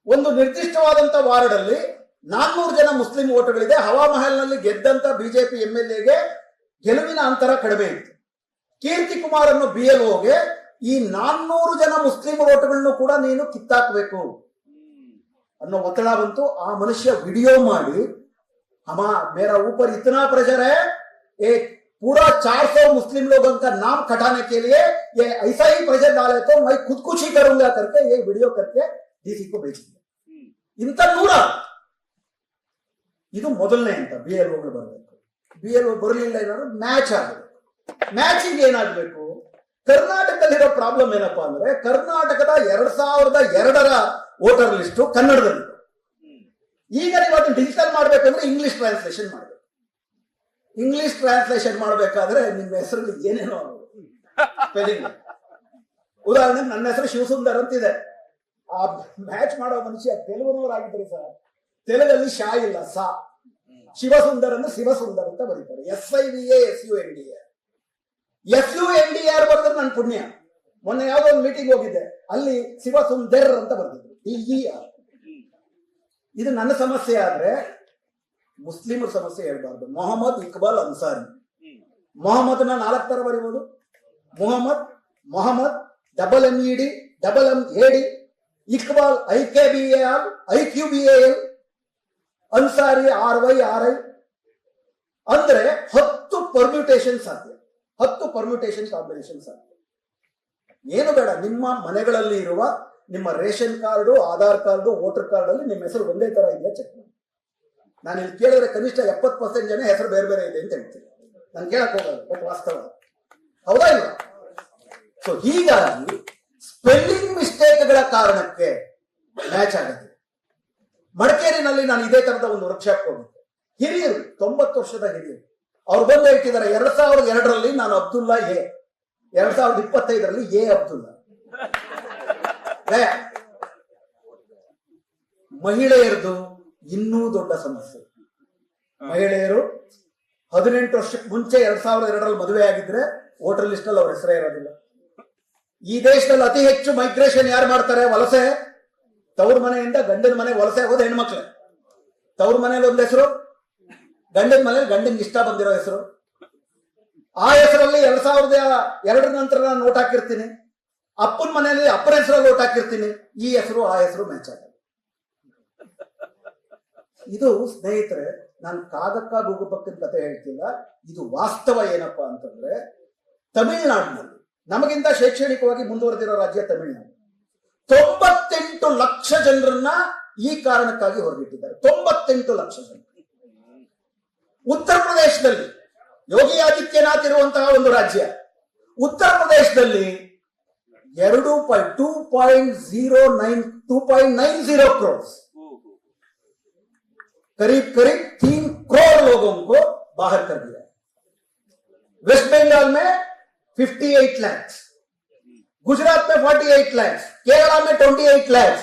A: ಒಂದು ನಿರ್ದಿಷ್ಟವಾದಂತ ವಾರ್ಡ್ ಅಲ್ಲಿ 400 ಜನ ಮುಸ್ಲಿಂ ವೋಟುಗಳಿದೆ. ಹವಾಮಹಲ್ ನಲ್ಲಿ ಗೆದ್ದಂತ ಬಿಜೆಪಿ MLAಗೆ ಗೆಲುವಿನ ಅಂತರ ಕಡಿಮೆ ಇತ್ತು. ಕೀರ್ತಿ ಕುಮಾರ್ ಅನ್ನೋ BLOಗೆ ಈ 400 ಜನ ಮುಸ್ಲಿಂ ವೋಟುಗಳನ್ನು ಕೂಡ ನೀನು ಕಿತ್ತಾಕ್ಬೇಕು ಅನ್ನೋ ಒತ್ತಡ ಬಂತು. ಆ ಮನುಷ್ಯ ವಿಡಿಯೋ ಮಾಡಿ, ಹಮ ಮೇರಾ ऊपर इतना प्रेशर है, एक पूरा 400 मुस्लिम लोगों का नाम कटाने के लिए ये ऐसा ही प्रेशर डाले तो मैं खुदकुशी करूंगा करके ये वीडियो करके DC को भेज दिया. इंತ 100 ಇದು ಮೊದಲನೇ ಅಂತ BLOಗಳು ಬರಬೇಕು. BLO ಬರಲಿಲ್ಲ ಏನಾದ್ರು ಮ್ಯಾಚ್ ಆಗಬೇಕು. ಮ್ಯಾಚಿಂಗ್ ಏನಾಗಬೇಕು? ಕರ್ನಾಟಕದಲ್ಲಿರೋ ಪ್ರಾಬ್ಲಮ್ ಏನಪ್ಪಾ ಅಂದ್ರೆ, ಕರ್ನಾಟಕದ 2002ರ ವೋಟರ್ ಲಿಸ್ಟ್ ಕನ್ನಡದಲ್ಲಿ. ಈಗ ನೀವು ಅದನ್ನ ಡಿಜಿಟಲ್ ಮಾಡ್ಬೇಕಂದ್ರೆ ಇಂಗ್ಲಿಷ್ ಟ್ರಾನ್ಸ್ಲೇಷನ್ ಮಾಡಬೇಕು. ಇಂಗ್ಲಿಷ್ ಟ್ರಾನ್ಸ್ಲೇಷನ್ ಮಾಡಬೇಕಾದ್ರೆ ನಿಮ್ಮ ಹೆಸರಲ್ಲಿ ಏನೇನೋ ಸ್ಪೆಲ್ಲಿಂಗ್. ಉದಾಹರಣೆಗೆ ನನ್ನ ಹೆಸರು ಶಿವಸುಂದರ್ ಅಂತಿದೆ. ಆ ಮ್ಯಾಚ್ ಮಾಡೋ ಮನುಷ್ಯ ತೆಲುಗುನವರಾಗಿದ್ದಾರೆ ಸರ್. ತೆಲುಗಲ್ಲಿ ಶಾ ಇಲ್ಲ, ಸಾ. ಶಿವಸುಂದರ್ ಅಂದ್ರೆ ಶಿವಸುಂದರ್ ಅಂತ ಬರೀತಾರೆ. SUNDR ಬರೆದ್ರೆ ನನ್ನ ಪುಣ್ಯ. ಮೊನ್ನೆ ಯಾವ್ದೋ ಒಂದು ಮೀಟಿಂಗ್ ಹೋಗಿದ್ದೆ, ಅಲ್ಲಿ ಶಿವಸುಂದರ್ ಅಂತ ಬರ್ತಿದ್ರು, DER. ಇದು ನನ್ನ ಸಮಸ್ಯೆ ಆದ್ರೆ ಮುಸ್ಲಿಮರ ಸಮಸ್ಯೆ ಹೇಳ್ಬಾರ್ದು. ಮೊಹಮ್ಮದ್ ಇಕ್ಬಾಲ್ ಅನ್ಸಾರಿ. ಮೊಹಮ್ಮದ್ನ 4 ತರ ಬರೀಬಹುದು. Mohammed MMED, Iqbal IKBAL, IQBAL, Ansari RYRI. ಅಂದ್ರೆ 10 ಪರ್ಮ್ಯೂಟೇಷನ್ ಸಾಧ್ಯ, 10 ಪರ್ಮ್ಯೂಟೇಷನ್ ಕಾಂಬಿನೇಷನ್ ಸಾಧ್ಯ. ಏನು ಬೇಡ, ನಿಮ್ಮ ಮನೆಗಳಲ್ಲಿ ಇರುವ ನಿಮ್ಮ ration card, Aadhaar card, voter card ಅಲ್ಲಿ ನಿಮ್ಮ ಹೆಸರು ಒಂದೇ ತರ ಇದೆಯಾ ಚೆಕ್ ಮಾಡಿ. ನಾನು ಇಲ್ಲಿ ಕೇಳಿದ್ರೆ ಕನಿಷ್ಠ 70% ಜನ ಹೆಸರು ಬೇರೆ ಬೇರೆ ಇದೆ ಅಂತ ಹೇಳ್ತೀನಿ. ನಾನು ಕೇಳಕ್ ಹೋಗಲ್ಲ, ಬಟ್ ವಾಸ್ತವ ಹೌದಾ ಇಲ್ಲ? ಸೊ ಹೀಗಾಗಿ ಸ್ಪೆಲ್ಲಿಂಗ್ ಮಿಸ್ಟೇಕ್ಗಳ ಕಾರಣಕ್ಕೆ ಮ್ಯಾಚ್ ಆಗುತ್ತೆ. ಮಡಿಕೇರಿನಲ್ಲಿ ನಾನು ಇದೇ ತರದ ಒಂದು ವರ್ಕ್ಶಾಪ್ ಹೋಗಿದ್ದೆ. ಹಿರಿಯರು, 90 ವರ್ಷದ ಹಿರಿಯರು, ಅವ್ರು ಬಂದು ಹೇಳ್ತಿದ್ದಾರೆ, 2002ರಲ್ಲಿ ನಾನು ಅಬ್ದುಲ್ಲಾ ಎ, 2025ರಲ್ಲಿ ಎ ಅಬ್ದುಲ್ಲಾ. ಮಹಿಳೆಯರದು ಇನ್ನೂ ದೊಡ್ಡ ಸಮಸ್ಯೆ. ಮಹಿಳೆಯರು 18 ವರ್ಷಕ್ಕೆ ಮುಂಚೆ 2002ರಲ್ಲಿ ಮದುವೆ ಆಗಿದ್ರೆ ವೋಟರ್ ಲಿಸ್ಟ್ ಅಲ್ಲಿ ಅವ್ರ ಹೆಸರೇ ಇರೋದಿಲ್ಲ. ಈ ದೇಶದಲ್ಲಿ ಅತಿ ಹೆಚ್ಚು ಮೈಗ್ರೇಷನ್ ಯಾರು ಮಾಡ್ತಾರೆ? ವಲಸೆ. ತವ್ರ ಮನೆಯಿಂದ ಗಂಡನ ಮನೆ ವಲಸೆ ಆಗೋದು ಹೆಣ್ಮಕ್ಳೆ. ತವ್ರ ಮನೇಲಿ ಒಂದ್ ಹೆಸರು, ಗಂಡನ ಮನೇಲಿ ಗಂಡನ್ಗೆ ಇಷ್ಟ ಬಂದಿರೋ ಹೆಸರು. ಆ ಹೆಸರಲ್ಲಿ 2002 ನಂತರ ನಾನು ನೋಟ್ ಹಾಕಿರ್ತೀನಿ. ಅಪ್ಪನ ಮನೆಯಲ್ಲಿ ಅಪ್ಪನ ಹೆಸರಲ್ಲಿ ನೋಟ್ ಹಾಕಿರ್ತೀನಿ. ಈ ಹೆಸರು ಆ ಹೆಸರು ಮ್ಯಾಚ್ ಆಗಲ್ಲ. ಇದು ಸ್ನೇಹಿತರೆ, ನಾನು ಕಾಗಕ್ಕ ಗುಗುಪಕ್ಕದ ಕತೆ ಹೇಳ್ತಿಲ್ಲ. ಇದು ವಾಸ್ತವ. ಏನಪ್ಪಾ ಅಂತಂದ್ರೆ, ತಮಿಳುನಾಡಿನಲ್ಲಿ ನಮಗಿಂತ ಶೈಕ್ಷಣಿಕವಾಗಿ ಮುಂದುವರೆದಿರೋ ರಾಜ್ಯ ತಮಿಳುನಾಡು. 98 ಲಕ್ಷ ಜನರನ್ನ ಈ ಕಾರಣಕ್ಕಾಗಿ ಹೊರಗಿಟ್ಟಿದ್ದಾರೆ. 98 ಲಕ್ಷ ಜನ. ಉತ್ತರ ಪ್ರದೇಶದಲ್ಲಿ ಯೋಗಿ ಆದಿತ್ಯನಾಥ್ ಇರುವಂತಹ ಒಂದು ರಾಜ್ಯ. ಉತ್ತರ ಪ್ರದೇಶದಲ್ಲಿ 2.90 crores, करीब 3 करोड़ लोगों को बाहर कर दिया. वेस्ट बंगाल में 58 लाख, गुजरात में 48 लाख, केरला में 28 लाख.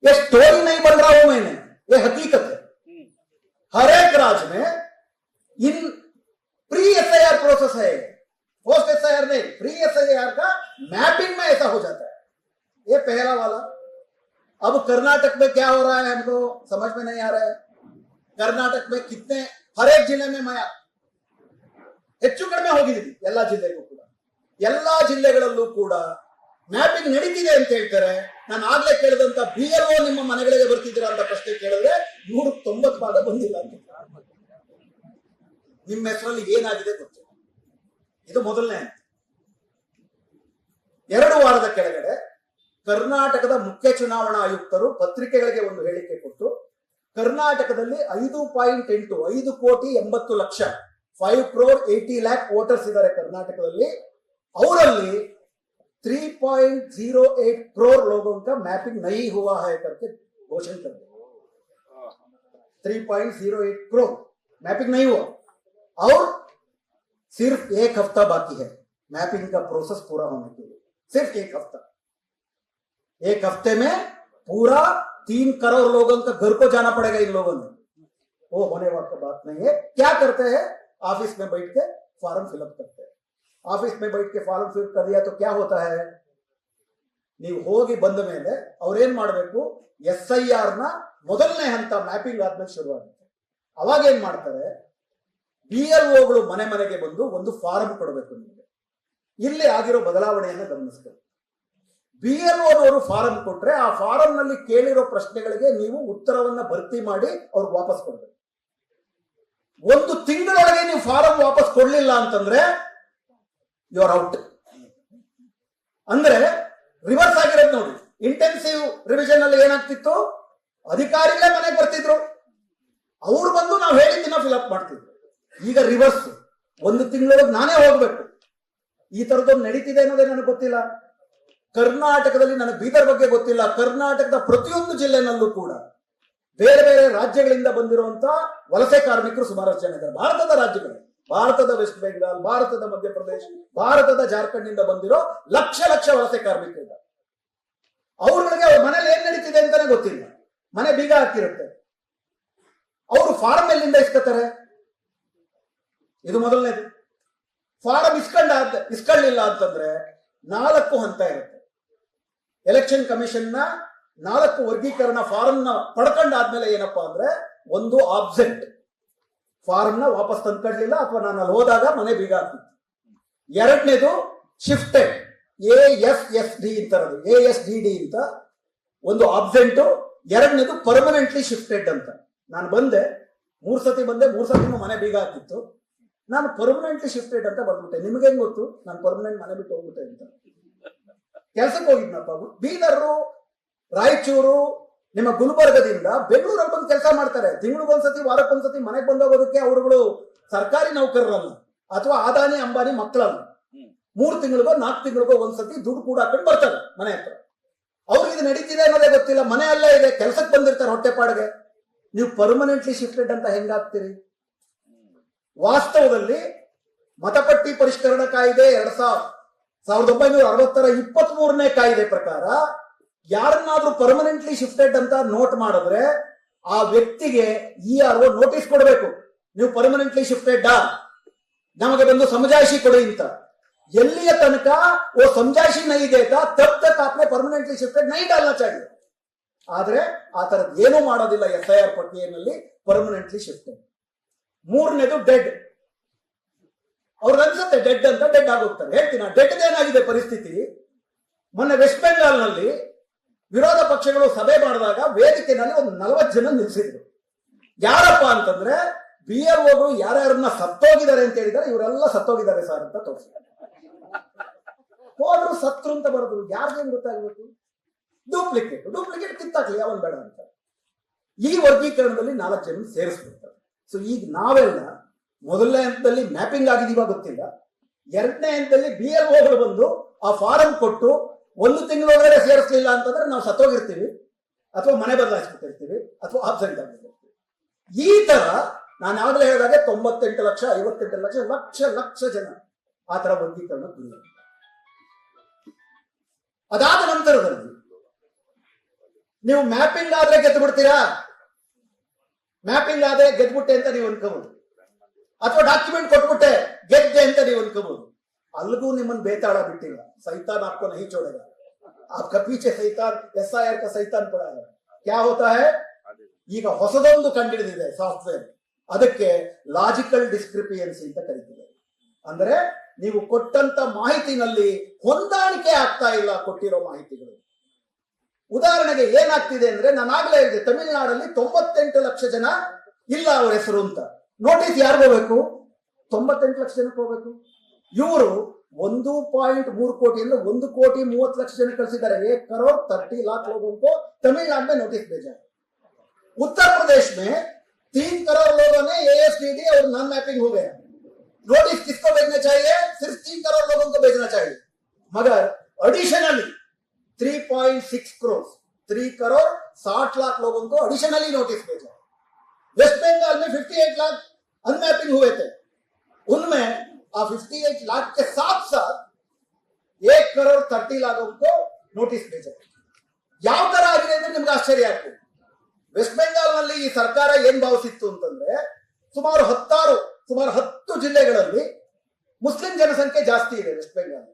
A: ये स्टोरी नहीं बन रहा हूं मैंने, ये हकीकत है. हर एक राज्य में इन प्री एसआईआर प्रोसेस है, पोस्ट एसआईआर नहीं, प्री एसआईआर का मैपिंग में ऐसा हो जाता है। ये पहला वाला। अब कर्नाटक में क्या हो रहा है हमको समझ में नहीं आ रहा है। कर्नाटक में कितने, हर एक जिले में मैं ಹೆಚ್ಚು ಕಡಿಮೆ ಹೋಗಿದ್ದೀನಿ, ಎಲ್ಲಾ ಜಿಲ್ಲೆಗೂ ಕೂಡ, ಎಲ್ಲಾ ಜಿಲ್ಲೆಗಳಲ್ಲೂ ಕೂಡ ಮ್ಯಾಪಿಂಗ್ ನಡೀತಿದೆ ಅಂತ ಹೇಳ್ತಾರೆ. ನಾನು ಆಗ್ಲೇ ಕೇಳಿದಂತ BLO ನಿಮ್ಮ ಮನೆಗಳಿಗೆ ಬರ್ತಿದ್ದೀರಾ ಅಂತ ಪ್ರಶ್ನೆ ಕೇಳಿದ್ರೆ 190 ಭಾಗ ಬಂದಿಲ್ಲ ಅಂತ. ನಿಮ್ಮ ಹೆಸರಲ್ಲಿ ಏನಾಗಿದೆ ಗೊತ್ತಿಲ್ಲ. ಇದು ಮೊದಲನೇ. 2 ವಾರದ ಕೆಳಗಡೆ ಕರ್ನಾಟಕದ ಮುಖ್ಯ ಚುನಾವಣಾ ಆಯುಕ್ತರು ಪತ್ರಿಕೆಗಳಿಗೆ ಒಂದು ಹೇಳಿಕೆ ಕೊಟ್ಟು ಕರ್ನಾಟಕದಲ್ಲಿ 5.8 ಕೋಟಿ 80 ಲಕ್ಷ 5 crore 80 lakh ವೋಟರ್ಸ್ ಇದ್ದಾರೆ ಕರ್ನಾಟಕದಲ್ಲಿ. ಅವರಲ್ಲಿ 3.08 crore लोगों का मैपिंग नहीं हुआ है करके घोषणा कर दिया। 3.08 crore मैपिंग नहीं हुआ और सिर्फ 1 हफ्ता बाकी है मैपिंग का प्रोसेस पूरा होने के लिए। सिर्फ 1 हफ्ता। 1 हफ्ते में पूरा 3 करोड़ लोगों का घर को जाना पड़ेगा इन लोगों ने। वो होने वाली बात नहीं है। क्या करते हैं, ऑफिस में बैठ के फॉर्म फिलअप करते हैं। ऑफिस में बैठ के फॉर्म फिलअप कर दिया तो क्या होता है, ನೀವು ಹೋಗಿ ಬಂದ ಮೇಲೆ ಅವ್ರೇನ್ ಮಾಡಬೇಕು, SIR ನ ಮೊದಲನೇ ಹಂತ ಮ್ಯಾಪಿಂಗ್ ಆದ್ಮೇಲೆ ಶುರುವಾಗುತ್ತೆ. ಅವಾಗ ಏನ್ ಮಾಡ್ತಾರೆ, BLOಗಳು ಮನೆ ಮನೆಗೆ ಬಂದು ಒಂದು ಫಾರಂ ಕೊಡಬೇಕು ನಿಮಗೆ. ಇಲ್ಲಿ ಆಗಿರೋ ಬದಲಾವಣೆಯನ್ನು ಗಮನಿಸಬೇಕು. BLOನವರು ಫಾರಂ ಕೊಟ್ರೆ ಆ ಫಾರಂ ನಲ್ಲಿ ಕೇಳಿರೋ ಪ್ರಶ್ನೆಗಳಿಗೆ ನೀವು ಉತ್ತರವನ್ನ ಭರ್ತಿ ಮಾಡಿ ಅವ್ರಿಗೆ ವಾಪಸ್ ಕೊಡಬೇಕು. 1 ತಿಂಗಳೊಳಗೆ ನೀವು ಫಾರಂ ವಾಪಸ್ ಕೊಡ್ಲಿಲ್ಲ ಅಂತಂದ್ರೆ ಯು ಆರ್ ಔಟ್. ಅಂದ್ರೆ ರಿವರ್ಸ್ ಆಗಿರೋದು ನೋಡಿ. ಇಂಟೆನ್ಸಿವ್ ರಿವಿಷನ್ ಅಲ್ಲಿ ಏನಾಗ್ತಿತ್ತು, ಅಧಿಕಾರಿಗಳೇ ಮನೆಗೆ ಬರ್ತಿದ್ರು, ಅವ್ರು ಬಂದು ನಾವು ಹೇಳಿದ್ದನ್ನ ಫಿಲ್ಅಪ್ ಮಾಡ್ತಿದ್ರು. ಈಗ ರಿವರ್ಸ್, 1 ತಿಂಗಳೊಳಗೆ ನಾನೇ ಹೋಗ್ಬೇಕು. ಈ ತರದೊಂದು ನಡೀತಿದೆ ಅನ್ನೋದೇ ನನಗೆ ಗೊತ್ತಿಲ್ಲ. ಕರ್ನಾಟಕದಲ್ಲಿ ನನಗೆ ಬೀದರ್ ಬಗ್ಗೆ ಗೊತ್ತಿಲ್ಲ. ಕರ್ನಾಟಕದ ಪ್ರತಿಯೊಂದು ಜಿಲ್ಲೆನಲ್ಲೂ ಕೂಡ ಬೇರೆ ಬೇರೆ ರಾಜ್ಯಗಳಿಂದ ಬಂದಿರುವಂತ ವಲಸೆ ಕಾರ್ಮಿಕರು ಸುಮಾರಷ್ಟು ಜನ ಇದ್ದಾರೆ. ಭಾರತದ ರಾಜ್ಯಗಳು, ಭಾರತದ ವೆಸ್ಟ್ ಬೆಂಗಾಲ್, ಭಾರತದ ಮಧ್ಯಪ್ರದೇಶ, ಭಾರತದ ಜಾರ್ಖಂಡ್ ನಿಂದ ಬಂದಿರೋ ಲಕ್ಷ ಲಕ್ಷ ವಲಸೆ ಕಾರ್ಮಿಕರು ಇದ್ದಾರೆ. ಅವ್ರಗಳಿಗೆ ಅವ್ರ ಮನೇಲಿ ಏನ್ ನಡೀತಿದೆ ಅಂತಾನೆ ಗೊತ್ತಿಲ್ಲ. ಮನೆ ಬೀಗ ಹಾಕಿರುತ್ತೆ. ಅವರು ಫಾರಂ ಎಲ್ಲಿಂದ ಇಸ್ಕೊತಾರೆ? ಇದು ಮೊದಲನೇದು. ಫಾರಂ ಇಸ್ಕೊಳ್ಳಿಲ್ಲ ಅಂತಂದ್ರೆ 4 ಹಂತ ಇರುತ್ತೆ. ಎಲೆಕ್ಷನ್ ಕಮಿಷನ್ ನ 4 ವರ್ಗೀಕರಣ ಫಾರಂ ನ ಪಡ್ಕೊಂಡಾದ್ಮೇಲೆ ಏನಪ್ಪಾ ಅಂದ್ರೆ, 1 ಆಬ್ಸೆಂಟ್, ಫಾರಂ ನ ವಾಪಸ್ ತಂದ್ಕೊಡ್ಲಿಲ್ಲ ಅಥವಾ ನಾನು ಅಲ್ಲಿ ಹೋದಾಗ ಮನೆ ಬೀಗ ಹಾಕ್ತಿತ್ತು. 2ನೇದು ಶಿಫ್ಟೆಡ್, ASSD ಅಂತಾರದು, ASDD ಅಂತ ಒಂದು ಆಬ್ಸೆಂಟ್. 2ನೇದು ಪರ್ಮನೆಂಟ್ಲಿ ಶಿಫ್ಟೆಡ್ ಅಂತ. ನಾನು ಬಂದೆ, 3 ಸತಿ ಬಂದೆ, 3 ಸತಿನೂ ಮನೆ ಬೀಗ ಹಾಕಿತ್ತು. ನಾನು ಪರ್ಮನೆಂಟ್ಲಿ ಶಿಫ್ಟೆಡ್ ಅಂತ ಬಂದ್ಬಿಟ್ಟೆ. ನಿಮ್ಗೇನ್ ಗೊತ್ತು ನಾನು ಪರ್ಮನೆಂಟ್ ಮನೆ ಬಿಟ್ಟು ಹೋಗ್ಬಿಟ್ಟೆ ಅಂತ? ಕೆಲ್ಸಕ್ಕೆ ಹೋಗಿದ್ನಪ್ಪ. ಬೀದರು, ರಾಯಚೂರು, ನಿಮ್ಮ ಗುಲ್ಬರ್ಗದಿಂದ ಬೆಂಗಳೂರಲ್ಲಿ ಬಂದು ಕೆಲಸ ಮಾಡ್ತಾರೆ. ತಿಂಗಳಿಗೊಂದ್ಸತಿ, ವಾರಕ್ಕೊಂದ್ಸತಿ ಮನೆಗೆ ಬಂದೋಗೋದಕ್ಕೆ ಅವರುಗಳು ಸರ್ಕಾರಿ ನೌಕರರಲ್ಲ ಅಥವಾ ಅದಾನಿ ಅಂಬಾನಿ ಮಕ್ಕಳಲ್ಲ. 3 ತಿಂಗಳಿಗೋ 4 ತಿಂಗಳಿಗೋ ಒಂದ್ಸತಿ ದುಡ್ಡು ಕೂಡ ಹಾಕೊಂಡು ಬರ್ತಾರೆ ಮನೆ ಹತ್ರ. ಅವ್ರಿಗೆ ಇದು ನಡೀತಿದೆ ಅನ್ನೋದೇ ಗೊತ್ತಿಲ್ಲ. ಮನೆ ಅಲ್ಲೇ ಇದೆ, ಕೆಲ್ಸಕ್ಕೆ ಬಂದಿರ್ತಾರೆ ಹೊಟ್ಟೆಪಾಡಿಗೆ. ನೀವು ಪರ್ಮನೆಂಟ್ಲಿ ಶಿಫ್ಟೆಡ್ ಅಂತ ಹೆಂಗಾಗ್ತೀರಿ? ವಾಸ್ತವದಲ್ಲಿ ಮತಪಟ್ಟಿ ಪರಿಷ್ಕರಣಾ ಕಾಯ್ದೆ 1960ರ 23ನೇ ಕಾಯ್ದೆ ಪ್ರಕಾರ ಯಾರನ್ನಾದ್ರೂ ಪರ್ಮನೆಂಟ್ಲಿ ಶಿಫ್ಟೆಡ್ ಅಂತ ನೋಟ್ ಮಾಡಿದ್ರೆ ಆ ವ್ಯಕ್ತಿಗೆ ERO ನೋಟಿಸ್ ಕೊಡಬೇಕು. ನೀವು ಪರ್ಮನೆಂಟ್ಲಿ ಶಿಫ್ಟೆಡ್ ನಮಗೆ ಬಂದು ಸಮಜಾಯಿಷಿ ಕೊಡಿ ಅಂತ. ಎಲ್ಲಿಯ ತನಕ ಓ ಸಮಜಾಯಿಷಿ ನೈ ದೇತಾ ತಬ್ ತಕ್ आपने परमानेंटली शिफ्टेड नहीं डालना चाहिए. ಆದ್ರೆ ಆ ತರದ್ ಏನೂ ಮಾಡೋದಿಲ್ಲ SIR ಪಟ್ಟಿಯಲ್ಲಿ ಪರ್ಮನೆಂಟ್ಲಿ ಶಿಫ್ಟೆಡ್. 3ನೇದು ಡೆಡ್. ಅವ್ರಿಗೆ ಅನ್ಸುತ್ತೆ ಡೆಡ್ ಅಂತ, ಡೆಡ್ ಆಗೋಗ್ತಾರೆ. ಹೇಳ್ತೀನಿ ಡೆಡ್ ಏನಾಗಿದೆ ಪರಿಸ್ಥಿತಿ. ಮೊನ್ನೆ ವೆಸ್ಟ್ ಬೆಂಗಾಲ್ ನಲ್ಲಿ ವಿರೋಧ ಪಕ್ಷಗಳು ಸಭೆ ಮಾಡಿದಾಗ ವೇದಿಕೆನಲ್ಲಿ ಒಂದು 40 ಜನ ನಿಲ್ಲಿಸಿದ್ರು. ಯಾರಪ್ಪ ಅಂತಂದ್ರೆ BLOಗಳು ಯಾರ್ಯಾರನ್ನ ಸತ್ತೋಗಿದ್ದಾರೆ ಅಂತ ಹೇಳಿದ್ದಾರೆ. ಇವರೆಲ್ಲ ಸತ್ತೋಗಿದ್ದಾರೆ ಸರ್ ಅಂತ ತೋರಿಸಿದ್ದಾರೆ. ಹೋದ್ರು ಸತ್ರು ಅಂತ ಬರೆದ್ರು. ಯಾರಿಗೇನು ಗೊತ್ತಾಗಬೇಕು? ಡೂಪ್ಲಿಕೇಟ್ ಕಿತ್ತಾಕ್ಲಿ, ಅವನ್ ಬೇಡ ಅಂತ. ಈ ವರ್ಗೀಕರಣದಲ್ಲಿ 4 ಜನ ಸೇರಿಸ್ಬಿಡ್ತಾರೆ. ಸೊ ಈಗ ನಾವೆಲ್ಲ ಮೊದಲನೇ ಹಂತದಲ್ಲಿ ಮ್ಯಾಪಿಂಗ್ ಆಗಿದೀವ ಗೊತ್ತಿಲ್ಲ. 2ನೇ ಹಂತದಲ್ಲಿ BLOಗಳು ಬಂದು ಆ ಫಾರಂ ಕೊಟ್ಟು 1 ತಿಂಗಳೊಳಗಡೆ ಸೇರಿಸಲಿಲ್ಲ ಅಂತಂದ್ರೆ ನಾವು ಸತ್ತೋಗಿರ್ತೀವಿ ಅಥವಾ ಮನೆ ಬದಲಾಯಿಸ್ಬಿಟ್ಟಿರ್ತೀವಿ ಅಥವಾ ಆಬ್ಸೆಂಟ್ ಆಗಿರ್ತೀವಿ. ಈ ತರ ನಾನು ಯಾವಾಗಲೇ ಹೇಳಿದಾಗ 98 ಲಕ್ಷ 58 ಲಕ್ಷ ಲಕ್ಷ ಜನ ಆ ತರ ವರ್ಗೀಕರಣ ಗುರಿ. ಅದಾದ ನಂತರದಲ್ಲಿ ನೀವು ಮ್ಯಾಪಿಂಗ್ ಆದ್ರೆ ಗೆದ್ದು ಬಿಡ್ತೀರಾ? ಮ್ಯಾಪಿಂಗ್ ಆದ್ರೆ ಗೆದ್ಬಿಟ್ಟೆ ಅಂತ ನೀವು ಅನ್ಕೋಬಹುದು, ಅಥವಾ ಡಾಕ್ಯುಮೆಂಟ್ ಕೊಟ್ಬಿಟ್ಟೆ ಗೆದ್ದೆ ಅಂತ ನೀವು ಅನ್ಕೋಬಹುದು. ಅಲ್ಲಿಗೂ ನಿಮ್ಮನ್ನ ಬೇತಾಳ ಬಿಟ್ಟಿಲ್ಲ. ಸೈತಾನ್ आपको नहीं छोड़ेगा, आपका पीछे सैतान SIR का सैतान पड़ा है. क्या होता है? ಈಗ ಹೊಸದೊಂದು ಕಂಡಿಡಿದಿದೆ ಸಾಫ್ಟ್ವೇರ್, ಅದಕ್ಕೆ ಲಾಜಿಕಲ್ ಡಿಸ್ಕ್ರಿಪಿಯನ್ಸಿ ಅಂತ ಕರೀತಿದೆ. ಅಂದ್ರೆ ನೀವು ಕೊಟ್ಟಂತ ಮಾಹಿತಿನಲ್ಲಿ ಹೊಂದಾಣಿಕೆ ಆಗ್ತಾ ಇಲ್ಲ ಕೊಟ್ಟಿರೋ ಮಾಹಿತಿಗಳು. ಉದಾಹರಣೆಗೆ ಏನಾಗ್ತಿದೆ ಅಂದ್ರೆ, ನಾನು ಆಗ್ಲೇ ಹೇಳಿದೆ, ತಮಿಳುನಾಡಲ್ಲಿ 98 ಲಕ್ಷ ಜನ ಇಲ್ಲ ಅವ್ರ ಹೆಸರು ಅಂತ. ನೋಟಿಸ್ ಯಾರಿಗೂ ಹೋಗ್ಬೇಕು? 98 ಲಕ್ಷ ಜನಕ್ಕೆ ಹೋಗ್ಬೇಕು. ಇವರು 1.3 ಕೋಟಿ ಅಂದ್ರೆ 1,30,30,00,000 ಜನ ಕಳಿಸಿದ್ದಾರೆ. 1,30,00,000 लोगों को तमिलनाडु में नोटिस भेजा. उत्तर प्रदेश में 3 करोड़ लोगों ने ASDD और नॉन मैपिंग हो गया. नोटिस किसको भेजना चाहिए? सिर्फ 3 करोड़ लोगों को भेजना चाहिए. मगर एडिशनली 3.6 करोड़ 3 करोड़ 60 लाख लोगों को एडिशनली नोटिस भेजा. वेस्ट बंगाल में 58 लाख अनमैपिंग हुए थे. उनमें 58 लाख के साथ साथ 1 करोड़ 30 लाखों को नोटिस भेजा. ಯಾವ ತರ ಆಗಿದೆ ಅಂದ್ರೆ ನಿಮ್ಗೆ ಆಶ್ಚರ್ಯ ಆಗ್ತದೆ. ವೆಸ್ಟ್ ಬೆಂಗಾಲ್ ನಲ್ಲಿ ಈ ಸರ್ಕಾರ ಏನ್ ಭಾವಿಸಿತ್ತು ಅಂತಂದ್ರೆ, ಸುಮಾರು 10 ಜಿಲ್ಲೆಗಳಲ್ಲಿ ಮುಸ್ಲಿಂ ಜನಸಂಖ್ಯೆ ಜಾಸ್ತಿ ಇದೆ ವೆಸ್ಟ್ ಬೆಂಗಾಲ್.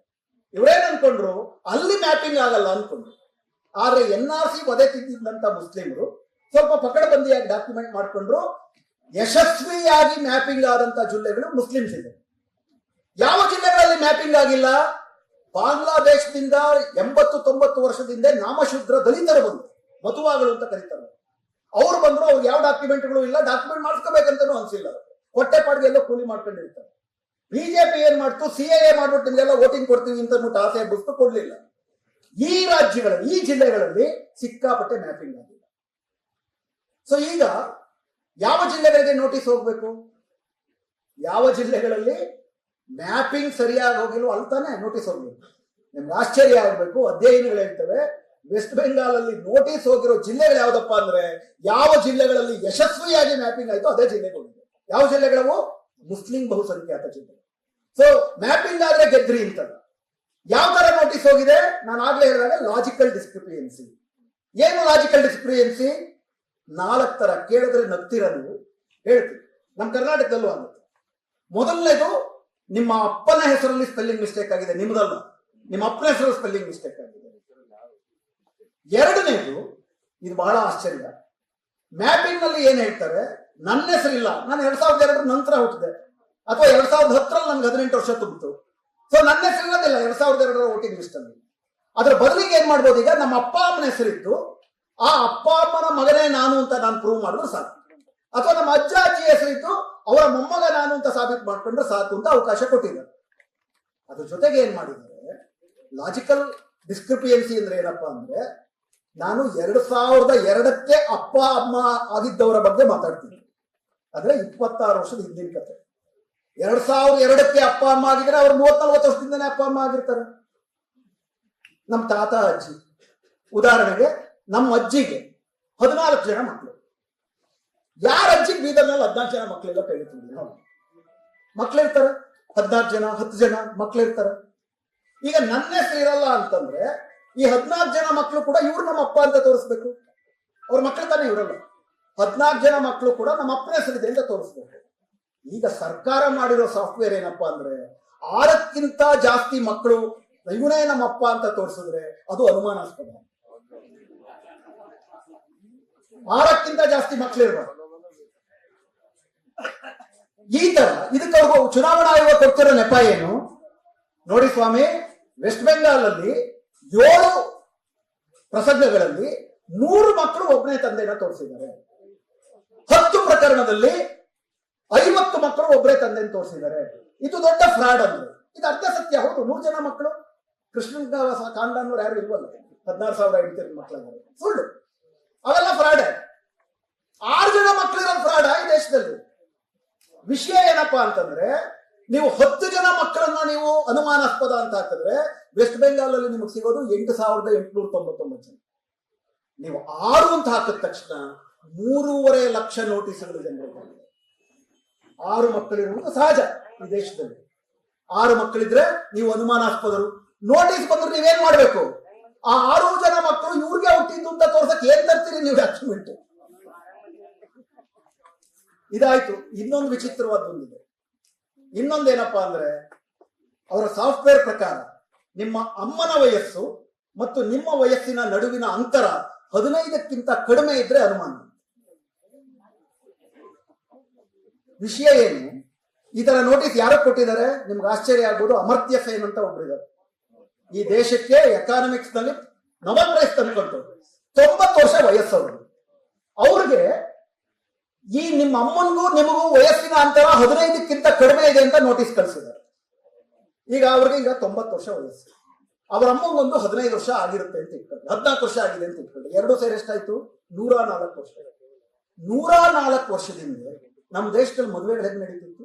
A: ಇವರೇನ್ ಅನ್ಕೊಂಡ್ರು, ಅಲ್ಲಿ ಮ್ಯಾಪಿಂಗ್ ಆಗಲ್ಲ ಅನ್ಕೊಂಡ್ರು. ಆದ್ರೆ NRC ವಧೆ ತಿದ್ದಿದ್ದಂತ ಮುಸ್ಲಿಮರು ಸ್ವಲ್ಪ ಪಕಡಬಂದಿಯಾಗಿ ಡಾಕ್ಯುಮೆಂಟ್ ಮಾಡ್ಕೊಂಡ್ರು. ಯಶಸ್ವಿಯಾಗಿ ಮ್ಯಾಪಿಂಗ್ ಆದಂತ ಜಿಲ್ಲೆಗಳು ಮುಸ್ಲಿಮ್ಸ್ ಇದೆ. ಯಾವ ಜಿಲ್ಲೆಗಳಲ್ಲಿ ಮ್ಯಾಪಿಂಗ್ ಆಗಿಲ್ಲ? ಬಾಂಗ್ಲಾದೇಶದಿಂದ 80-90 ವರ್ಷದಿಂದ ನಾಮಶೂದ್ರ ದಲಿತರು ಬಂದರು, ಮತುವಾಗಳು ಅಂತ ಕರೀತಾರೆ. ಅವ್ರು ಬಂದ್ರು, ಅವ್ರಿಗೆ ಯಾವ ಡಾಕ್ಯುಮೆಂಟ್ಗಳು ಇಲ್ಲ, ಡಾಕ್ಯುಮೆಂಟ್ ಮಾಡಿಸ್ಕೋಬೇಕಂತನೂ ಅನ್ಸಿಲ್ಲ. ಹೊಟ್ಟೆಪಾಡಿಗೆ ಎಲ್ಲ ಕೂಲಿ ಮಾಡ್ಕೊಂಡಿರ್ತಾರೆ. ಬಿಜೆಪಿ ಏನ್ ಮಾಡ್ತು, CAA ಮಾಡ್ಬಿಟ್ಟು ನಿಮ್ಗೆಲ್ಲ ವೋಟಿಂಗ್ ಕೊಡ್ತೀವಿ ಅಂತ ಆಸೆ ಬುಸ್ತು ಕೊಡ್ಲಿಲ್ಲ. ಈ ರಾಜ್ಯಗಳಲ್ಲಿ, ಈ ಜಿಲ್ಲೆಗಳಲ್ಲಿ ಸಿಕ್ಕಾಪಟ್ಟೆ ಮ್ಯಾಪಿಂಗ್ ಆಗಿಲ್ಲ. ಸೊ ಈಗ ಯಾವ ಜಿಲ್ಲೆಗಳಿಗೆ ನೋಟಿಸ್ ಹೋಗ್ಬೇಕು? ಯಾವ ಜಿಲ್ಲೆಗಳಲ್ಲಿ ಮ್ಯಾಪಿಂಗ್ ಸರಿಯಾಗಿ ಹೋಗಿಲ್ವೋ ಅಲ್ಲಿ ತಾನೇ ನೋಟಿಸ್ ಹೋಗ್ಬೇಕು. ನಿಮ್ಗೆ ಆಶ್ಚರ್ಯ ಆಗಬೇಕು, ಅಧ್ಯಯನಗಳು ಹೇಳ್ತವೆ ವೆಸ್ಟ್ ಬೆಂಗಾಲ್ ಅಲ್ಲಿ ನೋಟಿಸ್ ಹೋಗಿರೋ ಜಿಲ್ಲೆಗಳು ಯಾವ್ದಪ್ಪ ಅಂದ್ರೆ, ಯಾವ ಜಿಲ್ಲೆಗಳಲ್ಲಿ ಯಶಸ್ವಿಯಾಗಿ ಮ್ಯಾಪಿಂಗ್ ಆಯ್ತು ಅದೇ ಜಿಲ್ಲೆಗಳು. ಯಾವ ಜಿಲ್ಲೆಗಳವು? ಮುಸ್ಲಿಂ ಬಹುಸಂಖ್ಯಾತ ಜಿಲ್ಲೆ. ಸೊ ಮ್ಯಾಪಿಂಗ್ ಆದ್ರೆ ಗೆದ್ರಿ ಅಂತ. ಯಾವ ತರ ನೋಟಿಸ್ ಹೋಗಿದೆ? ನಾನು ಆಗ್ಲೇ ಹೇಳಿದಾಗ ಲಾಜಿಕಲ್ ಡಿಸ್ಕ್ರಿಪಿಯನ್ಸಿ. ಏನು ಲಾಜಿಕಲ್ ಡಿಸ್ಕ್ರಿಪಿಯನ್ಸಿ? 4 ತರ. ಕೇಳಿದ್ರೆ ನಗ್ತೀರ ನೀವು, ಹೇಳ್ತೀವಿ. ನಮ್ಮ ಕರ್ನಾಟಕದಲ್ಲೂ ಆಗುತ್ತೆ. ಮೊದಲನೇದು, ನಿಮ್ಮ ಅಪ್ಪನ ಹೆಸರಲ್ಲಿ ಸ್ಪೆಲ್ಲಿಂಗ್ ಮಿಸ್ಟೇಕ್ ಆಗಿದೆ, ನಿಮ್ದಲ್ಲ, ನಿಮ್ಮ ಅಪ್ಪನ ಹೆಸರಲ್ಲಿ ಸ್ಪೆಲ್ಲಿಂಗ್ ಮಿಸ್ಟೇಕ್ ಆಗಿದೆ. ಎರಡನೇದು, ಇದು ಬಹಳ ಆಶ್ಚರ್ಯ, ಮ್ಯಾಪಿಂಗ್ ನಲ್ಲಿ ಏನ್ ಹೇಳ್ತಾರೆ, ನನ್ನ ಹೆಸರಿಲ್ಲ, ನಾನು 2002 ನಂತರ ಹುಟ್ಟಿದೆ, ಅಥವಾ 2010 ನನ್ಗೆ 18 ವರ್ಷ ತುಂಬಿತು, ಸೊ ನನ್ನ ಹೆಸರಿಲ್ಲದಿಲ್ಲ 2002 ವೋಟಿಂಗ್ ಲಿಸ್ಟ್ ಅಲ್ಲಿ. ಅದ್ರ ಬದಲಿಗೆ ಏನ್ ಮಾಡ್ಬೋದು, ಈಗ ನಮ್ಮ ಅಪ್ಪ ಅಮ್ಮನ ಹೆಸರಿತ್ತು, ಆ ಅಪ್ಪ ಅಮ್ಮನ ಮಗನೇ ನಾನು ಅಂತ ನಾನು ಪ್ರೂವ್ ಮಾಡಿದ್ರೆ ಸಾಕು. ಅಥವಾ ನಮ್ಮ ಅಜ್ಜ ಅಜ್ಜಿ ಹೆಸರಿತ್ತು, ಅವರ ಮೊಮ್ಮಗ ನಾನು ಅಂತ ಸಾಬೀತು ಮಾಡ್ಕೊಂಡ್ರೆ ಸಾಕು ಅಂತ ಅವಕಾಶ ಕೊಟ್ಟಿದ್ದಾರೆ. ಅದ್ರ ಜೊತೆಗೆ ಏನ್ ಮಾಡಿದ್ದಾರೆ, ಲಾಜಿಕಲ್ ಡಿಸ್ಕ್ರಿಪಿಯನ್ಸಿ ಅಂದ್ರೆ ಏನಪ್ಪಾ ಅಂದ್ರೆ, ನಾನು 2002ಕ್ಕೆ ಅಪ್ಪ ಅಮ್ಮ ಆಗಿದ್ದವರ ಬಗ್ಗೆ ಮಾತಾಡ್ತೀನಿ. ಅಂದ್ರೆ 26 ವರ್ಷದ ಹಿಂದಿನ ಕತೆ. 2002ಕ್ಕೆ ಅಪ್ಪ ಅಮ್ಮ ಆಗಿದ್ರೆ ಅವ್ರು 30-40 ವರ್ಷದಿಂದನೇ ಅಪ್ಪ ಅಮ್ಮ ಆಗಿರ್ತಾರೆ. ನಮ್ಮ ತಾತ ಅಜ್ಜಿ, ಉದಾಹರಣೆಗೆ ನಮ್ಮ ಅಜ್ಜಿಗೆ 14 ಜನ ಮಕ್ಕಳು. ಯಾರ ಅಜ್ಜಿಗೆ ಬೀದರ್ನಲ್ಲಿ 14 ಜನ ಮಕ್ಕಳೆಲ್ಲ ಕಳಿತೀವಿ ನಾವು. ಮಕ್ಳಿರ್ತಾರೆ 14 ಜನ 10 ಜನ ಮಕ್ಳಿರ್ತಾರೆ. ಈಗ ನನ್ನ ಹೆಸರು ಇರಲ್ಲ ಅಂತಂದ್ರೆ ಈ 14 ಜನ ಮಕ್ಕಳು ಕೂಡ ಇವ್ರು ನಮ್ಮ ಅಪ್ಪ ಅಂತ ತೋರಿಸ್ಬೇಕು. ಅವ್ರ ಮಕ್ಕಳು ತಾನೇ ಇವರಲ್ಲ. 14 ಜನ ಮಕ್ಕಳು ಕೂಡ ನಮ್ಮ ಅಪ್ಪನ ಹೆಸರಿದೆ ಅಂತ ತೋರಿಸ್ಬೇಕು. ಈಗ ಸರ್ಕಾರ ಮಾಡಿರೋ ಸಾಫ್ಟ್ವೇರ್ ಏನಪ್ಪಾ ಅಂದ್ರೆ, 6ಕ್ಕಿಂತ ಜಾಸ್ತಿ ಮಕ್ಕಳು ಇವನೇ ನಮ್ಮ ಅಪ್ಪ ಅಂತ ತೋರಿಸಿದ್ರೆ ಅದು ಅನುಮಾನಾಸ್ಪದ. 6ಕ್ಕಿಂತ ಜಾಸ್ತಿ ಮಕ್ಕಳಿರ್ಬಾರ್ದು. ಈ ತರ ಇದಕ್ಕವ್ರಿಗೂ ಚುನಾವಣಾ ಆಯೋಗ ಕೊಡ್ತಿರೋ ನೆಪ ಏನು ನೋಡಿ ಸ್ವಾಮಿ. ವೆಸ್ಟ್ ಬೆಂಗಾಲ್ ಅಲ್ಲಿ 7 ಪ್ರಸಂಗಗಳಲ್ಲಿ 100 ಮಕ್ಕಳು ಒಬ್ಬನೇ ತಂದೆನ ತೋರಿಸಿದ್ದಾರೆ. 10 ಪ್ರಕರಣದಲ್ಲಿ 50 ಮಕ್ಕಳು ಒಬ್ಬರೇ ತಂದೆನ ತೋರಿಸಿದ್ದಾರೆ. ಇದು ದೊಡ್ಡ ಫ್ರಾಡ್ ಅಂದ್ರೆ. ಇದು ಅರ್ಧ ಸತ್ಯ. ಹೌದು, 100 ಜನ ಮಕ್ಕಳು ಕೃಷ್ಣನ್ ಕಾಂಡನವ್ರು ಯಾರು ಇಲ್ವಲ್ಲ, 16,000 ಹೆಂಡತಿ ಮಕ್ಕಳಾಗ ಸುಳ್ಳು, ಅವೆಲ್ಲ ಫ್ರಾಡ್. 6 ಜನ ಮಕ್ಕಳಿರೋ ಫ್ರಾಡ್ ಈ ದೇಶದಲ್ಲಿ. ವಿಷಯ ಏನಪ್ಪಾ ಅಂತಂದ್ರೆ, ನೀವು 10 ಜನ ಮಕ್ಕಳನ್ನ ನೀವು ಅನುಮಾನಾಸ್ಪದ ಅಂತ ಹಾಕಿದ್ರೆ ವೆಸ್ಟ್ ಬೆಂಗಾಲ್ ಅಲ್ಲಿ ನಿಮಗೆ ಸಿಗೋದು 8,899 ಜನ. ನೀವು 6 ಅಂತ ಹಾಕಿದ ತಕ್ಷಣ 3.5 ಲಕ್ಷ ನೋಟಿಸ್ಗಳು ಜನರಿಗೆ. 6 ಮಕ್ಕಳಿರುವುದು ಸಹಜ ಈ ದೇಶದಲ್ಲಿ. 6 ಮಕ್ಕಳಿದ್ರೆ ನೀವು ಅನುಮಾನಾಸ್ಪದರು. ನೋಟಿಸ್ ಬಂದ್ರೆ ನೀವೇನ್ ಮಾಡ್ಬೇಕು, ಆ 6 ಜನ ಮಕ್ಕಳು ಇವ್ರಿಗೆ ಹುಟ್ಟಿದ್ದು ಅಂತ ತೋರ್ಸಕ್ ಏನ್ ತರ್ತೀರಿ ನೀವು ಡಾಕ್ಯುಮೆಂಟ್? ಇದಾಯ್ತು. ಇನ್ನೊಂದು ವಿಚಿತ್ರವಾದ ಒಂದಿದೆ. ಇನ್ನೊಂದೇನಪ್ಪಾ ಅಂದ್ರೆ, ಅವರ ಸಾಫ್ಟ್ವೇರ್ ಪ್ರಕಾರ ನಿಮ್ಮ ಅಮ್ಮನ ವಯಸ್ಸು ಮತ್ತು ನಿಮ್ಮ ವಯಸ್ಸಿನ ನಡುವಿನ ಅಂತರ 15ಕ್ಕಿಂತ ಕಡಿಮೆ ಇದ್ರೆ ಅನುಮಾನ. ವಿಷಯ ಏನು? ಈ ತರ ನೋಟಿಸ್ ಯಾರು ಕೊಟ್ಟಿದ್ದಾರೆ ನಿಮ್ಗೆ ಆಶ್ಚರ್ಯ ಆಗ್ಬೋದು. ಅಮರ್ತ್ಯ ಸೇನ್ ಅಂತ ಒಬ್ಬರಿದ್ದಾರೆ. ಈ ದೇಶಕ್ಕೆ ಎಕಾನಮಿಕ್ಸ್ ನಲ್ಲಿ ನೊಬೆಲ್ ಪ್ರೈಸ್ ತಂದ್ಕೊಟ್ಟು 90 ವರ್ಷ ವಯಸ್ಸವರು. ಅವ್ರಿಗೆ ಈ ನಿಮ್ಮ ಅಮ್ಮನಿಗೂ ನಿಮಗೂ ವಯಸ್ಸಿನ ಅಂತರ 15ಕ್ಕಿಂತ ಕಡಿಮೆ ಇದೆ ಅಂತ ನೋಟಿಸ್ ಕಳಿಸಿದ್ದಾರೆ. ಈಗ ಅವ್ರಿಗೆ ಈಗ 90 ವರ್ಷ ವಯಸ್ಸು, ಅವರ ಅಮ್ಮಗೊಂದು 15 ವರ್ಷ ಆಗಿರುತ್ತೆ ಅಂತ ಇಟ್ಕೊಳ್ಳಿ, 14 ವರ್ಷ ಆಗಿದೆ ಅಂತ ಇಟ್ಕೊಳ್ಳಿ. ಎರಡು ಸೇರಿ ಎಷ್ಟಾಯ್ತು? 104 ವರ್ಷ. 104 ವರ್ಷದಿಂದ ನಮ್ಮ ದೇಶದಲ್ಲಿ ಮದುವೆಗಳು ಹೇಗೆ ನಡೀತಿತ್ತು?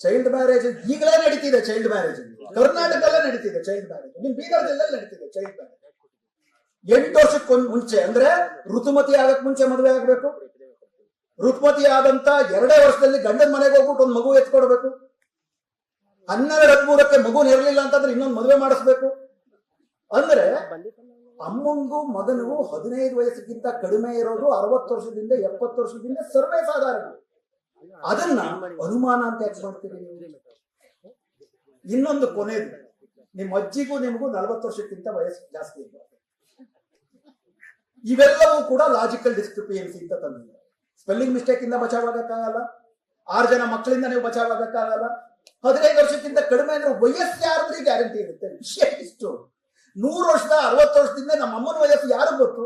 A: ಚೈಲ್ಡ್ ಮ್ಯಾರೇಜ್ ಈಗಲೇ ನಡೀತಿದೆ. ಚೈಲ್ಡ್ ಮ್ಯಾರೇಜ್ ಕರ್ನಾಟಕದಲ್ಲೇ ನಡೀತಿದೆ. ಚೈಲ್ಡ್ ಮ್ಯಾರೇಜ್ ನಿಮ್ ಬೀದರ್ ಜಿಲ್ಲೆಯಲ್ಲಿ ನಡೀತಿದೆ. ಚೈಲ್ಡ್ ಮ್ಯಾರೇಜ್ 8 ವರ್ಷಕ್ಕೆ ಮುಂಚೆ, ಅಂದ್ರೆ ಋತುಮತಿ ಆಗಕ್ ಮುಂಚೆ ಮದುವೆ ಆಗ್ಬೇಕು. ಋತುಮತಿ ಆದಂತ 2 ವರ್ಷದಲ್ಲಿ ಗಂಡನ ಮನೆಗೆ ಹೋಗ್ಬಿಟ್ಟು ಒಂದು ಮಗು ಎತ್ಕೊಡ್ಬೇಕು. 12-13ಕ್ಕೆ ಮಗು ಇರಲಿಲ್ಲ ಅಂತಂದ್ರೆ ಇನ್ನೊಂದು ಮದುವೆ ಮಾಡಿಸ್ಬೇಕು. ಅಂದ್ರೆ ಅಮ್ಮಂಗೂ ಮಗನಿಗೂ 15 ವಯಸ್ಸಿಗಿಂತ ಕಡಿಮೆ ಇರೋದು 60 ವರ್ಷದಿಂದ 70 ವರ್ಷದಿಂದ ಸರ್ವೇ ಸಾಧಾರಣ. ಅದನ್ನ ಅನುಮಾನ ಅಂತ ಯಾಕೆ ಮಾಡ್ತೀರಿ ನೀವು? ಇನ್ನೊಂದು ಕೊನೆದು, ನಿಮ್ಮ ಅಜ್ಜಿಗೂ ನಿಮಗೂ 40 ವರ್ಷಕ್ಕಿಂತ ವಯಸ್ಸು ಜಾಸ್ತಿ ಇದೆ. ಇವೆಲ್ಲವೂ ಕೂಡ ಲಾಜಿಕಲ್ ಡಿಸ್ಕ್ರಿಪಿಯನ್ಸಿ ಅಂತ ತಂದಿದೆ. ಸ್ಪೆಲ್ಲಿಂಗ್ ಮಿಸ್ಟೇಕ್ ಇಂದ ಬಚಾವಾಗಕ್ಕಾಗಲ್ಲ. 6 ಜನ ಮಕ್ಕಳಿಂದ ನೀವು ಬಚಾವಾಗಕ್ಕಾಗಲ್ಲ. 15 ವರ್ಷಕ್ಕಿಂತ ಕಡಿಮೆ ಅಂದ್ರೆ ವಯಸ್ಸು ಯಾರಾದ್ರೂ ಗ್ಯಾರಂಟಿ ಇರುತ್ತೆ. ವಿಷಯ ಇಷ್ಟು. 100 ವರ್ಷದ 60 ವರ್ಷದಿಂದ ನಮ್ಮ ಅಮ್ಮನ ವಯಸ್ಸು ಯಾರು ಗೊತ್ತು?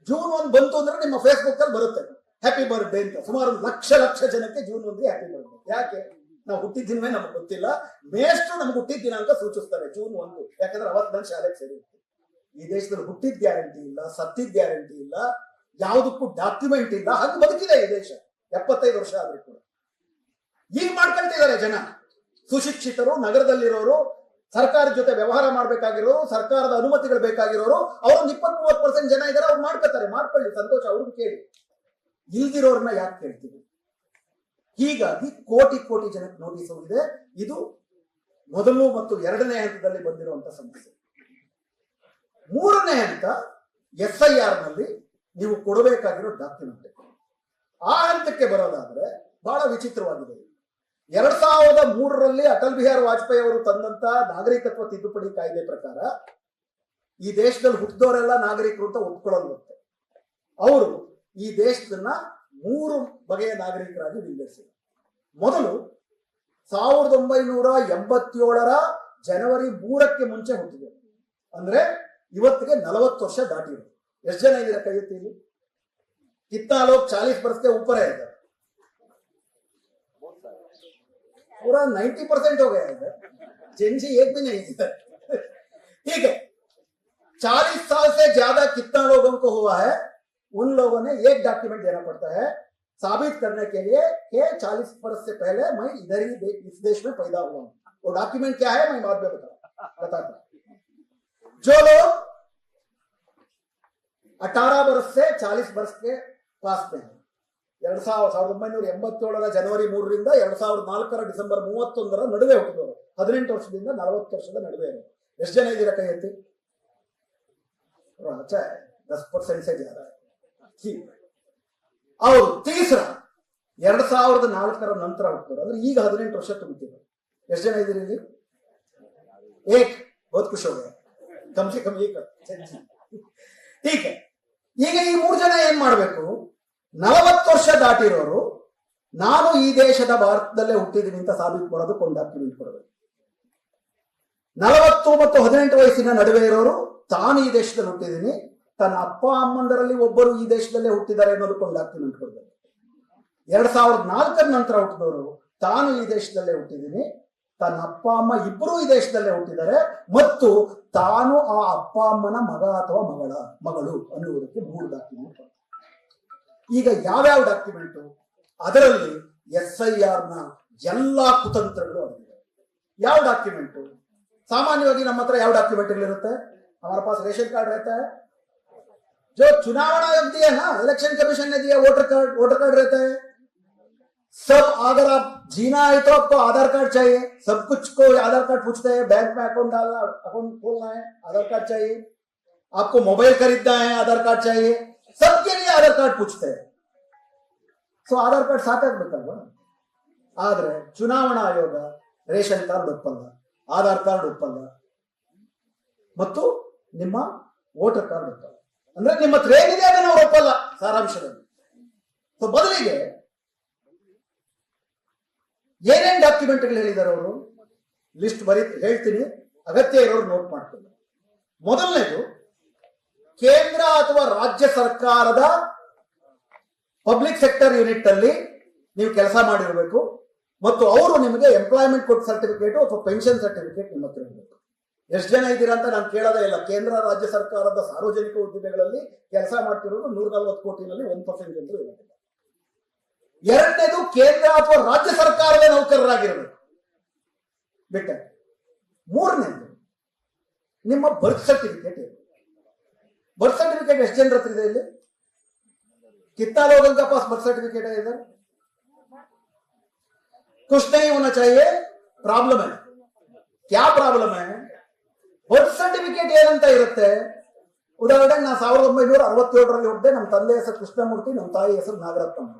A: ಜೂನ್ 1 ಬಂತು ಅಂದ್ರೆ ನಿಮ್ಮ ಫೇಸ್ಬುಕ್ ಅಲ್ಲಿ ಬರುತ್ತೆ ಹ್ಯಾಪಿ ಬರ್ತ್ಡೇ ಅಂತ. ಸುಮಾರು ಲಕ್ಷ ಜನಕ್ಕೆ ಜೂನ್ 1 ಹ್ಯಾಪಿ ಬರ್ತ್ಡೇ. ಯಾಕೆ? ನಾವು ಹುಟ್ಟಿದ ದಿನವೇ ನಮ್ಗೆ ಗೊತ್ತಿಲ್ಲ. ಮೇಷ್ಟು ನಮ್ಗೆ ಹುಟ್ಟಿದ ದಿನ ಅಂತ ಸೂಚಿಸ್ತಾರೆ ಜೂನ್ 1. ಯಾಕಂದ್ರೆ ಅವತ್ತು ನಾನು ಶಾಲೆಗೆ ಸೇರಿರ್ತೀನಿ. ಈ ದೇಶದಲ್ಲಿ ಹುಟ್ಟಿದ ಗ್ಯಾರಂಟಿ ಇಲ್ಲ, ಸತ್ತಿದ ಗ್ಯಾರಂಟಿ ಇಲ್ಲ, ಯಾವುದಕ್ಕೂ ಡಾಕ್ಯುಮೆಂಟ್ ಇಲ್ಲ. ಹಾಗೆ ಬದುಕಿದೆ ಈ ದೇಶ 75 ವರ್ಷ ಆದ್ರೂ ಕೂಡ. ಈಗ ಮಾಡ್ಕೊಳ್ತಿದ್ದಾರೆ ಜನ. ಸುಶಿಕ್ಷಿತರು, ನಗರದಲ್ಲಿರೋರು, ಸರ್ಕಾರದ ಜೊತೆ ವ್ಯವಹಾರ ಮಾಡ್ಬೇಕಾಗಿರೋರು, ಸರ್ಕಾರದ ಅನುಮತಿಗಳು ಬೇಕಾಗಿರೋರು, ಅವ್ರೊಂದು 20-30% ಜನ ಇದ್ದಾರೆ. ಅವ್ರು ಮಾಡ್ಕೊತಾರೆ, ಮಾಡ್ಕೊಳ್ಳಿ, ಸಂತೋಷ, ಅವ್ರಿಗೆ ಕೇಳಿ. ಇಲ್ದಿರೋರ್ನ ಯಾಕೆ ಕೇಳ್ತೀವಿ? ಹೀಗಾಗಿ ಕೋಟಿ ಜನಕ್ಕೆ ನೋಟಿಸ್ ಹೋಗಿದೆ. ಇದು ಮೊದಲು ಮತ್ತು 2ನೇ ಹಂತದಲ್ಲಿ ಬಂದಿರುವಂತಹ ಸಮಸ್ಯೆ. 3ನೇ ಹಂತ SIR ನಲ್ಲಿ ನೀವು ಕೊಡಬೇಕಾಗಿರೋ ಡಾಕ್ಯುಮೆಂಟ್. ಆ ಹಂತಕ್ಕೆ ಬರೋದಾದ್ರೆ ಬಹಳ ವಿಚಿತ್ರವಾಗಿದೆ. 2003ರಲ್ಲಿ ಅಟಲ್ ಬಿಹಾರಿ ವಾಜಪೇಯಿ ಅವರು ತಂದಂತ ನಾಗರಿಕತ್ವ ತಿದ್ದುಪಡಿ ಕಾಯ್ದೆ ಪ್ರಕಾರ ಈ ದೇಶದಲ್ಲಿ ಹುಟ್ಟಿದವರೆಲ್ಲ ನಾಗರಿಕರು ಅಂತ ಒಪ್ಕೊಳ್ಳಲ್ವಂತೆ. ಅವರು ಈ ದೇಶದನ್ನ 3 ಬಗೆಯ ನಾಗರಿಕರಾಗಿ ವಿಂಗಡಿಸಿದರು. ಮೊದಲು 1987ರ ಜನವರಿ 3ಕ್ಕೆ ಮುಂಚೆ ಹುಟ್ಟಿದರು. ಅಂದ್ರೆ ಇವತ್ತಿಗೆ 40 ವರ್ಷ ದಾಟಿದ್ರು. ಎಷ್ಟು ಜನ ಇದ್ದೀರಾ ಕೈ ಎತ್ತಿ? ಇಲ್ಲಿ कितना लोग 40 वर्ष के ऊपर है इधर? पूरा 90% हो गया इधर. जेंजी एक भी नहीं इधर. ठीक है, 40 साल से ज्यादा कितना लोगों को हुआ है, उन लोगों ने एक डॉक्यूमेंट देना पड़ता है साबित करने के लिए कि 40 वर्ष से पहले मैं इधर ही इस देश में पैदा हुआ हूं. वो डॉक्यूमेंट क्या है मैं बाद में बताता हूं. जो लोग 18 वर्ष से 40 वर्ष के पास में है, 1987ರ ಜನವರಿ 3ರಿಂದ 2004ರ ಡಿಸೆಂಬರ್ 31ರ ನಡುವೆ ಹುಟ್ಟಿದವರು, 18 ವರ್ಷದಿಂದ 40 ವರ್ಷದ ನಡುವೆ ಇರೋರು. ಎಷ್ಟು ಜನ ಇದ್ದೀರಾ ಕೈ ಎತ್ತಿ? अच्छा है, 10% से ज्यादा है. ठीक. और तीसरा 2004ರ ನಂತರ ಹುಟ್ಟಿದವರು, ಅಂದ್ರೆ ಈಗ 18 ವರ್ಷ ತುಂಬಿದ್ರು. ಎಷ್ಟು ಜನ ಇದ್ದೀರಿ ಇಲ್ಲಿ? एक बहुत खुश हो गया, कम से कम एक. ठीक है, ಈಗ ಈ 3 ಜನ ಏನ್ ಮಾಡ್ಬೇಕು? 40 ವರ್ಷ ದಾಟಿರೋರು ನಾನು ಈ ದೇಶದ ಭಾರತದಲ್ಲೇ ಹುಟ್ಟಿದ್ದೀನಿ ಅಂತ ಸಾಬೀತು ಮಾಡೋದಕ್ಕೆ ಒಂದು ಡಾಕ್ಯುಮೆಂಟ್ ಕೊಡಬೇಕು. 40 ಮತ್ತು 18 ವಯಸ್ಸಿನ ನಡುವೆ ಇರೋರು ತಾನು ಈ ದೇಶದಲ್ಲಿ ಹುಟ್ಟಿದ್ದೀನಿ, ತನ್ನ ಅಪ್ಪ ಅಮ್ಮಂದರಲ್ಲಿ ಒಬ್ಬರು ಈ ದೇಶದಲ್ಲೇ ಹುಟ್ಟಿದ್ದಾರೆ ಅನ್ನೋದಕ್ಕೆ ಒಂದು ಡಾಕ್ಯುಮೆಂಟ್ ಕೊಡಬೇಕು. 2004ರ ನಂತರ ಹುಟ್ಟಿದವರು ತಾನು ಈ ದೇಶದಲ್ಲೇ ಹುಟ್ಟಿದ್ದೀನಿ, ತನ್ನ ಅಪ್ಪ ಅಮ್ಮ ಇಬ್ಬರು ಈ ದೇಶದಲ್ಲೇ ಹುಟ್ಟಿದ್ದಾರೆ ಮತ್ತು ತಾನು ಆ ಅಪ್ಪ ಅಮ್ಮನ ಮಗ ಅಥವಾ ಮಗಳು ಅನ್ನುವುದಕ್ಕೆ 3 ಡಾಕ್ಯುಮೆಂಟ್. ಈಗ ಯಾವ್ಯಾವ ಡಾಕ್ಯುಮೆಂಟು? ಅದರಲ್ಲಿ SIR ನ ಎಲ್ಲಾ ಕುತಂತ್ರಗಳು ಅಡಗಿವೆ. ಯಾವ ಡಾಕ್ಯುಮೆಂಟು? ಸಾಮಾನ್ಯವಾಗಿ ನಮ್ಮ ಹತ್ರ ಯಾವ ಡಾಕ್ಯುಮೆಂಟ್ಗಳಿರುತ್ತೆ? हमारे पास रेशन कार्ड रहता है, जो चुनाव आयोग दिया ना, इलेक्शन कमीशन ने दिया वोटर कार्ड रहता है. सब अगर आप जीना है तो आपको आधार कार्ड चाहिए. सब कुछ को आधार कार्ड पूछते हैं. बैंक में अकाउंट डालना, अकाउंट खोलना है, आधार कार्ड चाहिए. आपको मोबाइल खरीदना है, आधार कार्ड चाहिए. सबके लिए आधार कार्ड पूछते हैं. ಸೊ ಆಧಾರ್ ಕಾರ್ಡ್ ಸಾಕಾಗ್ಬೇಕಲ್ವಾ? ಆದ್ರೆ ಚುನಾವಣಾ ಆಯೋಗ ರೇಷನ್ ಕಾರ್ಡ್ ಒಪ್ಪಲ್ಲ, ಆಧಾರ್ ಕಾರ್ಡ್ ಒಪ್ಪಲ್ಲ, ಮತ್ತು ನಿಮ್ಮ ವೋಟರ್ ಕಾರ್ಡ್ ಒಪ್ಪಲ್ಲ. ಅಂದ್ರೆ ನಿಮ್ಮ ಹತ್ರ ಏನಿದೆ ಅದನ್ನು ನಾವು ಒಪ್ಪಲ್ಲ ಸಾರಾಂಶದಲ್ಲಿ. ಸೊ ಬದಲಿಗೆ ಏನೇನ್ ಡಾಕ್ಯುಮೆಂಟ್ಗಳು ಹೇಳಿದ್ದಾರೆ ಅವರು, ಲಿಸ್ಟ್ ಹೇಳ್ತೀನಿ, ಅಗತ್ಯ ಇರೋರು ನೋಟ್ ಮಾಡ್ಕೊಳ್ಳಿ. ಮೊದಲನೇದು, ಕೇಂದ್ರ ಅಥವಾ ರಾಜ್ಯ ಸರ್ಕಾರದ ಪಬ್ಲಿಕ್ ಸೆಕ್ಟರ್ ಯೂನಿಟ್ ಅಲ್ಲಿ ನೀವು ಕೆಲಸ ಮಾಡಿರಬೇಕು ಮತ್ತು ಅವರು ನಿಮಗೆ ಎಂಪ್ಲಾಯ್ಮೆಂಟ್ ಕೊಟ್ಟ ಸರ್ಟಿಫಿಕೇಟ್ ಅಥವಾ ಪೆನ್ಷನ್ ಸರ್ಟಿಫಿಕೇಟ್ ನಿಮ್ಮ ಹತ್ರ ಇರಬೇಕು. ಎಷ್ಟು ಜನ ಇದ್ದೀರಾ ಅಂತ ನಾನು ಕೇಳೋದೇ ಇಲ್ಲ. ಕೇಂದ್ರ ರಾಜ್ಯ ಸರ್ಕಾರದ ಸಾರ್ವಜನಿಕ ಉದ್ದಿಮೆಗಳಲ್ಲಿ ಕೆಲಸ ಮಾಡ್ತಿರೋದು 140 ಕೋಟಿನಲ್ಲಿ 1% ಜನರು ಇರೋದಿಲ್ಲ. ಎರಡನೇದು, ಕೇಂದ್ರ ಅಥವಾ ರಾಜ್ಯ ಸರ್ಕಾರದ ನೌಕರರಾಗಿರಬೇಕು ಬಿಟ್ಟ. ಮೂರನೇದು, ನಿಮ್ಮ ಬರ್ತ್ ಸರ್ಟಿಫಿಕೇಟ್ ಇದೆ. ಬರ್ತ್ ಸರ್ಟಿಫಿಕೇಟ್ ಎಷ್ಟು ಜನರ ಹತ್ರ ಇದೆ ಇಲ್ಲಿ? कितना लोगों का पास बर्थ सर्टिफिकेट है इधर? कुछ नहीं होना चाहिए. प्रॉब्लम है. क्या प्रॉब्लम है? ಬರ್ತ್ ಸರ್ಟಿಫಿಕೇಟ್ ಏನಂತ ಇರುತ್ತೆ? ಉದಾಹರಣೆಗೆ ನಾನು 1967ರಲ್ಲಿ ಹುಟ್ಟಿದೆ. ನಮ್ಮ ತಂದೆ ಹೆಸರು ಕೃಷ್ಣಮೂರ್ತಿ, ನಮ್ಮ ತಾಯಿ ಹೆಸರು ನಾಗರತ್ನಮ್ಮ.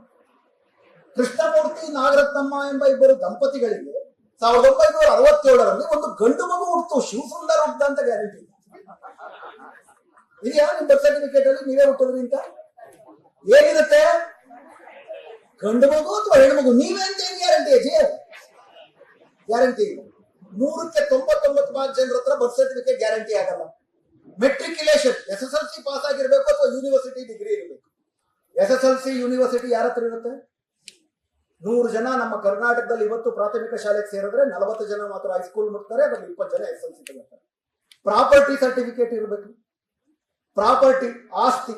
A: ಕೃಷ್ಣಮೂರ್ತಿ ನಾಗರತ್ನಮ್ಮ ಎಂಬ ಇಬ್ಬರು ದಂಪತಿಗಳಿಗೆ 1967ರಲ್ಲಿ ಒಂದು ಗಂಡು ಮಗು ಹುಟ್ಟಿತು. ಶಿವಸುಂದರ್ ಹುಟ್ಟಿದ ಅಂತ ಗ್ಯಾರಂಟಿ ಇದೆಯಾ ನಿಮ್ ಬರ್ತ್ ಸರ್ಟಿಫಿಕೇಟ್ ಅಲ್ಲಿ? ನೀವೇ ಹುಟ್ಟಿದ್ರಿ ಅಂತ ಏನಿರುತ್ತೆ? ಗಂಡು ಮಗು ಅಥವಾ ಹೆಣ್ಣು ಮಗು? ನೀವೇಂತ ಗ್ಯಾರಂಟಿ ಅಜ್ಜಿ? ಗ್ಯಾರಂಟಿ ಇಲ್ಲ. 100ಕ್ಕೆ 99 ಜನರ ಹತ್ರ ಬರ್ತ್ ಸರ್ಟಿಫಿಕೇಟ್ ಗ್ಯಾರಂಟಿ ಆಗಲ್ಲ. ಮೆಟ್ರಿಕ್ಯುಲೇಷನ್ SSLC ಪಾಸ್ ಆಗಿರ್ಬೇಕು ಅಥವಾ ಯೂನಿವರ್ಸಿಟಿ ಡಿಗ್ರಿ ಇರಬೇಕು. SSLC ಯೂನಿವರ್ಸಿಟಿ ಯಾರ ಹತ್ರ ಇರುತ್ತೆ? 100 ಜನ ನಮ್ಮ ಕರ್ನಾಟಕದಲ್ಲಿ ಇವತ್ತು ಪ್ರಾಥಮಿಕ ಶಾಲೆಗೆ ಸೇರಿದ್ರೆ 40 ಜನ ಮಾತ್ರ ಹೈಸ್ಕೂಲ್ ಮುಟ್ತಾರೆ, ಅದ್ರಲ್ಲಿ 20 ಜನ SSLC ತಗೊಳ್ತಾರೆ. ಪ್ರಾಪರ್ಟಿ ಸರ್ಟಿಫಿಕೇಟ್ ಇರಬೇಕು. ಪ್ರಾಪರ್ಟಿ ಆಸ್ತಿ,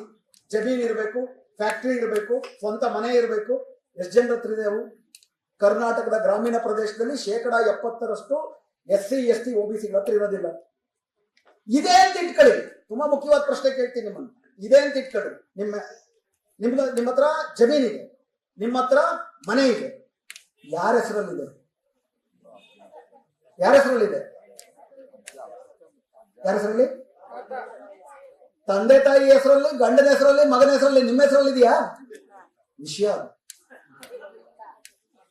A: ಜಮೀನು ಇರಬೇಕು, ಫ್ಯಾಕ್ಟರಿ ಇರಬೇಕು, ಸ್ವಂತ ಮನೆ ಇರಬೇಕು. ಎಷ್ಟು ಜನರ ಹತ್ರ ಇದೆ ಅವು? ಕರ್ನಾಟಕದ ಗ್ರಾಮೀಣ ಪ್ರದೇಶದಲ್ಲಿ 70% SC ST OBC ಹತ್ರ ಇರೋದಿಲ್ಲ. ಇದೇ ಅಂತ ಇಟ್ಕೊಳ್ಳಿ. ತುಂಬಾ ಮುಖ್ಯವಾದ ಪ್ರಶ್ನೆ ಕೇಳ್ತೀನಿ ನಿಮ್ಮನ್ನು. ಇದೇ ಅಂತ ಇಟ್ಕೊಳ್ಳಿ. ನಿಮ್ಮ ಹತ್ರ ಜಮೀನಿದೆ, ನಿಮ್ಮ ಹತ್ರ ಮನೆ ಇದೆ, ಯಾರ ಹೆಸರಲ್ಲಿದೆ? ಯಾರ ಹೆಸರಲ್ಲಿದೆ? ಯಾರ ಹೆಸರಲ್ಲಿ? ತಂದೆ ತಾಯಿ ಹೆಸರಲ್ಲಿ, ಗಂಡನ ಹೆಸರಲ್ಲಿ, ಮಗನ ಹೆಸರಲ್ಲಿ, ನಿಮ್ಮ ಹೆಸರಲ್ಲಿ ಇದೆಯಾ? ವಿಷಯ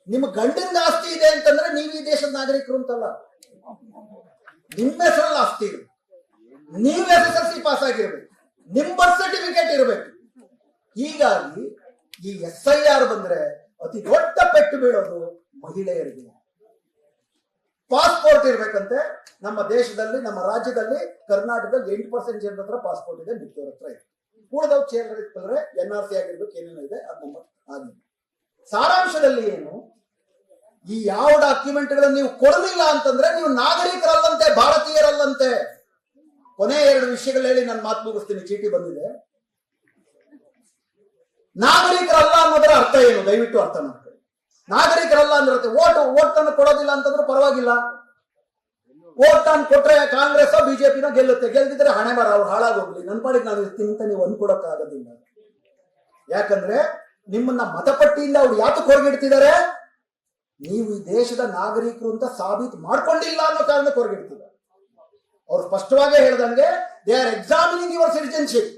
A: ನಿಮ್ಮ ಗಂಡನ ಆಸ್ತಿ ಇದೆ ಅಂತಂದ್ರೆ ನೀವು ಈ ದೇಶದ ನಾಗರಿಕರು ಅಂತಲ್ಲ. ನಿಮ್ಮ ಹೆಸರಲ್ಲಿ ಆಸ್ತಿ ಇರಬೇಕು, ನೀವು SSLC ಪಾಸ್ ಆಗಿರ್ಬೇಕು, ನಿಮ್ ಬರ್ತ್ ಸರ್ಟಿಫಿಕೇಟ್ ಇರಬೇಕು. ಹೀಗಾಗಿ ಈ SIR ಬಂದ್ರೆ ಅತಿ ದೊಡ್ಡ ಪೆಟ್ಟು ಬೀಳೋದು ಮಹಿಳೆಯರಿಗೆ. ಪಾಸ್ಪೋರ್ಟ್ ಇರ್ಬೇಕಂತೆ. ನಮ್ಮ ದೇಶದಲ್ಲಿ, ನಮ್ಮ ರಾಜ್ಯದಲ್ಲಿ, ಕರ್ನಾಟಕದಲ್ಲಿ 8% ಜನರ ಹತ್ರ ಪಾಸ್ಪೋರ್ಟ್ ಇದೆ, ಮಿಕ್ಕವ್ರ ಹತ್ರ ಇದೆ. ಉಳಿದವ್ ಚೇರ್ಗಳಿದ್ರೆ NRC ಆಗಿರ್ಬೇಕು, ಏನೇನೋ ಇದೆ ಅದು ನಮ್ಮ ಆಗಿದೆ. ಸಾರಾಂಶದಲ್ಲಿ ಏನು, ಈ ಯಾವ ಡಾಕ್ಯುಮೆಂಟ್ಗಳನ್ನು ನೀವು ಕೊಡಲಿಲ್ಲ ಅಂತಂದ್ರೆ ನೀವು ನಾಗರಿಕರಲ್ಲಂತೆ, ಭಾರತೀಯರಲ್ಲಂತೆ. ಕೊನೆ 2 ವಿಷಯಗಳು ಹೇಳಿ ನನ್ನ ಮಾತು ಮುಗಿಸ್ತೀನಿ. ಚೀಟಿ ಬಂದಿದೆ. ನಾಗರಿಕರಲ್ಲ ಅನ್ನೋದರ ಅರ್ಥ ಏನು ದಯವಿಟ್ಟು ಅರ್ಥ ಮಾಡ್ಕೊಳ್ಳಿ. ನಾಗರಿಕರಲ್ಲ ಅಂದ್ರೆ ಓಟನ್ನು ಕೊಡೋದಿಲ್ಲ ಅಂತಂದ್ರೆ ಪರವಾಗಿಲ್ಲ. ಓಟ್ ನಾನು ಕೊಟ್ರೆ ಕಾಂಗ್ರೆಸ್ ಬಿಜೆಪಿನ ಗೆಲ್ಲುತ್ತೆ, ಗೆಲ್ದಿದ್ರೆ ಹಣೆ ಬರ, ಅವ್ರು ಹಾಳಾಗೋಗ್ಲಿ, ನನ್ನ ಪಾಡಿಗೆ ನಾನು ಇರ್ತೀನಿ ಅಂತ ನೀವು ಅನ್ಕೊಡಕ್ಕಾಗೋದಿಲ್ಲ. ಯಾಕಂದ್ರೆ ನಿಮ್ಮನ್ನ ಮತಪಟ್ಟಿಯಿಂದ ಅವ್ರು ಯಾತಕ್ಕೆ ಹೊರಗಿಡ್ತಿದ್ದಾರೆ? ನೀವು ಈ ದೇಶದ ನಾಗರಿಕರು ಅಂತ ಸಾಬೀತು ಮಾಡ್ಕೊಂಡಿಲ್ಲ ಅನ್ನೋ ಕಾರಣಕ್ಕೆ ಹೊರಗಿಡ್ತಿದ್ದಾರೆ. ಅವ್ರು ಸ್ಪಷ್ಟವಾಗಿ ಹೇಳ್ದಂಗೆ they are examining your citizenship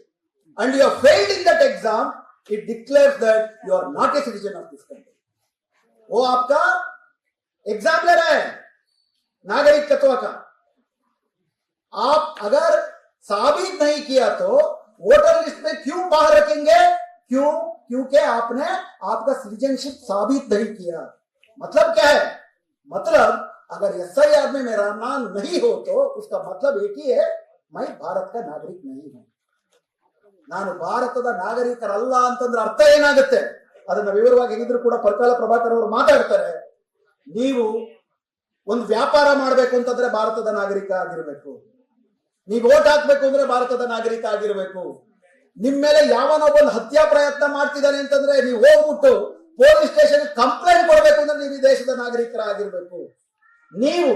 A: and you are failed in that exam. It declares that you are not a citizen of this country. वो आपका एग्जाम्पलर है नागरिकत्व का. आप अगर साबित नहीं किया तो वोटर लिस्ट में क्यों बाहर रखेंगे? क्यों? क्योंकि आपने आपका सिटीजनशिप साबित नहीं किया. मतलब क्या है? मतलब अगर SIR में मेरा नाम नहीं हो तो उसका मतलब एक ही है, मैं भारत का नागरिक नहीं हूं. ನಾನು ಭಾರತದ ನಾಗರಿಕರಲ್ಲ ಅಂತಂದ್ರೆ ಅರ್ಥ ಏನಾಗುತ್ತೆ? ಅದನ್ನ ವಿವರವಾಗಿ ಹೇಗಿದ್ರು ಕೂಡ ಪರ್ಕಾಲ ಪ್ರಭಾಕರ್ ಅವರು ಮಾತಾಡ್ತಾರೆ. ನೀವು ಒಂದು ವ್ಯಾಪಾರ ಮಾಡಬೇಕು ಅಂತಂದ್ರೆ ಭಾರತದ ನಾಗರಿಕ ಆಗಿರ್ಬೇಕು, ನೀವು ವೋಟ್ ಹಾಕ್ಬೇಕು ಅಂದ್ರೆ ಭಾರತದ ನಾಗರಿಕ ಆಗಿರ್ಬೇಕು. ನಿಮ್ ಮೇಲೆ ಯಾವನೊಬ್ಬನು ಹತ್ಯಾ ಪ್ರಯತ್ನ ಮಾಡ್ತಿದ್ದಾನೆ ಅಂತಂದ್ರೆ ನೀವು ಹೋಗ್ಬಿಟ್ಟು ಪೊಲೀಸ್ ಸ್ಟೇಷನ್ ಕಂಪ್ಲೇಂಟ್ ಕೊಡ್ಬೇಕು ಅಂದ್ರೆ ನೀವು ಈ ದೇಶದ ನಾಗರಿಕರಾಗಿರ್ಬೇಕು. ನೀವು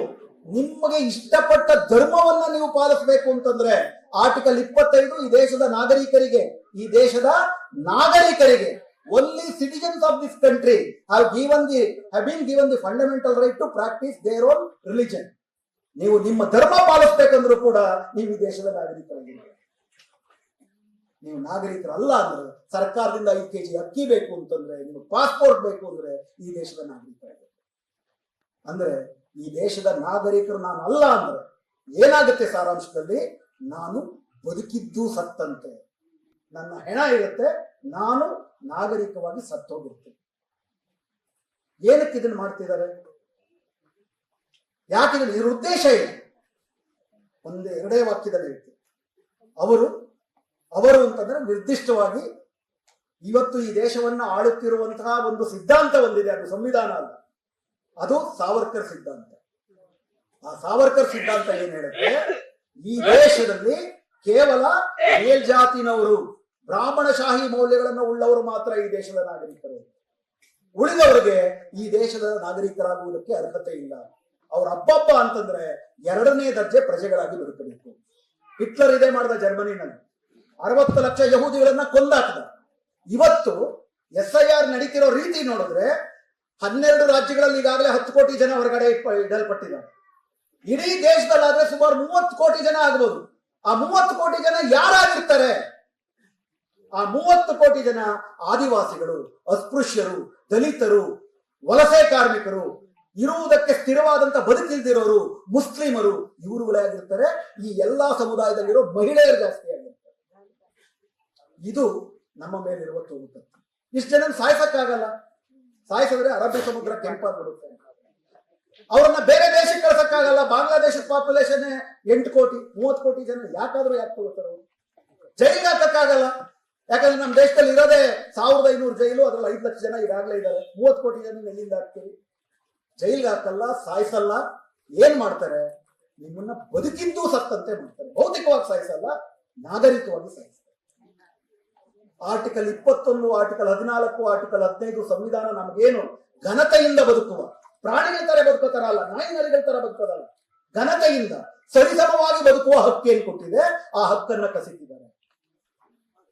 A: ನಿಮಗೆ ಇಷ್ಟಪಟ್ಟ ಧರ್ಮವನ್ನ ನೀವು ಪಾಲಿಸಬೇಕು ಅಂತಂದ್ರೆ ಆರ್ಟಿಕಲ್ 25 ಈ ದೇಶದ ನಾಗರಿಕರಿಗೆ only citizens of this country have been given the fundamental right to practice their own religion. ನೀವು ನಿಮ್ಮ ಧರ್ಮ ಪಾಲಿಸಬೇಕಂದ್ರೂ ಕೂಡ ನೀವು ಈ ದೇಶದ ನಾಗರಿಕರಾಗಿರ್ಬೇಕು. ನೀವು ನಾಗರಿಕರಲ್ಲ ಅಂದ್ರೆ, ಸರ್ಕಾರದಿಂದ 5 kg ಅಕ್ಕಿ ಬೇಕು ಅಂತಂದ್ರೆ, ನಿಮಗೆ ಪಾಸ್ಪೋರ್ಟ್ ಬೇಕು ಅಂದ್ರೆ ಈ ದೇಶದ ನಾಗರಿಕರಾಗಬೇಕು. ಅಂದ್ರೆ ಈ ದೇಶದ ನಾಗರಿಕರು ನಾನು ಅಲ್ಲ ಅಂದ್ರೆ ಏನಾಗುತ್ತೆ ಸಾರಾಂಶದಲ್ಲಿ, ನಾನು ಬದುಕಿದ್ದು ಸತ್ತಂತೆ, ನನ್ನ ಹೆಣ ಇರುತ್ತೆ, ನಾನು ನಾಗರಿಕವಾಗಿ ಸತ್ತೋಗಿರ್ತೇನೆ. ಏನಕ್ಕೆ ಇದನ್ನು ಮಾಡ್ತಿದ್ದಾರೆ? ಯಾಕೆ ಇದ್ರ ಉದ್ದೇಶ ಏನು? ಎರಡೇ ವಾಕ್ಯದಲ್ಲಿ ಹೇಳ್ತೀನಿ. ಅವರು ಅಂತಂದ್ರೆ ನಿರ್ದಿಷ್ಟವಾಗಿ ಇವತ್ತು ಈ ದೇಶವನ್ನ ಆಳುತ್ತಿರುವಂತಹ ಒಂದು ಸಿದ್ಧಾಂತ ಒಂದಿದೆ, ಅದು ಸಂವಿಧಾನ ಅಲ್ಲ, ಅದು ಸಾವರ್ಕರ್ ಸಿದ್ಧಾಂತ. ಆ ಸಾವರ್ಕರ್ ಸಿದ್ಧಾಂತ ಏನ್ ಹೇಳುತ್ತೆ, ಈ ದೇಶದಲ್ಲಿ ಕೇವಲ ಮೇಲ್ಜಾತಿನವರು, ಬ್ರಾಹ್ಮಣಶಾಹಿ ಮೌಲ್ಯಗಳನ್ನು ಉಳ್ಳವರು ಮಾತ್ರ ಈ ದೇಶದ ನಾಗರಿಕರು, ಉಳಿದವರಿಗೆ ಈ ದೇಶದ ನಾಗರಿಕರಾಗುವುದಕ್ಕೆ ಅರ್ಹತೆ ಇಲ್ಲ. ಅವ್ರ ಹಬ್ಬ ಅಂತಂದ್ರೆ 2ನೇ ದರ್ಜೆ ಪ್ರಜೆಗಳಾಗಿ ಬದುಕಬೇಕು. ಹಿಟ್ಲರ್ ಇದೇ ಮಾಡಿದ ಜರ್ಮನಿನಲ್ಲಿ, 60 ಲಕ್ಷ ಯಹೂದಿಗಳನ್ನ ಕೊಂದಾಕಿದ. ಇವತ್ತು SIR ನಡೀತಿರೋ ರೀತಿ ನೋಡಿದ್ರೆ 12 ರಾಜ್ಯಗಳಲ್ಲಿ ಈಗಾಗಲೇ 10 ಕೋಟಿ ಜನ ಹೊರಗಡೆ ಇಡಲ್ಪಟ್ಟಿದ್ದಾರೆ. ಇಡೀ ದೇಶದಲ್ಲಾದ್ರೆ ಸುಮಾರು 30 ಕೋಟಿ ಜನ ಆಗ್ಬೋದು. ಆ 30 ಕೋಟಿ ಜನ ಯಾರಾಗಿರ್ತಾರೆ? ಆ 30 ಕೋಟಿ ಜನ ಆದಿವಾಸಿಗಳು, ಅಸ್ಪೃಶ್ಯರು, ದಲಿತರು, ವಲಸೆ ಕಾರ್ಮಿಕರು, ಇರುವುದಕ್ಕೆ ಸ್ಥಿರವಾದಂತ ಬದುಕಿಲ್ದಿರೋರು, ಮುಸ್ಲಿಮರು, ಇವರುಗಳೇ ಆಗಿರ್ತಾರೆ. ಈ ಎಲ್ಲಾ ಸಮುದಾಯದಲ್ಲಿರೋ ಮಹಿಳೆಯರು ಜಾಸ್ತಿ ಆಗಿರ್ತಾರೆ. ಇದು ನಮ್ಮ ಮೇಲಿರುವ ತೋರುತ್ತದೆ. ಇಷ್ಟು ಜನ ಸಾಯಿಸಕ್ಕಾಗಲ್ಲ. ಸಾಯಿಸಿದ್ರೆ ಅರಬ್ಬಿ ಸಮುದ್ರ ಕೆಂಪಾಗ್ಬಿಡುತ್ತೆ. ಅವರನ್ನ ಬೇರೆ ದೇಶಕ್ಕೆ ಕಳ್ಸಕ್ಕಾಗಲ್ಲ. ಬಾಂಗ್ಲಾದೇಶದ ಪಾಪ್ಯುಲೇಷನ್ 8 ಕೋಟಿ, 30 ಕೋಟಿ ಜನ ಯಾಕೆ ತಗೋತಾರ? ಜೈಲಿಗೆ ಹಾಕಕ್ಕಾಗಲ್ಲ. ಯಾಕಂದ್ರೆ ನಮ್ಮ ದೇಶದಲ್ಲಿ ಇರೋದೇ 1500 ಜೈಲು, ಅದ್ರಲ್ಲಿ 5 ಲಕ್ಷ ಜನ ಈಗಾಗಲೇ ಇದ್ದಾರೆ. 30 ಕೋಟಿ ಜನ ಎಲ್ಲಿಂದ ಹಾಕ್ತೀವಿ? ಜೈಲಿಗೆ ಹಾಕಲ್ಲ, ಸಾಯಿಸಲ್ಲ. ಏನ್ ಮಾಡ್ತಾರೆ? ನಿಮ್ಮನ್ನ ಬದುಕಿದ್ದು ಸತ್ತಂತೆ ಮಾಡ್ತಾರೆ. ಭೌತಿಕವಾಗಿ ಸಾಯಿಸಲ್ಲ, ನಾಗರಿಕವಾಗಿ ಸಾಯಿಸ್ತಾರೆ. ಆರ್ಟಿಕಲ್ 21, ಆರ್ಟಿಕಲ್ 14, ಆರ್ಟಿಕಲ್ 15 ಸಂವಿಧಾನ ನಮಗೇನು ಘನತೆಯಿಂದ ಬದುಕುವ, ಪ್ರಾಣಿಗಳ ತರ ಬದುಕೋತಾರಲ್ಲ, ನಾಯಿ ನರಿಗಳ ತರ ಬದುಕೋದಲ್ಲ, ಘನತೆಯಿಂದ ಸರಿಸಮವಾಗಿ ಬದುಕುವ ಹಕ್ಕೇನು ಕೊಟ್ಟಿದೆ, ಆ ಹಕ್ಕನ್ನ ಕಸಿತಿದ್ದಾರೆ.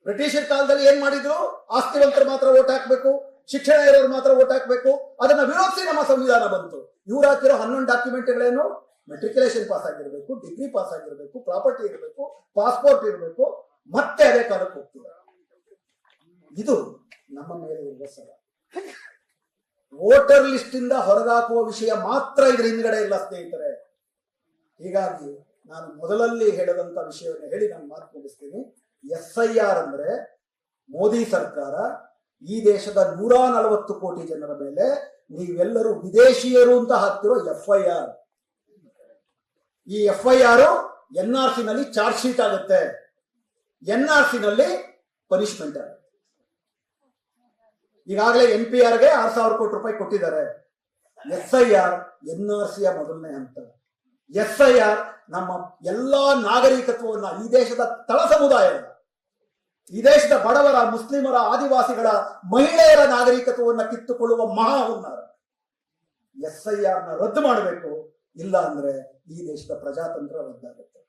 A: ಬ್ರಿಟಿಷರ ಕಾಲದಲ್ಲಿ ಏನ್ ಮಾಡಿದ್ರು? ಆಸ್ತಿವಂತರು ಮಾತ್ರ ಓಟ್ ಹಾಕ್ಬೇಕು, ಶಿಕ್ಷಣ ಇರೋರು ಮಾತ್ರ ಓಟ್ ಹಾಕ್ಬೇಕು. ಅದನ್ನ ವಿರೋಧಿಸಿ ನಮ್ಮ ಸಂವಿಧಾನ ಬಂತು. ಇವ್ರು ಹಾಕಿರೋ 11 ಡಾಕ್ಯುಮೆಂಟ್ಗಳೇನು? ಮೆಟ್ರಿಕ್ಯುಲೇಷನ್ ಪಾಸ್ ಆಗಿರ್ಬೇಕು, ಡಿಗ್ರಿ ಪಾಸ್ ಆಗಿರ್ಬೇಕು, ಪ್ರಾಪರ್ಟಿ ಇರಬೇಕು, ಪಾಸ್ಪೋರ್ಟ್ ಇರಬೇಕು, ಮತ್ತೆ ಅದೇ ಕಾಲಕ್ಕೆ ಹೋಗ್ತಿದ್ದಾರೆ. ಇದು ನಮ್ಮ ಮೇಲೆ ಇರುವ ಸಲ. ವೋಟರ್ ಲಿಸ್ಟ್ ಇಂದ ಹೊರಗಾಕುವ ವಿಷಯ ಮಾತ್ರ ಇದ್ರ ಹಿಂದ್ಗಡೆ ಇಲ್ಲ ಸ್ನೇಹಿತರೆ. ಹೀಗಾಗಿ ನಾನು ಮೊದಲಲ್ಲಿ ಹೇಳದಂತ ವಿಷಯವನ್ನು ಹೇಳಿ ನಾನು ಮಾತು ಮುಗಿಸ್ತೀನಿ. SIR ಅಂದ್ರೆ ಮೋದಿ ಸರ್ಕಾರ ಈ ದೇಶದ 140 ಕೋಟಿ ಜನರ ಮೇಲೆ ನೀವೆಲ್ಲರೂ ವಿದೇಶಿಯರು ಅಂತ ಹಾಕ್ತಿರೋ FIR. ಈ FIR NRC ನಲ್ಲಿ ಚಾರ್ಜ್ ಶೀಟ್ ಆಗುತ್ತೆ, NRC ನಲ್ಲಿ ಪನಿಷ್ಮೆಂಟ್ ಆಗುತ್ತೆ. ಈಗಾಗಲೇ NPR ಗೆ 6,000 ಕೋಟಿ ರೂಪಾಯಿ ಕೊಟ್ಟಿದ್ದಾರೆ. SIR NRC ಯ ಮೊದಲನೇ ಹಂತ. SIR ನಮ್ಮ ಎಲ್ಲಾ ನಾಗರಿಕತ್ವವನ್ನ, ಈ ದೇಶದ ತಳ ಸಮುದಾಯದ, ಈ ದೇಶದ ಬಡವರ, ಮುಸ್ಲಿಮರ, ಆದಿವಾಸಿಗಳ, ಮಹಿಳೆಯರ ನಾಗರಿಕತ್ವವನ್ನ ಕಿತ್ತುಕೊಳ್ಳುವ ಮಹಾ ಹುನ್ನಾರ. SIR ನ ರದ್ದು ಮಾಡಬೇಕು, ಇಲ್ಲ ಅಂದ್ರೆ ಈ ದೇಶದ ಪ್ರಜಾತಂತ್ರ ರದ್ದಾಗುತ್ತೆ.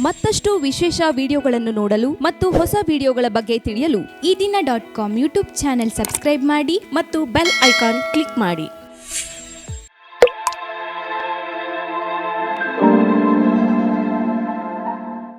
B: ಮತ್ತಷ್ಟು ವಿಶೇಷ ವಿಡಿಯೋಗಳನ್ನು ನೋಡಲು ಮತ್ತು ಹೊಸ ವಿಡಿಯೋಗಳ ಬಗ್ಗೆ ತಿಳಿಯಲು
C: ಈ ದಿನ .com ಯೂಟ್ಯೂಬ್ ಚಾನೆಲ್ ಸಬ್ಸ್ಕ್ರೈಬ್ ಮಾಡಿ ಮತ್ತು ಬೆಲ್ ಐಕಾನ್ ಕ್ಲಿಕ್ ಮಾಡಿ.